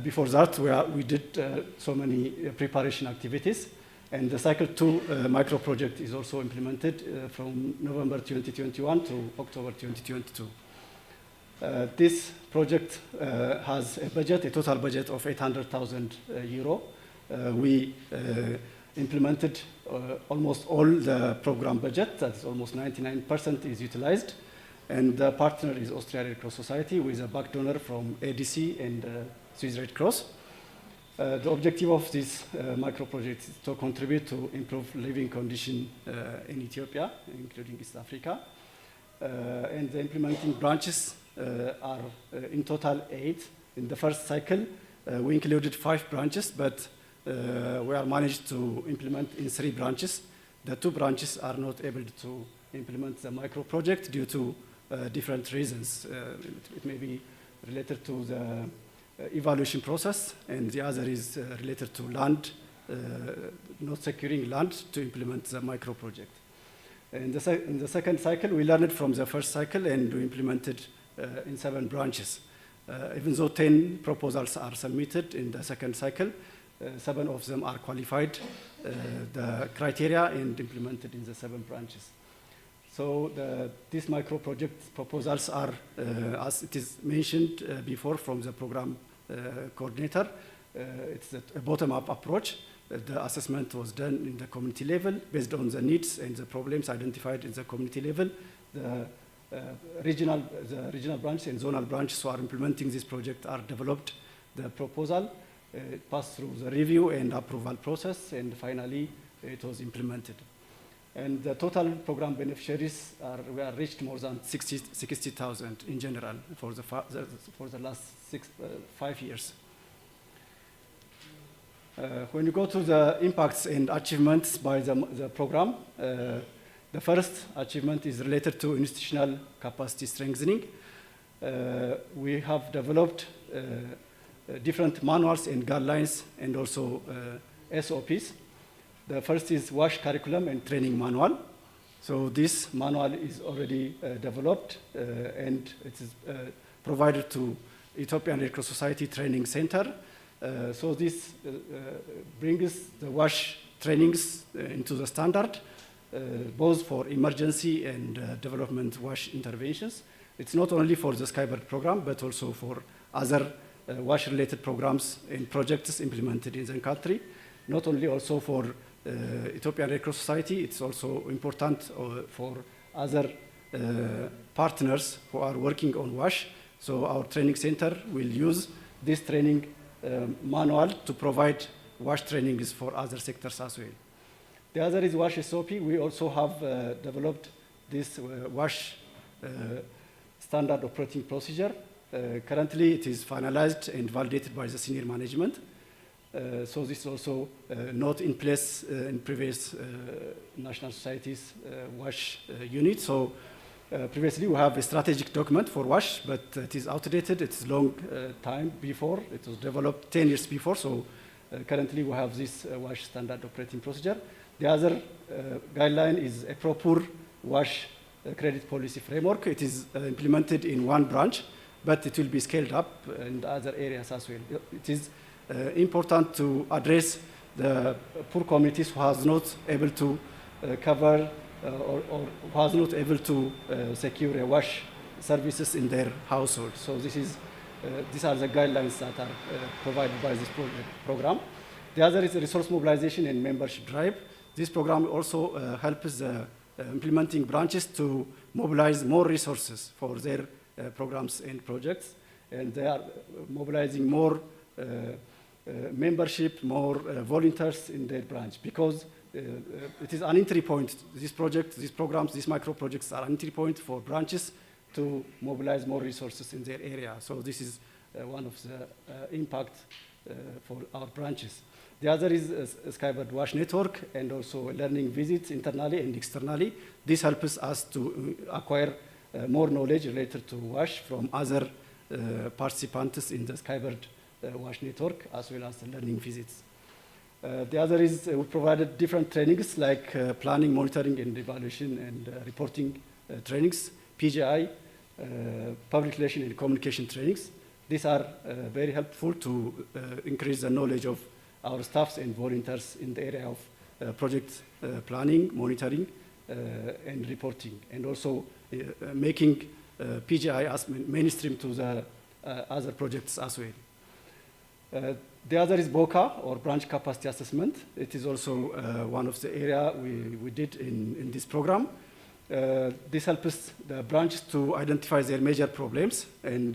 Before that, we did so many preparation activities. And the Cycle 2 micro project is also implemented from November 2021 to October 2022. This project has a total budget of 800,000 euro. We implemented almost all the program budget, that's almost 99% is utilized. And the partner is Australian Red Cross Society with a back donor from ADC and Swiss Red Cross. The objective of this micro project is to contribute to improve living conditions in Ethiopia, including East Africa. And the implementing branches are in total 8. In the first cycle, we included 5 branches, but we are managed to implement in 3 branches. The 2 branches are not able to implement the micro project due to different reasons. It may be related to the evaluation process, and the other is related to land, not securing land to implement the micro project. In the second cycle, we learned from the first cycle and we implemented in 7 branches. Even though 10 proposals are submitted in the second cycle, 7 of them are qualified, the criteria, and implemented in the 7 branches. So these micro project proposals are, as it is mentioned before from the program coordinator, it's a bottom-up approach. The assessment was done in the community level based on the needs and the problems identified in the community level. The regional branch and zonal branches who are implementing this project are developed the proposal, passed through the review and approval process, and finally it was implemented. And the total program beneficiaries we are reached more than 60,000 in general for the last 5 years. When you go to the impacts and achievements by the program, the first achievement is related to institutional capacity strengthening. We have developed different manuals and guidelines and also SOPs. The first is WASH curriculum and training manual. So this manual is already developed and it is provided to Ethiopian Red Cross Society Training Center. So this brings the WASH trainings into the standard, both for emergency and development WASH interventions. It's not only for the Skybird program, but also for other WASH-related programs and projects implemented in the country. Not only also for Ethiopian Red Cross Society, it's also important for other partners who are working on WASH. So our training center will use this training manual to provide WASH trainings for other sectors as well. The other is WASH SOP. We also have developed this WASH standard operating procedure. Currently, it is finalized and validated by the senior management. So this is also not in place in previous national societies WASH unit. So previously we have a strategic document for WASH, but it is outdated. It's long time before. It was developed 10 years before. So currently we have this WASH standard operating procedure. The other guideline is a proper WASH credit policy framework. It is implemented in 1 branch, but it will be scaled up in other areas as well. It is important to address the poor communities who has not able to cover or who has not able to secure a WASH services in their household. So these are the guidelines that are provided by this program. The other is the resource mobilization and membership drive. This program also helps the implementing branches to mobilize more resources for their programs and projects, and they are mobilizing more membership, more volunteers in their branch, because it is an entry point. This project, these programs, these micro projects are an entry point for branches to mobilize more resources in their area. So this is one of the impact for our branches. The other is a Skybird WASH network and also learning visits internally and externally. This helps us to acquire more knowledge related to WASH from other participants in the Skybird WASH network, as well as the learning visits. The other is we provided different trainings like planning, monitoring, and evaluation and reporting trainings, PGI, public relation and communication trainings. These are very helpful to increase the knowledge of our staffs and volunteers in the area of project planning, monitoring, and reporting, and also making PGI as mainstream to the other projects as well. The other is BOCA, or Branch Capacity Assessment. It is also one of the areas we did in this program. This helps the branches to identify their major problems and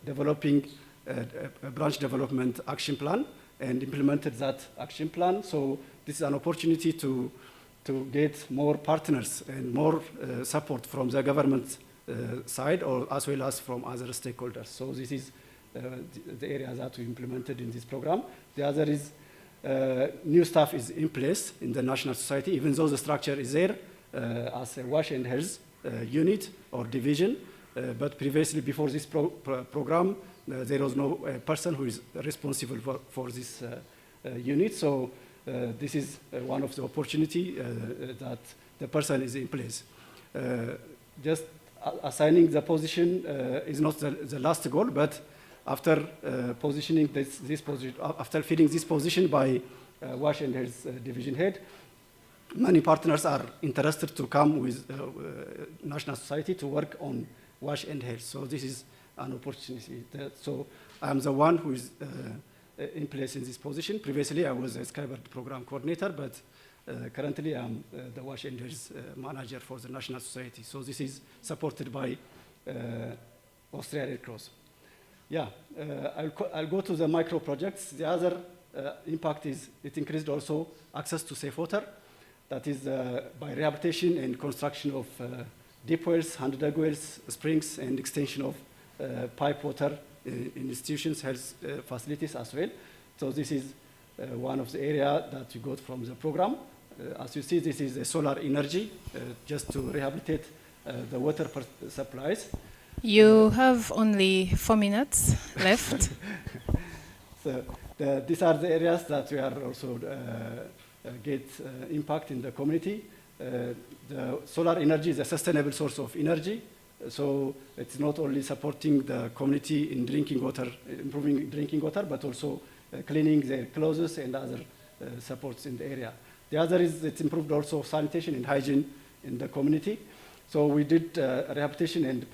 developing a branch development action plan and implemented that action plan. So this is an opportunity to get more partners and more support from the government side, or as well as from other stakeholders. So this is the area that we implemented in this program. The other is new staff is in place in the National Society, even though the structure is there as a wash and health unit or division. But previously, before this program, there was no person who is responsible for this unit. So this is one of the opportunity that the person is in place. Just assigning the position is not the last goal, but after positioning this position, after filling this position by wash and health division head, many partners are interested to come with National Society to work on wash and health. So this is an opportunity. So I'm the one who is in place in this position. Previously, I was a Skybird program coordinator, but currently I'm the wash and health manager for the National Society. So this supported by Austria Red Cross. Yeah, I'll go to the micro projects. The other impact is it increased also access to safe water. That is by rehabilitation and construction of deep wells, hand-dug wells, springs, and extension of pipe water in institutions, health facilities as well. So this is one of the areas that we got from the program. As you see, this is a solar energy, just to rehabilitate the water supplies. You have only 4 minutes left. So these are the areas that we are also get impact in the community. The solar energy is a sustainable source of energy. So it's not only supporting the community in drinking water, improving drinking water, but also cleaning their clothes and other supports in the area. The other is it improved also sanitation and hygiene in the community. So we did rehabilitation and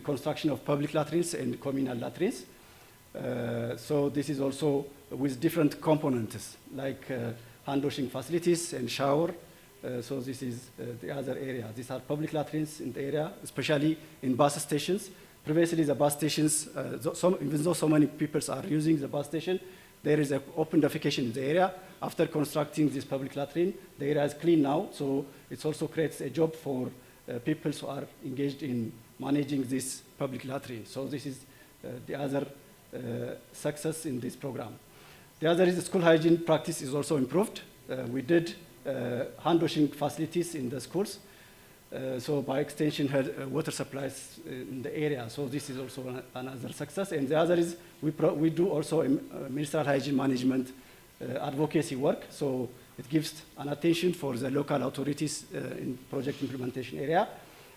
construction of public latrines and communal latrines. So this is also with different components like hand washing facilities and shower. So this is the other area. These are public latrines in the area, especially in bus stations. Previously, the bus stations, even though so many people are using the bus station, there is an open defecation in the area. After constructing this public latrine, the area is clean now, so it also creates a job for people who are engaged in managing this public latrine. So this is the other success in this program. The other is the school hygiene practice is also improved. We did hand washing facilities in the schools. So by extension, had water supplies in the area. So this is also another success. And the other is we do also ministerial hygiene management advocacy work. So it gives an attention for the local authorities in project implementation area.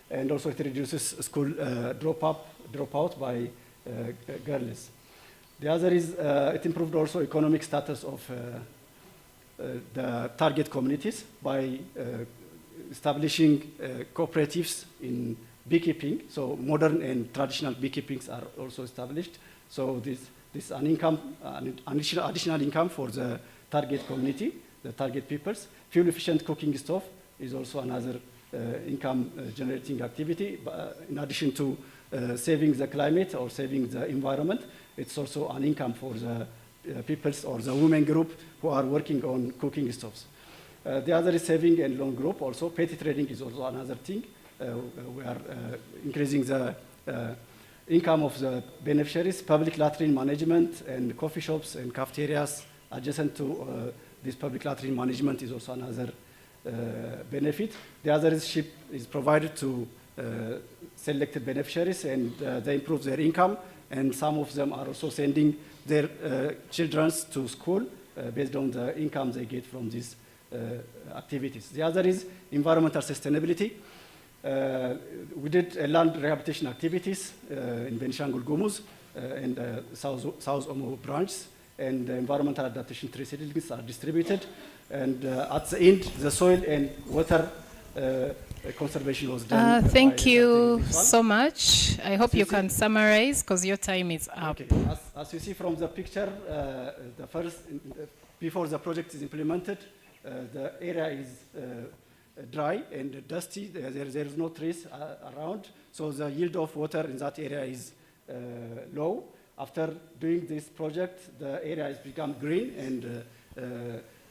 And also it reduces school dropout by girls. The other is it improved also economic status of the target communities by establishing cooperatives in beekeeping. So modern and traditional beekeepings are also established. So this is an income, an additional income for the target community, the target peoples. Fuel efficient cooking stove is also another income generating activity. In addition to saving the climate or saving the environment, it's also an income for the peoples or the women group who are working on cooking stoves. The other is saving and loan group also. Petty trading is also another thing. We are increasing the income of the beneficiaries. Public latrine management and coffee shops and cafeterias adjacent to this public latrine management is also another benefit. The other is SHIP is provided to selected beneficiaries, and they improve their income and some of them are also sending their children to school based on the income they get from these activities. The other is environmental sustainability. We did land rehabilitation activities in Benishangul Gumuz and South Omo branch, and environmental adaptation tree seedlings are distributed. And at the end, the soil and water conservation was done. Thank you so much. I hope you can summarize because your time is up. Okay. As you see from the picture, before the project is implemented, the area is dry and dusty. There is no trees around, so the yield of water in that area is low. After doing this project, the area has become green, and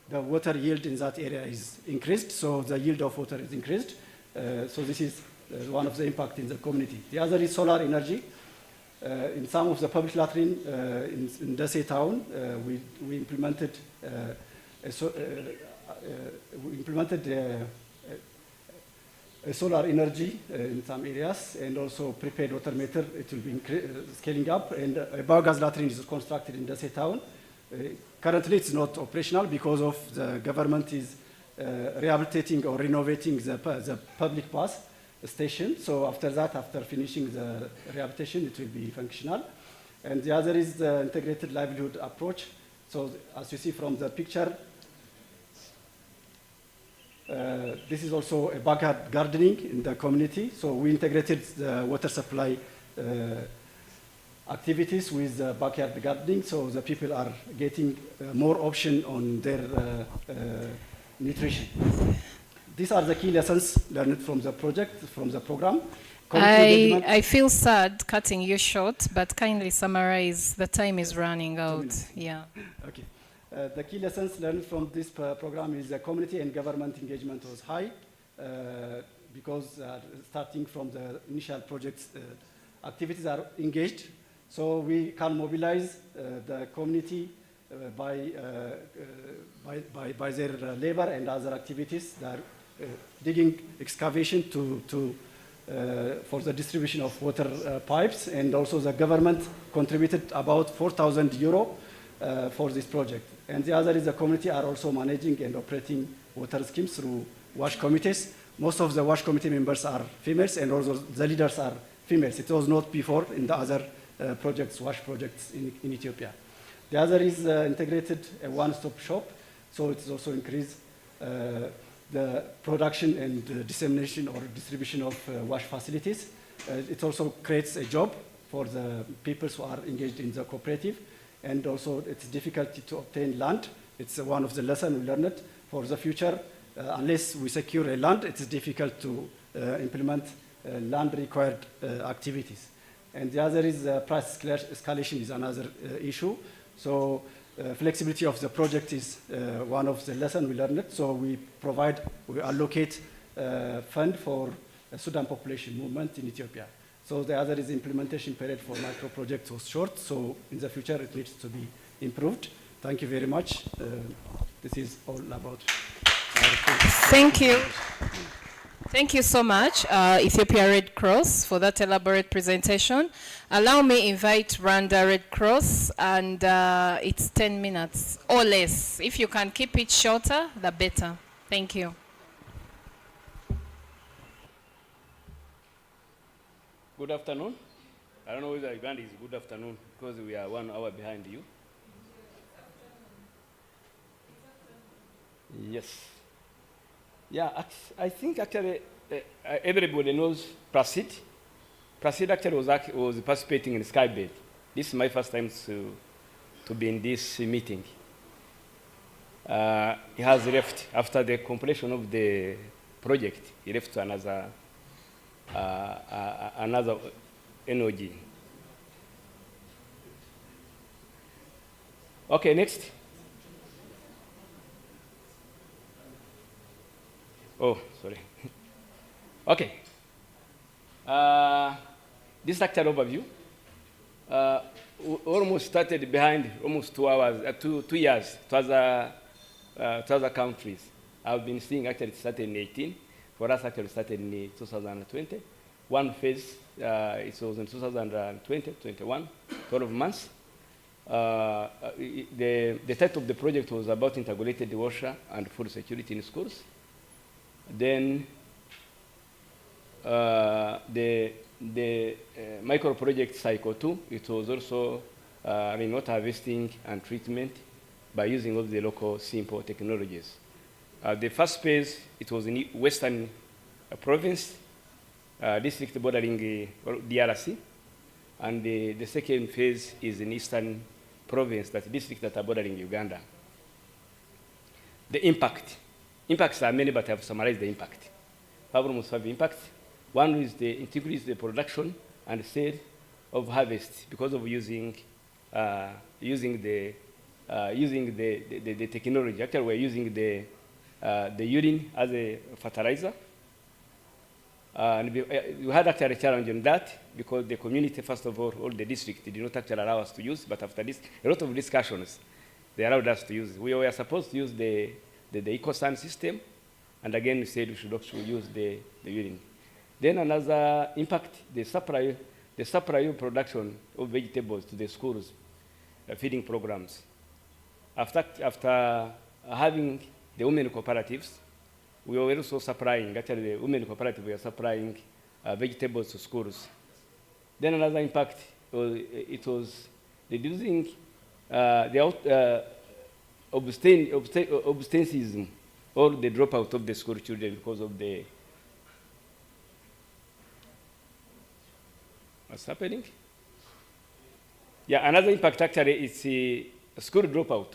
the water yield in that area is increased, so the yield of water is increased. So this is one of the impact in the community. The other is solar energy. In some of the public latrine in Dase town, we implemented solar energy in some areas, and also prepaid water meter. It will be scaling up, and a biogas latrine is constructed in Dase town. Currently, it's not operational because of the government is rehabilitating or renovating the public bus station. So after that, after finishing the rehabilitation, it will be functional. And the other is the integrated livelihood approach. So as you see from the picture, this is also a backyard gardening in the community. So we integrated the water supply activities with backyard gardening, so the people are getting more option on their nutrition. These are the key lessons learned from the project, from the program. I feel sad cutting you short, but kindly summarize. The time is running out. Yeah. Okay. The key lessons learned from this program is the community and government engagement was high because starting from the initial projects, activities are engaged. So we can mobilize the community by their labor and other activities. They are digging excavation for the distribution of water pipes, and also the government contributed about 4,000 euro for this project. And the other is the community are also managing and operating water schemes through WASH committees. Most of the WASH committee members are females, and also the leaders are females. It was not before in the other projects, WASH projects in Ethiopia. The other is integrated one-stop shop, so it's also increased the production and dissemination or distribution of WASH facilities. It also creates a job for the people who are engaged in the cooperative, and also it's difficult to obtain land. It's one of the lessons we learned for the future. Unless we secure a land, it's difficult to implement land required activities. And the other is price escalation is another issue. So flexibility of the project is one of the lessons we learned. So we allocate fund for Sudan population movement in Ethiopia. So the other is implementation period for micro projects was short. So in the future it needs to be improved. Thank you very much. This is all about. Thank you. Thank you so much, Ethiopia Red Cross, for that elaborate presentation. Allow me invite Rwanda Red Cross, and it's 10 minutes or less. If you can keep it shorter, the better. Thank you. Good afternoon. I don't know whether Uganda is good afternoon because we are 1 hour behind you. Yes. Yeah, I think actually everybody knows Prasid. Prasid actually was participating in Skybird. This is my first time to be in this meeting. He has left after the completion of the project. He left to another NOG. Okay, next. Oh, sorry. Okay. This actual overview almost started behind almost 2 hours, 2 years to other countries. I've been seeing actually it started in 18. For us, actually started in 2020. one phase. It was in 2020, 21, 12 months. The title of the project was about integrated water and food security in schools. Then the micro project cycle 2, it was also rainwater harvesting and treatment by using of the local simple technologies. The first phase, it was in Western province, district bordering DRC, and the second phase is in Eastern province, that district that are bordering Uganda. The impacts are many, but I have summarized the impact. Problems have impact. One is the increase the production and sale of harvest because of using the technology. Actually, we're using the urine as a fertilizer. And we had actually a challenge on that because the community, first of all the district did not actually allow us to use, but after this, a lot of discussions, they allowed us to use. We were supposed to use the EcoSan system, and again, we said we should also use the urine. Then another impact, the supply of production of vegetables to the schools, feeding programs. After having the women cooperatives, we were also supplying, actually the women cooperative were supplying vegetables to schools. Then another impact, it was reducing the obstetricism or the dropout of the school children because of the, what's happening? Yeah, another impact actually is the school dropout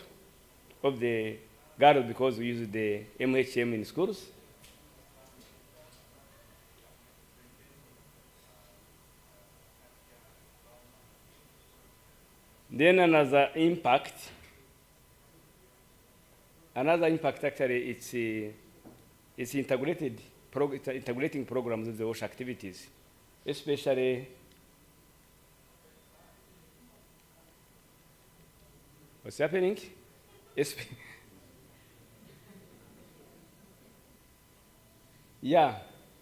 of the girls because we use the MHM in schools. Then another impact actually it's integrating programs with the WASH activities, especially what's happening? Yeah,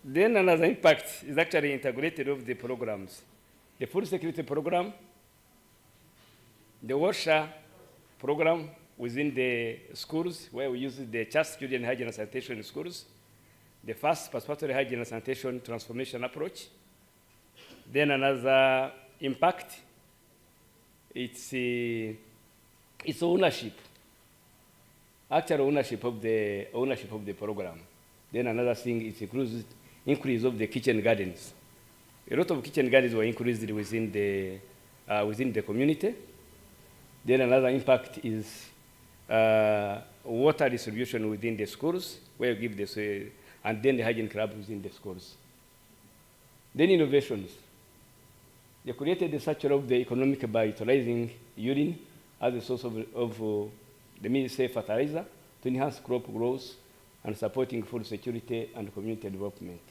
then another impact is actually integrated of the programs. The food security program, the WASH program within the schools where we use the just student hygiene and sanitation in schools, the first participatory hygiene and sanitation transformation approach. Then another impact, it's ownership, actual ownership of the program. Then another thing is increase of the kitchen gardens. A lot of kitchen gardens were increased within the community. Then another impact is water distribution within the schools, where you give this, and then the hygiene club within the schools. Then innovations. They created the structure of the economic by utilizing urine as a source of the safe fertilizer to enhance crop growth and supporting food security and community development.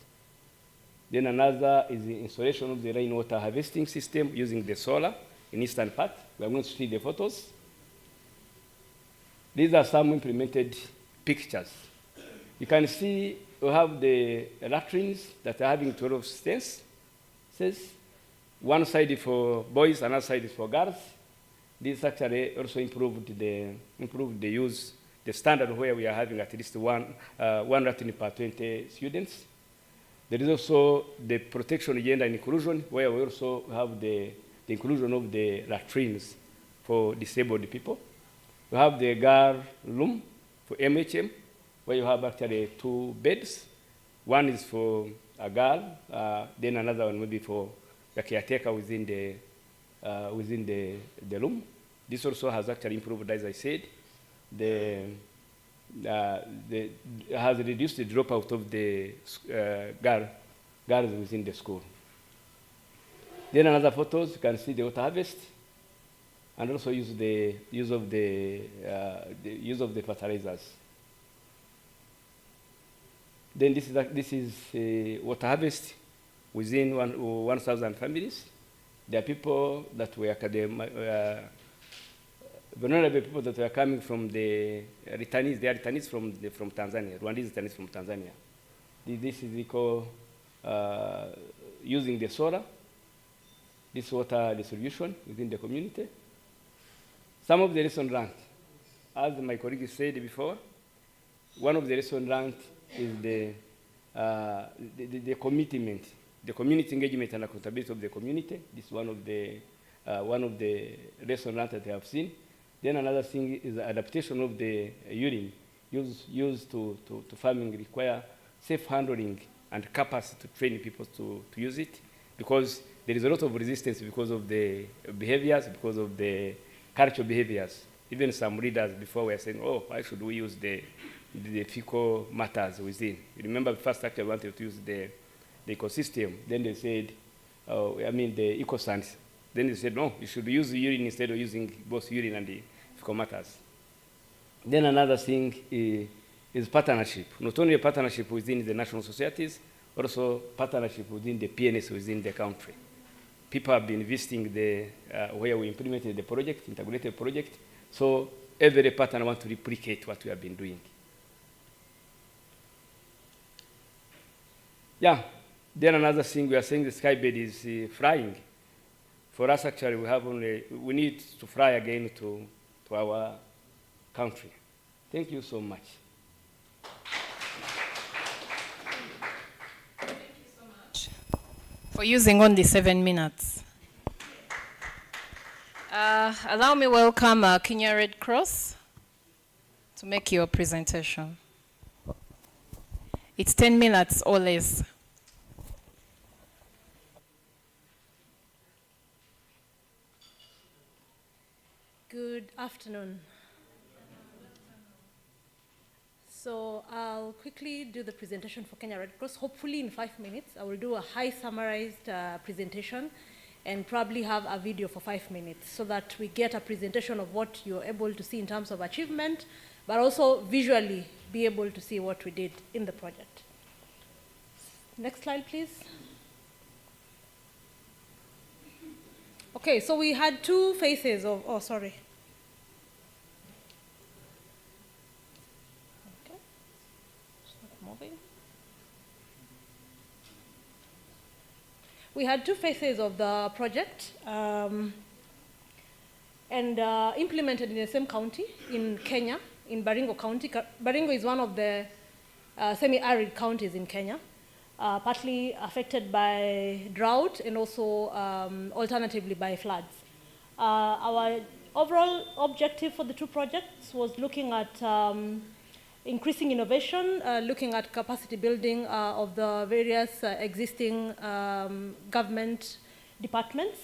Then another is the installation of the rainwater harvesting system using the solar in eastern part. We are going to see the photos. These are some implemented pictures. You can see we have the latrines that are having 12 stands. One side is for boys, another side is for girls. This actually also improved the use, the standard where we are having at least one latrine per 20 students. There is also the protection, gender and inclusion, where we also have the inclusion of the latrines for disabled people. We have the girl room for MHM, where you have actually 2 beds. One is for a girl, then another one will be for the caretaker within the room. This also has actually improved, as I said. Has reduced the dropout of the girls within the school. Then another photos, you can see the water harvest, and also use the use of the fertilizers. Then this is water harvest within 1,000 families. There are people that were vulnerable people that were coming from the returnees. They are returnees from Tanzania, Rwandese returnees from Tanzania. This is equal using the solar, this water distribution within the community. Some of the lessons learned, as my colleague said before, one of the lessons learned is the commitment, the community engagement and accountability of the community. This is one of the lessons learned that I have seen. Then another thing is the adaptation of the urine used to farming require safe handling and capacity to train people to use it, because there is a lot of resistance because of the behaviors, because of the cultural behaviors. Even some leaders before were saying, oh, why should we use the fecal matters within? You remember first actually wanted to use the ecosystem. Then they said, the ecosands. Then they said, no, you should use the urine instead of using both urine and the fecal matters. Then another thing is partnership. Not only a partnership within the national societies, also partnership within the PNS within the country. People have been visiting where we implemented the project, integrated project. So every partner wants to replicate what we have been doing. Yeah, then another thing we are saying the Skybird is flying. For us, actually, we need to fly again to our country. Thank you so much. Thank you so much for using only 7 minutes. Allow me welcome Kenya Red Cross to make your presentation. It's 10 minutes or less. Good afternoon. So I'll quickly do the presentation for Kenya Red Cross. Hopefully in 5 minutes, I will do a high summarized presentation and probably have a video for 5 minutes so that we get a presentation of what you're able to see in terms of achievement, but also visually be able to see what we did in the project. Next slide, please. Okay, so we had 2 phases of, okay. It's not moving. We had 2 phases of the project and implemented in the same county in Kenya, in Baringo County. Baringo is one of the semi-arid counties in Kenya. Partly affected by drought and also alternatively by floods. Our overall objective for the 2 projects was looking at increasing innovation, looking at capacity building of the various existing government departments,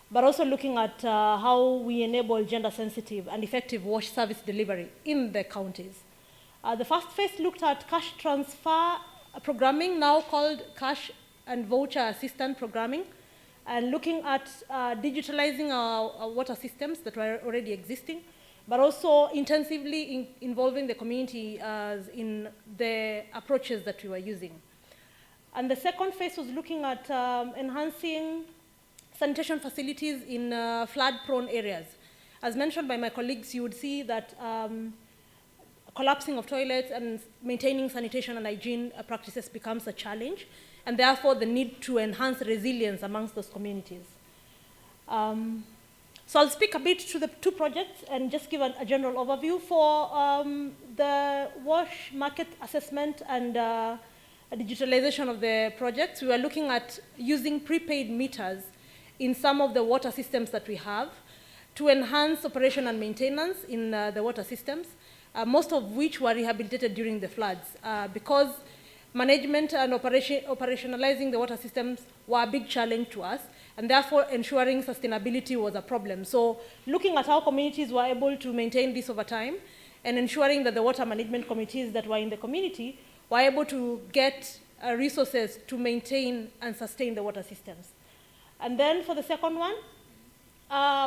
but also looking at how we enable gender-sensitive and effective wash service delivery in the counties. The first phase looked at cash transfer programming, now called cash and voucher assistant programming, and looking at digitalizing our water systems that were already existing, but also intensively involving the community in the approaches that we were using. And the second phase was looking at enhancing sanitation facilities in flood-prone areas. As mentioned by my colleagues, you would see that collapsing of toilets and maintaining sanitation and hygiene practices becomes a challenge, and therefore the need to enhance resilience amongst those communities. So I'll speak a bit to the 2 projects and just give a general overview. For the wash market assessment and digitalization of the projects, we were looking at using prepaid meters in some of the water systems that we have to enhance operation and maintenance in the water systems. Most of which were rehabilitated during the floods because management and operationalizing the water systems were a big challenge to us, and therefore ensuring sustainability was a problem. So looking at how communities were able to maintain this over time and ensuring that the water management committees that were in the community were able to get resources to maintain and sustain the water systems. And then for the second one,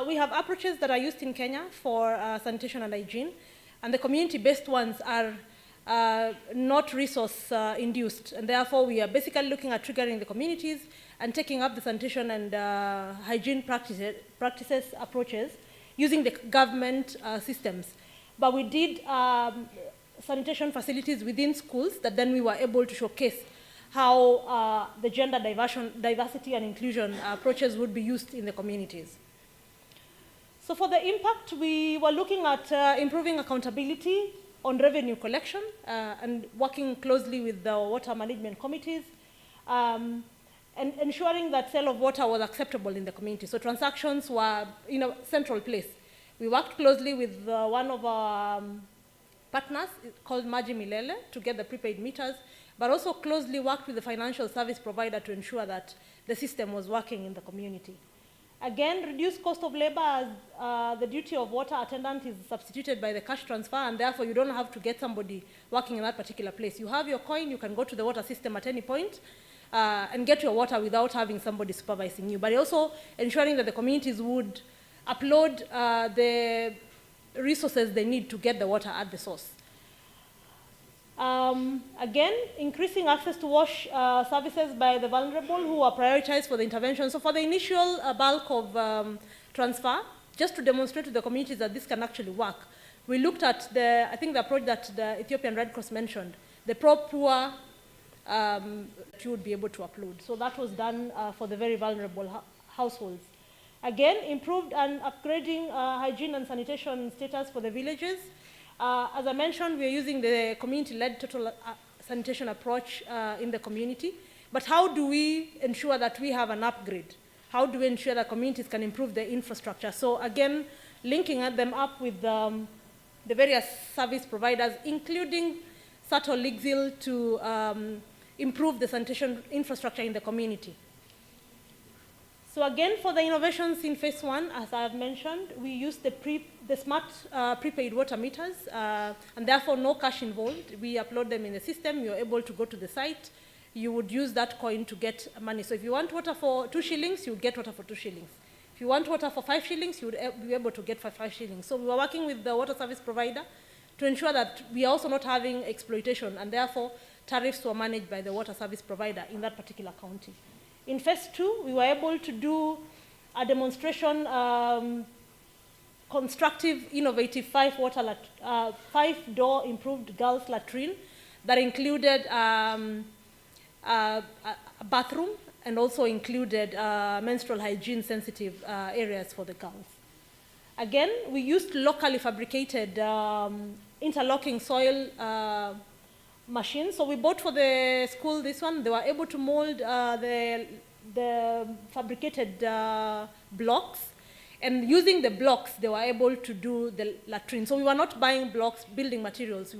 we have approaches that are used in Kenya for sanitation and hygiene. And the community-based ones are not resource-induced, and therefore we are basically looking at triggering the communities and taking up the sanitation and hygiene practices approaches using the government systems. But we did sanitation facilities within schools that then we were able to showcase how the gender diversity and inclusion approaches would be used in the communities. So for the impact, we were looking at improving accountability on revenue collection and working closely with the water management committees and ensuring that sale of water was acceptable in the community. So transactions were in a central place. We worked closely with one of our partners called Maji Milele to get the prepaid meters, but also closely worked with the financial service provider to ensure that the system was working in the community. Again, reduced cost of labor as the duty of water attendant is substituted by the cash transfer, and therefore you don't have to get somebody working in that particular place. You have your coin, you can go to the water system at any point and get your water without having somebody supervising you. But also ensuring that the communities would upload the resources they need to get the water at the source. Again, increasing access to wash services by the vulnerable who are prioritized for the intervention. So for the initial bulk of transfer, just to demonstrate to the communities that this can actually work, we looked at I think the approach that the Ethiopian Red Cross mentioned, the poor you would be able to upload. So that was done for the very vulnerable households. Again, improved and upgrading hygiene and sanitation status for the villages. As I mentioned, we are using the community-led total sanitation approach in the community. But how do we ensure that we have an upgrade? How do we ensure that communities can improve their infrastructure? So again, linking them up with the various service providers, including SATO Ligzil, to improve the sanitation infrastructure in the community. So again, for the innovations in phase 1, as I have mentioned, we use the smart prepaid water meters, and therefore no cash involved. We upload them in the system. You're able to go to the site. You would use that coin to get money. So if you want water for 2 shillings, you would get water for 2 shillings. If you want water for 5 shillings, you would be able to get for 5 shillings. So we were working with the water service provider to ensure that we are also not having exploitation, and therefore tariffs were managed by the water service provider in that particular county. In phase 2, we were able to do a demonstration, constructive, innovative 5-door improved girls' latrine that included a bathroom and also included menstrual hygiene sensitive areas for the girls. Again, we used locally fabricated interlocking soil machines. So we bought for the school this one. They were able to mold the fabricated blocks, and using the blocks, they were able to do the latrine. So we were not buying blocks, building materials.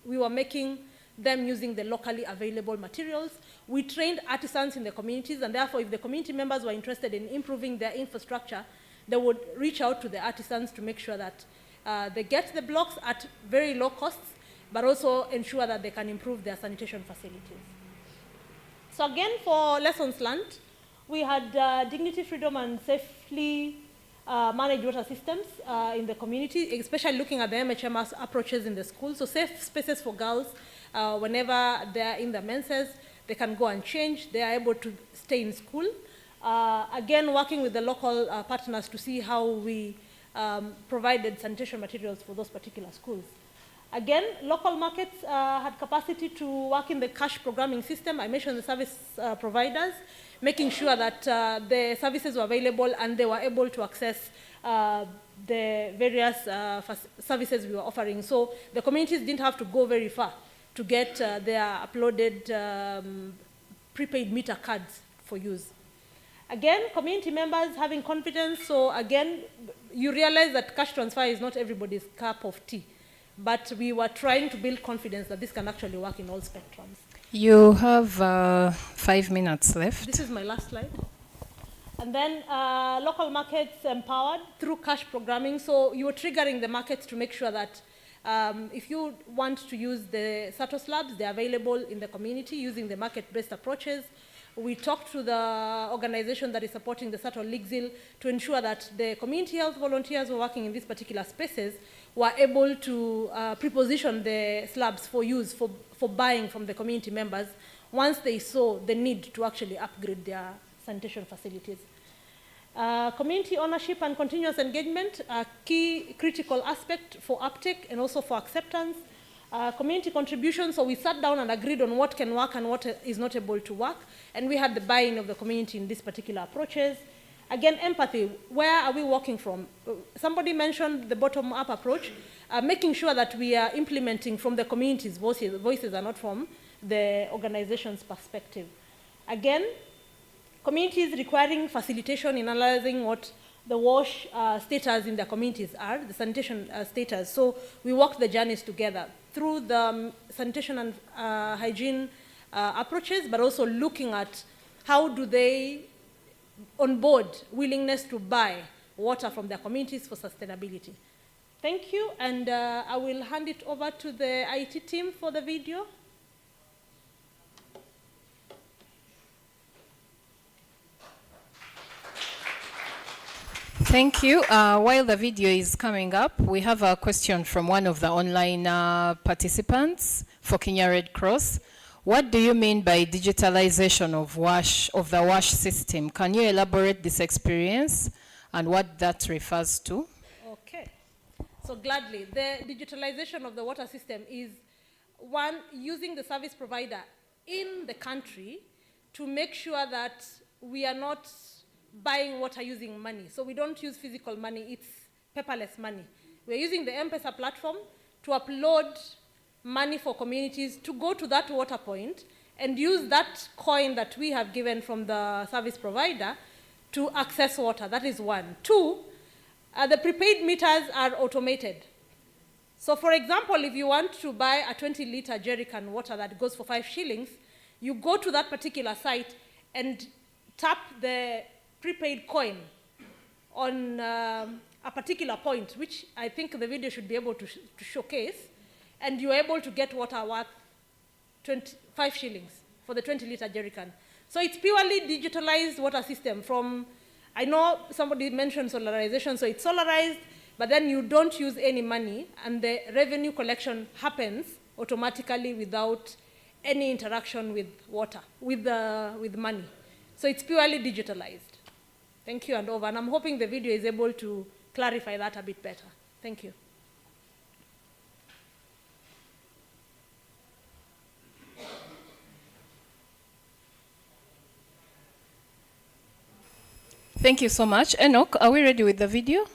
We were making them using the locally available materials. We trained artisans in the communities, and therefore if the community members were interested in improving their infrastructure, they would reach out to the artisans to make sure that they get the blocks at very low costs, but also ensure that they can improve their sanitation facilities. So again, for lessons learned, we had dignity, freedom, and safely managed water systems in the community, especially looking at the MHM approaches in the school. So safe spaces for girls, whenever they're in the menses, they can go and change, they are able to stay in school. Again, working with the local partners to see how we provided sanitation materials for those particular schools. Again, local markets had capacity to work in the cash programming system. I mentioned the service providers, making sure that the services were available and they were able to access the various services we were offering. So the communities didn't have to go very far to get their uploaded prepaid meter cards for use. Again, community members having confidence. So again, you realize that cash transfer is not everybody's cup of tea. But we were trying to build confidence that this can actually work in all spectrums. You have 5 minutes left. This is my last slide. And then local markets empowered through cash programming. So you were triggering the markets to make sure that if you want to use the SATO slabs, they're available in the community using the market-based approaches. We talked to the organization that is supporting the SATO Ligzil to ensure that the community health volunteers who are working in these particular spaces were able to preposition the slabs for use, for buying from the community members once they saw the need to actually upgrade their sanitation facilities. Community ownership and continuous engagement, a key critical aspect for uptake and also for acceptance. community contribution, so we sat down and agreed on what can work and what is not able to work, and we had the buy-in of the community in these particular approaches. Again, empathy, where are we working from? Somebody mentioned the bottom-up approach, making sure that we are implementing from the community's voices and not from the organization's perspective. Again, communities requiring facilitation in analyzing what the wash status in their communities are, the sanitation status. So we walk the journeys together through the sanitation and hygiene approaches, but also looking at how do they onboard willingness to buy water from their communities for sustainability. Thank you, and I will hand it over to the IT team for the video. Thank you. While the video is coming up, we have a question from one of the online participants for Kenya Red Cross. What do you mean by digitalization of the WASH system? Can you elaborate this experience and what that refers to? Okay. So gladly, the digitalization of the water system is one, using the service provider in the country to make sure that we are not buying water using money. So we don't use physical money, it's paperless money. We're using the M-Pesa platform to upload money for communities to go to that water point and use that coin that we have given from the service provider to access water. That is one. Two, the prepaid meters are automated. So for example, if you want to buy a 20-liter jerrycan water that goes for 5 shillings, you go to that particular site and tap the prepaid coin on a particular point, which I think the video should be able to showcase, and you're able to get water worth 5 shillings for the 20-liter jerrycan. So it's purely digitalized water system from, I know somebody mentioned solarization, so it's solarized, but then you don't use any money, and the revenue collection happens automatically without any interaction with water, with money. So it's purely digitalized. Thank you, and over. And I'm hoping the video is able to clarify that a bit better. Thank you. Thank you so much. Enoch, are we ready with the video?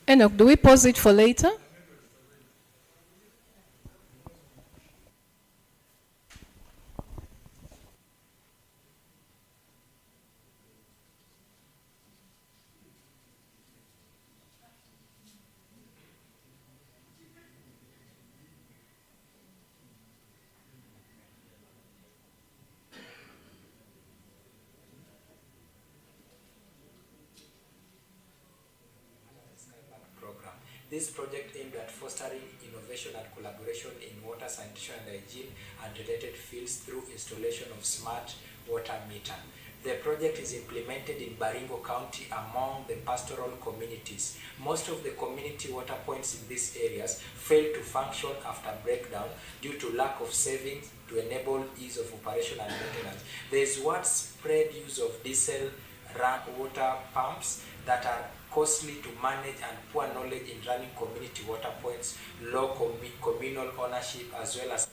Enoch, do we pause it for later? This project aimed at fostering innovation and collaboration in water, sanitation and hygiene and related fields through installation of smart water meter. The project is implemented in Baringo County among the pastoral communities. Most of the community water points in these areas fail to function after breakdown due to lack of savings to enable ease of operation and maintenance. There is widespread use of diesel water pumps that are costly to manage and poor knowledge in running community water points, low communal ownership, as well as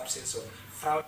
absence of fraud.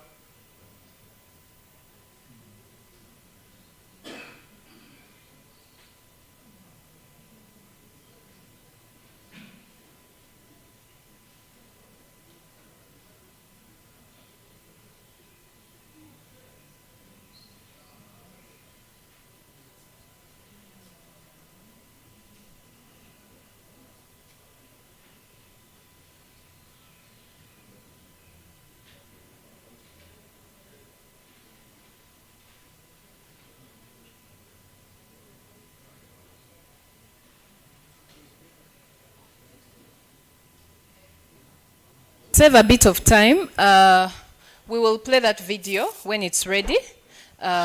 Save a bit of time. We will play that video when it's ready.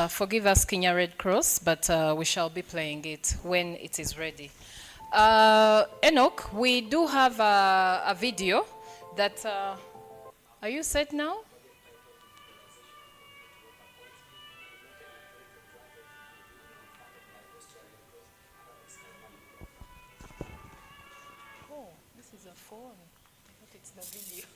Forgive us, Kenya Red Cross, but we shall be playing it when it is ready. Enoch, we do have a video that... are you set now? Oh, this is a phone. I thought it's the video.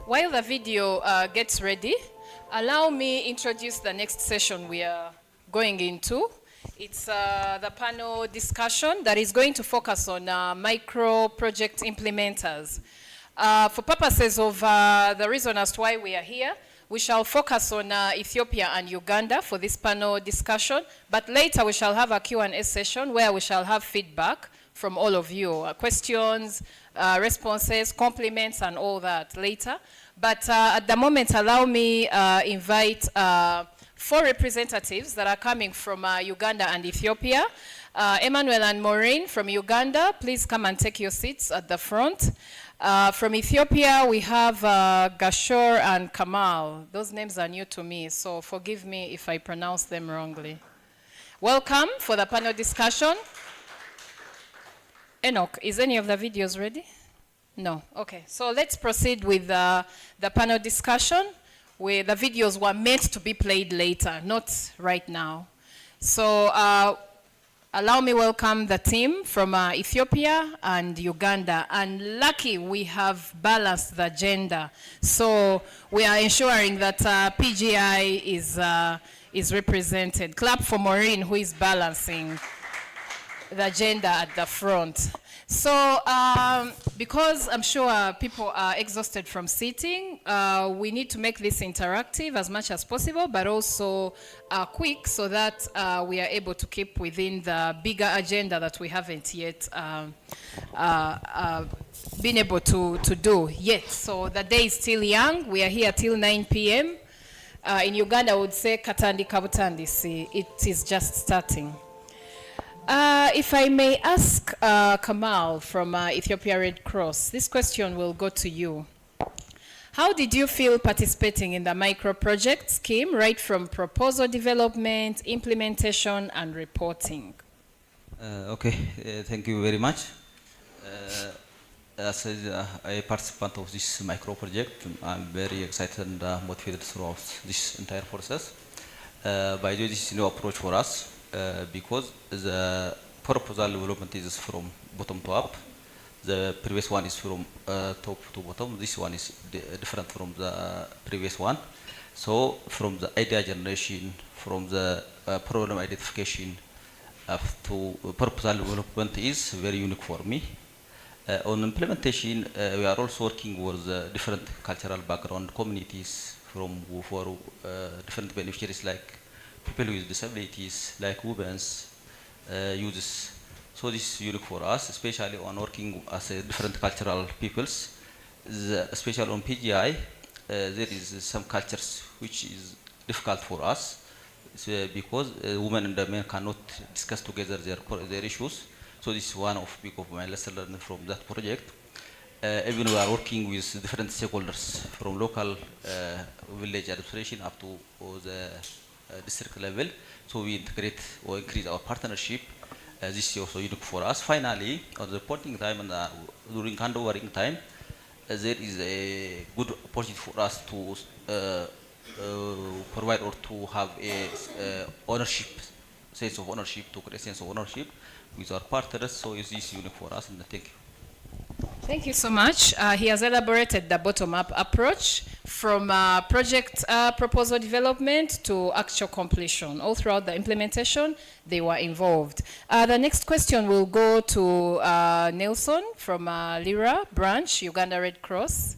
While the video gets ready, allow me introduce the next session we are going into. It's the panel discussion that is going to focus on micro project implementers. For purposes of the reason as to why we are here, we shall focus on Ethiopia and Uganda for this panel discussion, but later we shall have a Q&A session where we shall have feedback from all of you, questions, responses, compliments, and all that later. But at the moment, allow me invite 4 representatives that are coming from Uganda and Ethiopia. Emmanuel and Maureen from Uganda, please come and take your seats at the front. From Ethiopia, we have Gashor and Kamal. Those names are new to me, so forgive me if I pronounce them wrongly. Welcome for the panel discussion. Enoch, is any of the videos ready? No. Okay. So let's proceed with the panel discussion, where the videos were meant to be played later, not right now. So allow me welcome the team from Ethiopia and Uganda. And lucky we have balanced the gender. So we are ensuring that PGI is represented. Clap for Maureen, who is balancing the gender at the front. So because I'm sure people are exhausted from sitting, we need to make this interactive as much as possible, but also quick so that we are able to keep within the bigger agenda that we haven't yet been able to do yet. So the day is still young. We are here till 9 p.m. In Uganda, I would say Katandi Kabutandi. It is just starting. If I may ask Kamal from Ethiopia Red Cross, this question will go to you. How did you feel participating in the micro project scheme, right from proposal development, implementation, and reporting? Okay, thank you very much. As a participant of this micro project, I'm very excited and motivated throughout this entire process. By the way, this is a new approach for us. Because the proposal development is from bottom to up. The previous one is from top to bottom. This one is different from the previous one. So from the idea generation, from the problem identification to proposal development is very unique for me. On implementation, we are also working with different cultural background communities for different beneficiaries like people with disabilities, like women's youths. So this is unique for us, especially on working as a different cultural peoples. Especially on PGI, there is some cultures which is difficult for us because women and the men cannot discuss together their issues. So this is one of my lesson learned from that project. Even we are working with different stakeholders from local village administration up to the district level, so we integrate or increase our partnership. This is also unique for us. Finally, on the reporting time and during handovering time, there is a good opportunity for us to provide or to have a ownership, sense of ownership, to create sense of ownership with our partners. So it's this unique for us, and thank you. Thank you so much. He has elaborated the bottom-up approach from project proposal development to actual completion. All throughout the implementation, they were involved. The next question will go to Nelson from Lira branch, Uganda Red Cross.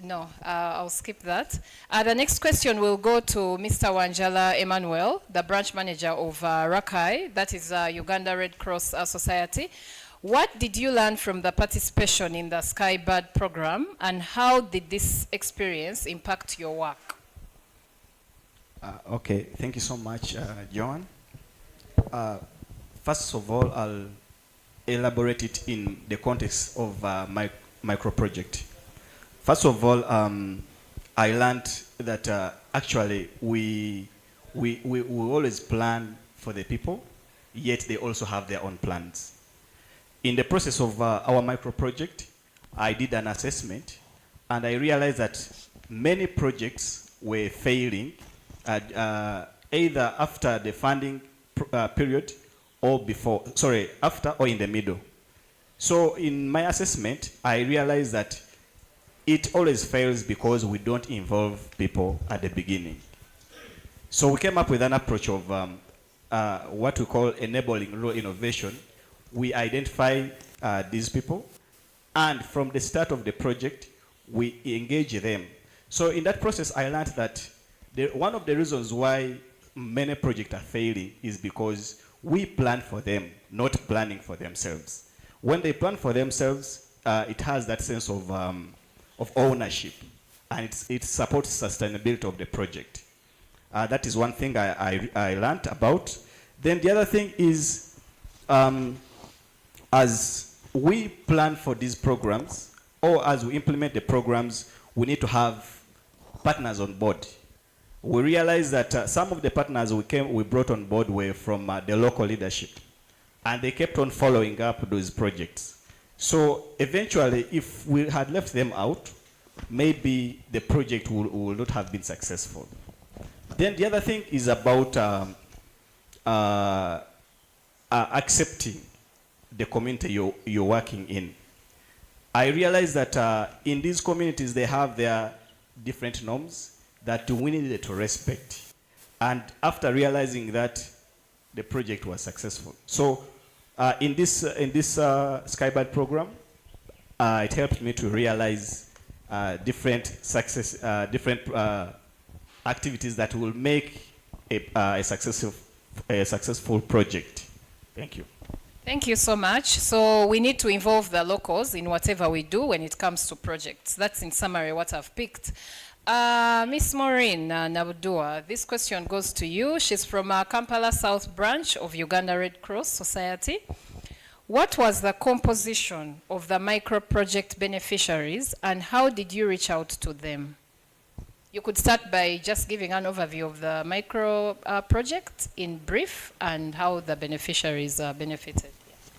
No, I'll skip that. The next question will go to Mr. Wanjala Emmanuel, the branch manager of Rakai, that is Uganda Red Cross Society. What did you learn from the participation in the Skybird program, and how did this experience impact your work? Okay, thank you so much, Joan. First of all, I'll elaborate it in the context of my micro project. First of all, I learned that actually we always plan for the people, yet they also have their own plans. In the process of our micro project, I did an assessment, and I realized that many projects were failing either after the funding period or before, sorry, after or in the middle. So in my assessment, I realized that it always fails because we don't involve people at the beginning. So we came up with an approach of what we call enabling rural innovation. We identify these people, and from the start of the project, we engage them. So in that process, I learned that one of the reasons why many projects are failing is because we plan for them, not planning for themselves. When they plan for themselves, it has that sense of ownership, and it supports sustainability of the project. That is one thing I learned about. Then the other thing is, as we plan for these programs, or as we implement the programs, we need to have partners on board. We realized that some of the partners we brought on board were from the local leadership, and they kept on following up those projects. So eventually, if we had left them out, maybe the project would not have been successful. Then the other thing is about accepting the community you're working in. I realized that in these communities, they have their different norms that we needed to respect. And after realizing that, the project was successful. So in this Skybird program, it helped me to realize different activities that will make a successful project. Thank you. Thank you so much. So we need to involve the locals in whatever we do when it comes to projects. That's in summary what I've picked. Miss Maureen Nabudua, this question goes to you. She's from Kampala South Branch of Uganda Red Cross Society. What was the composition of the micro project beneficiaries, and how did you reach out to them? You could start by just giving an overview of the micro project in brief and how the beneficiaries benefited.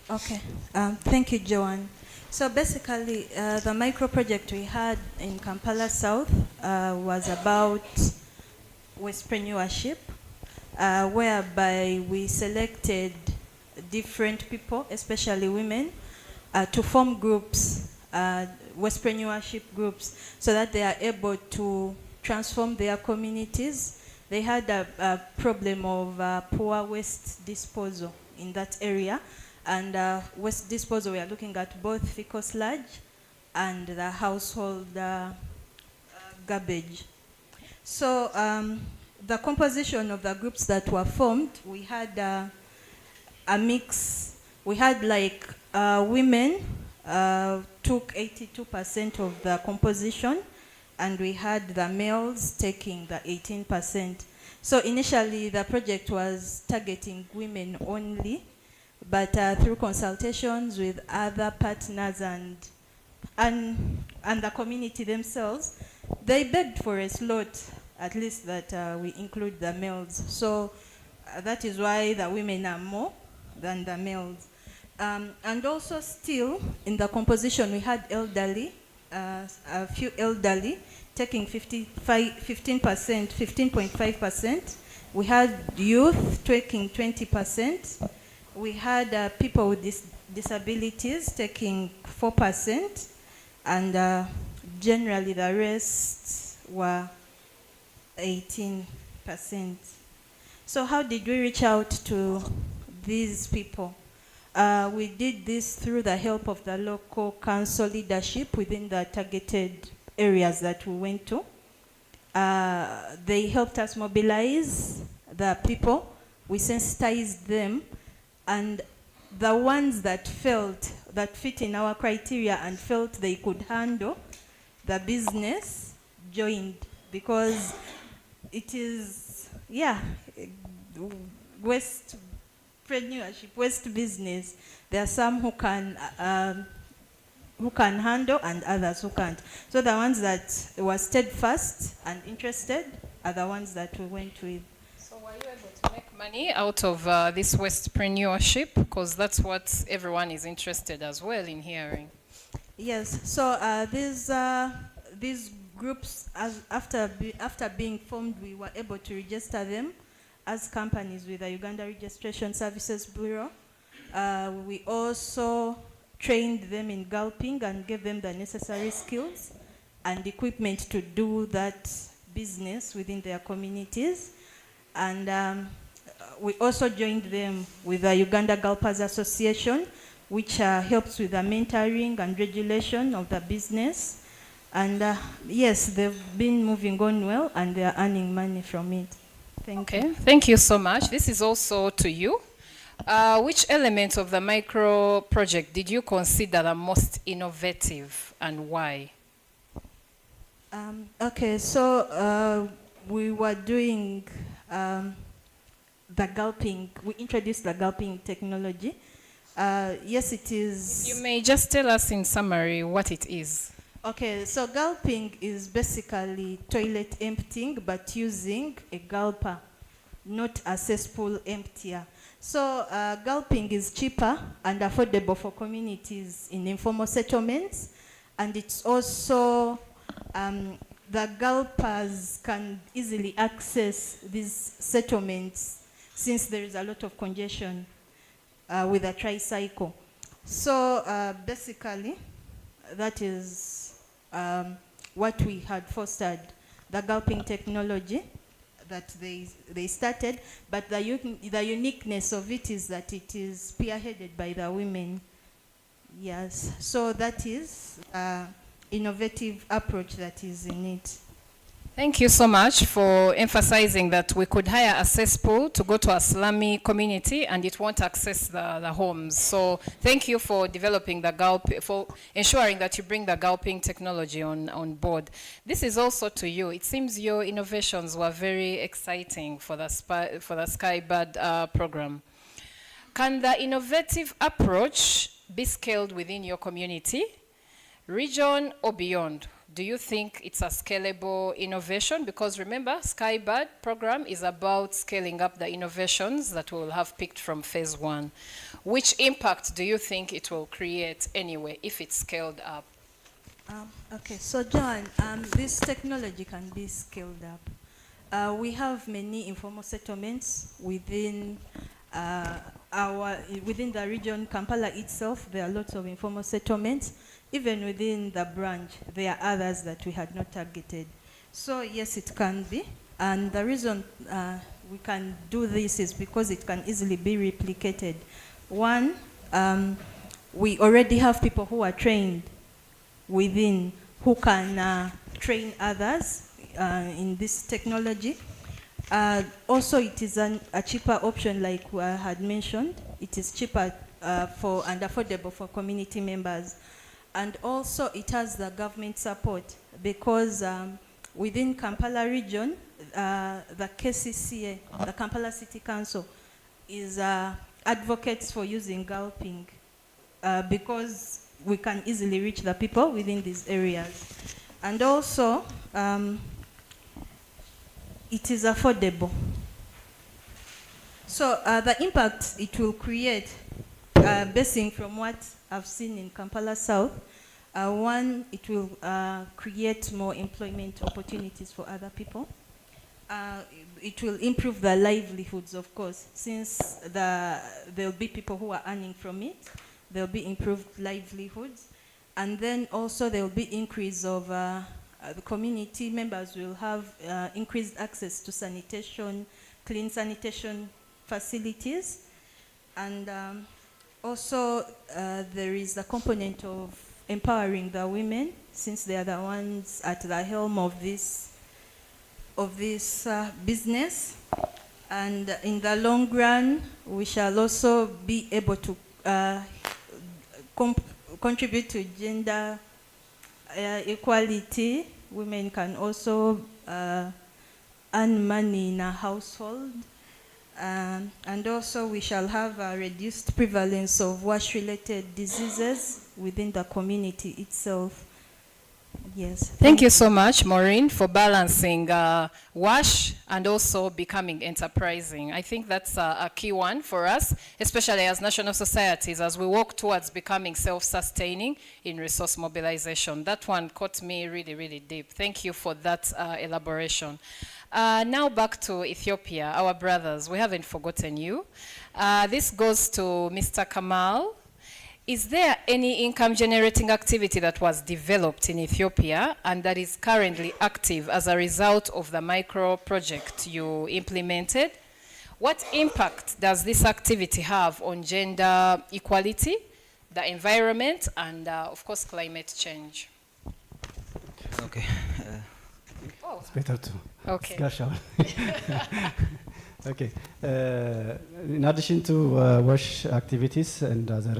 Okay, thank you, Joanne. So basically, the micro project we had in Kampala South was about entrepreneurship, whereby we selected different people, especially women, to form groups, entrepreneurship groups, so that they are able to transform their communities. They had a problem of poor waste disposal in that area. And waste disposal, we are looking at both fecal sludge and the household garbage. So the composition of the groups that were formed, we had a mix. We had like women took 82% of the composition, and we had the males taking the 18%. So initially the project was targeting women only, but through consultations with other partners and the community themselves, they begged for a slot, at least that we include the males. So that is why the women are more than the males. And also still, in the composition, we had elderly, a few elderly, taking 15.5%. We had youth taking 20%. we had people with disabilities taking 4%, and generally the rest were 18%. So how did we reach out to these people? We did this through the help of the local council leadership within the targeted areas that we went to. They helped us mobilize the people. We sensitized them, and the ones that fit in our criteria and felt they could handle the business joined, because it is, West business. There are some who can handle and others who can't. So the ones that were steadfast and interested are the ones that we went with. So were you able to make money out of this Westpreneurship? Because that's what everyone is interested as well in hearing. Yes. So these groups, after being formed, we were able to register them as companies with the Uganda Registration Services Bureau. We also trained them in gulping and gave them the necessary skills and equipment to do that business within their communities. And we also joined them with the Uganda Gulpers Association, which helps with the mentoring and regulation of the business. And yes, they've been moving on well, and they're earning money from it. Thank you. Thank you so much. This is also to you. Which element of the micro project did you consider the most innovative, and why? Okay, so we were doing the gulping. We introduced the gulping technology. Yes, it is. You may just tell us in summary what it is. Okay, so gulping is basically toilet emptying, but using a gulper, not a cesspool emptier. So gulping is cheaper and affordable for communities in informal settlements, and it's also, the gulpers can easily access these settlements since there is a lot of congestion with a tricycle. So basically, that is what we had fostered, the gulping technology that they started, but the uniqueness of it is that it is spearheaded by the women. Yes, so that is innovative approach that is in it. Thank you so much for emphasizing that we could hire a cesspool to go to a slummy community and it won't access the homes. So thank you for developing the gulping, for ensuring that you bring the gulping technology on board. This is also to you. It seems your innovations were very exciting for the Skybird program. Can the innovative approach be scaled within your community, region, or beyond? Do you think it's a scalable innovation? Because remember, Skybird program is about scaling up the innovations that we will have picked from phase 1. Which impact do you think it will create anyway if it's scaled up? Okay, so John, this technology can be scaled up. We have many informal settlements within within the region, Kampala itself. There are lots of informal settlements. Even within the branch, there are others that we had not targeted. So yes, it can be. And the reason we can do this is because it can easily be replicated. One, we already have people who are trained within, who can train others in this technology. Also, it is a cheaper option, like I had mentioned. It is cheaper and affordable for community members. And also, it has the government support because within Kampala region, the KCCA, the Kampala City Council, is advocates for using gulping because we can easily reach the people within these areas. And also, it is affordable. So the impact it will create, basing from what I've seen in Kampala South, one, it will create more employment opportunities for other people. it will improve their livelihoods, of course, since there'll be people who are earning from it. There'll be improved livelihoods. And then also there'll be increase of the community members will have increased access to sanitation, clean sanitation facilities. And also there is a component of empowering the women, since they are the ones at the helm of this business. And in the long run, we shall also be able to contribute to gender equality. Women can also earn money in a household. And also we shall have a reduced prevalence of wash-related diseases within the community itself. Yes. Thank you so much, Maureen, for balancing WASH and also becoming enterprising. I think that's a key one for us, especially as national societies, as we work towards becoming self-sustaining in resource mobilization. That one caught me really, really deep. Thank you for that elaboration. Now back to Ethiopia, our brothers. We haven't forgotten you. This goes to Mr. Kamal. Is there any income-generating activity that was developed in Ethiopia and that is currently active as a result of the micro project you implemented? What impact does this activity have on gender equality, the environment, and of course, climate change? Okay. It's better to splash out. Okay. In addition to WASH activities and other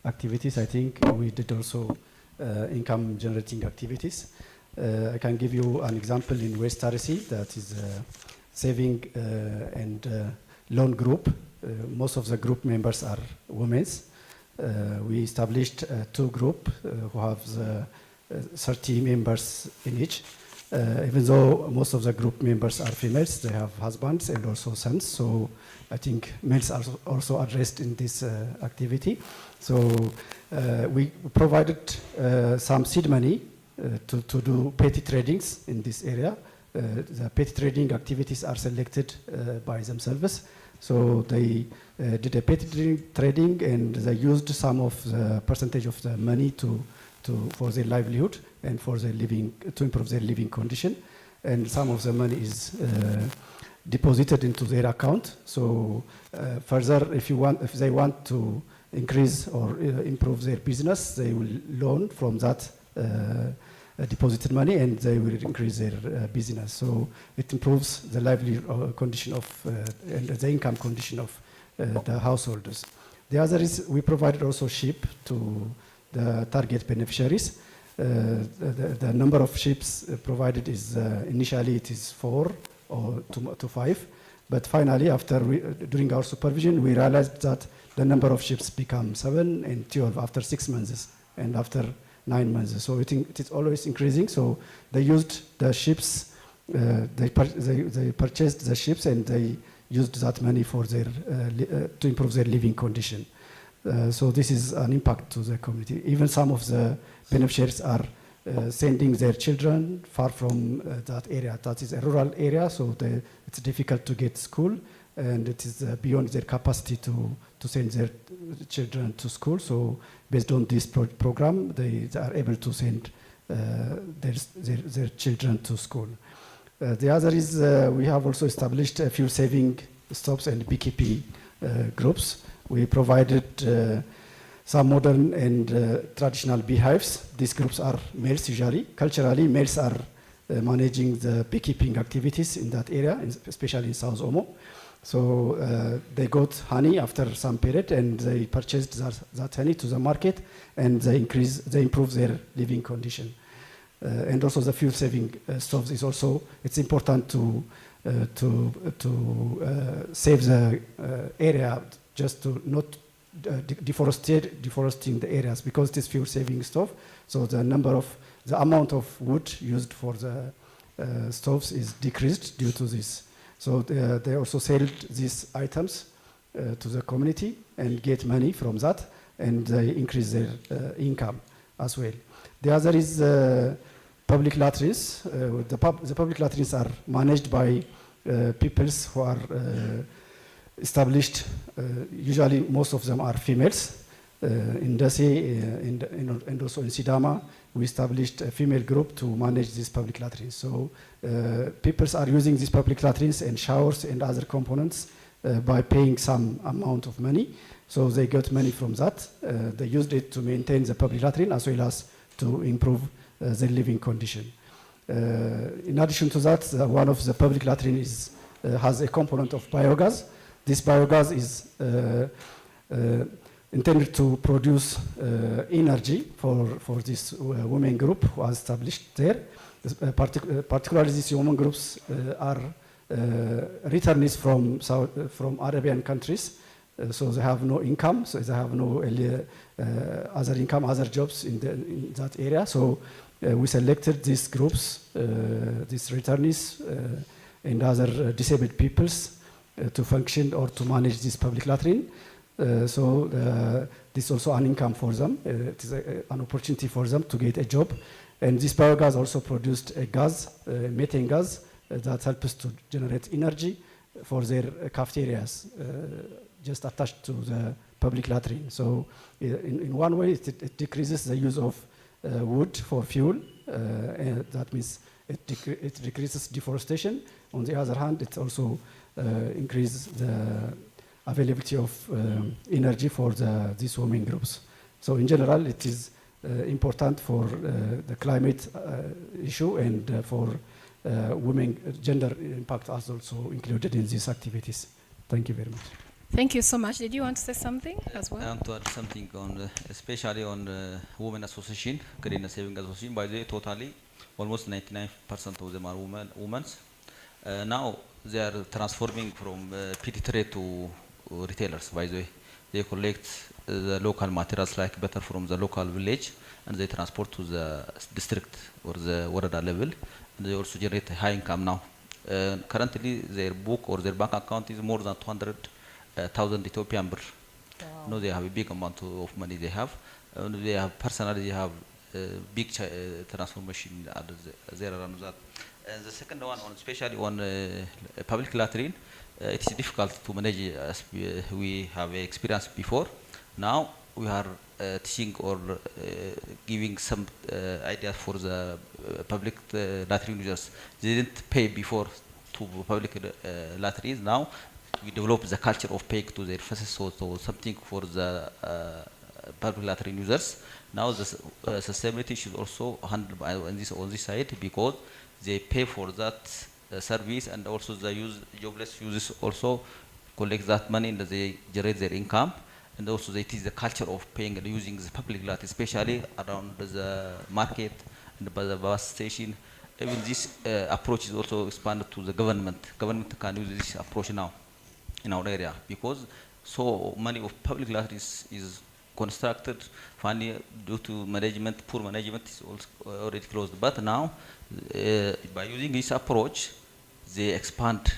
activities, I think we did also income generating activities. I can give you an example in West Tarisi, that is saving and loan group. Most of the group members are women. We established two groups who have 30 members in each. Even though most of the group members are females, they have husbands and also sons. So I think males are also addressed in this activity. So we provided some seed money to do petty tradings in this area. The petty trading activities are selected by themselves. So they did a petty trading and they used some of the percentage of the money for their livelihood and for their living, to improve their living condition. And some of the money is deposited into their account. So further, if they want to increase or improve their business, they will loan from that deposited money and they will increase their business. So it improves the livelihood condition of and the income condition of the householders. The other is we provided also sheep to the target beneficiaries. The number of ships provided is initially it is 4 or to 5, but finally during our supervision we realized that the number of ships become 7 and 12 after 6 months and after 9 months. So it is always increasing. So they used the ships, they purchased the ships and they used that money for their to improve their living condition. So this is an impact to the community. Even some of the beneficiaries are sending their children far from that area. That is a rural area, so it's difficult to get school, and it is beyond their capacity to send their children to school. So based on this program, they are able to send their children to school. The other is we have also established fuel saving stops and beekeeping groups. We provided some modern and traditional beehives. These groups are males usually. Culturally, males are managing the beekeeping activities in that area, especially in South Omo. So they got honey after some period and they purchased that honey to the market and they improve their living condition. And also the fuel saving stoves is also, it's important to save the area, just to not deforesting the areas, because this fuel saving stove, so the amount of wood used for the stoves is decreased due to this. So they also sell these items to the community and get money from that, and they increase their income as well. The other is public latrines. The public latrines are managed by peoples who are established. Usually, most of them are females. In Desi and also in Sidama, we established a female group to manage these public latrines. So peoples are using these public latrines and showers and other components by paying some amount of money. So they got money from that. They used it to maintain the public latrine as well as to improve their living condition. In addition to that, one of the public latrines has a component of biogas. This biogas is intended to produce energy for this women group who are established there. Particularly these women groups are returnees from Arabian countries. So they have no income, so they have no other income, other jobs in that area. So we selected these groups, these returnees and other disabled peoples to function or to manage this public latrine. So this is also an income for them. It is an opportunity for them to get a job. And this biogas also produced a gas, methane gas, that helps to generate energy for their cafeterias, just attached to the public latrine. So in one way, it decreases the use of wood for fuel. And that means it decreases deforestation. On the other hand, it also increases the availability of energy for these women groups. So in general, it is important for the climate issue and for women, gender impact is also included in these activities. Thank you very much. Thank you so much. Did you want to say something as well? I want to add something on, especially on Women Association, Green Saving Association. By the way, totally, almost 99% of them are women. Now they are transforming from PT trade to retailers. By the way, they collect the local materials like better from the local village, and they transport to the district or the warada level. And they also generate a high income now. Currently, their book or their bank account is more than 200,000 Ethiopian birr. Wow. No, they have a big amount of money. They have personally, they have big transformation there around that. And the second one, especially on public latrine, it's difficult to manage as we have experienced before. Now we are teaching or giving some ideas for the public latrine users. They didn't pay before to public latrines. Now we develop the culture of paying to their faces, so something for the public latrine users. Now the sustainability should also handled by on this side, because they pay for that service, and also the jobless users also collect that money and they generate their income. And also they teach the culture of paying and using the public lot, especially around the market and by the bus station. Even this approach is also expanded to the government. Government can use this approach now in our area, because so many of public lot is constructed finally due to management, poor management is also already closed. But now by using this approach, they expand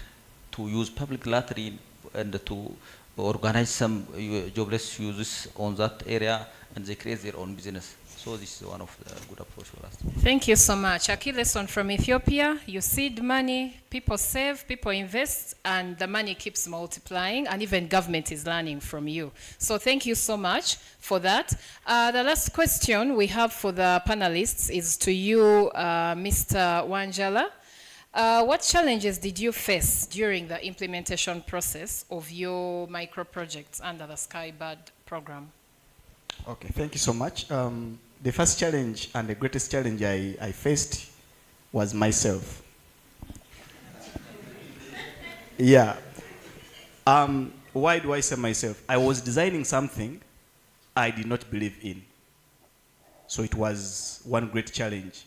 to use public latrine and to organize some jobless users on that area, and they create their own business. So this is one of the good approach for us. Thank you so much. A key lesson from Ethiopia: you seed money, people save, people invest, and the money keeps multiplying, and even government is learning from you. So thank you so much for that. The last question we have for the panelists is to you, Mr. Wanjala. What challenges did you face during the implementation process of your micro projects under the Skybird program? Okay, thank you so much. The first challenge and the greatest challenge I faced was myself. Yeah. Why do I say myself? I was designing something I did not believe in. So it was one great challenge.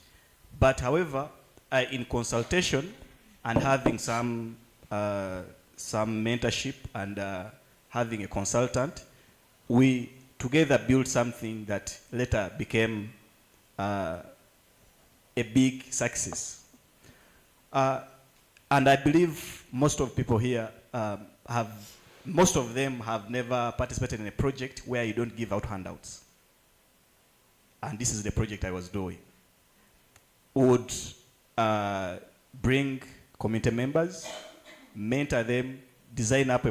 But however, in consultation and having some mentorship and having a consultant, we together built something that later became a big success. And I believe most of people here most of them have never participated in a project where you don't give out handouts. And this is the project I was doing. would bring community members, mentor them, design up a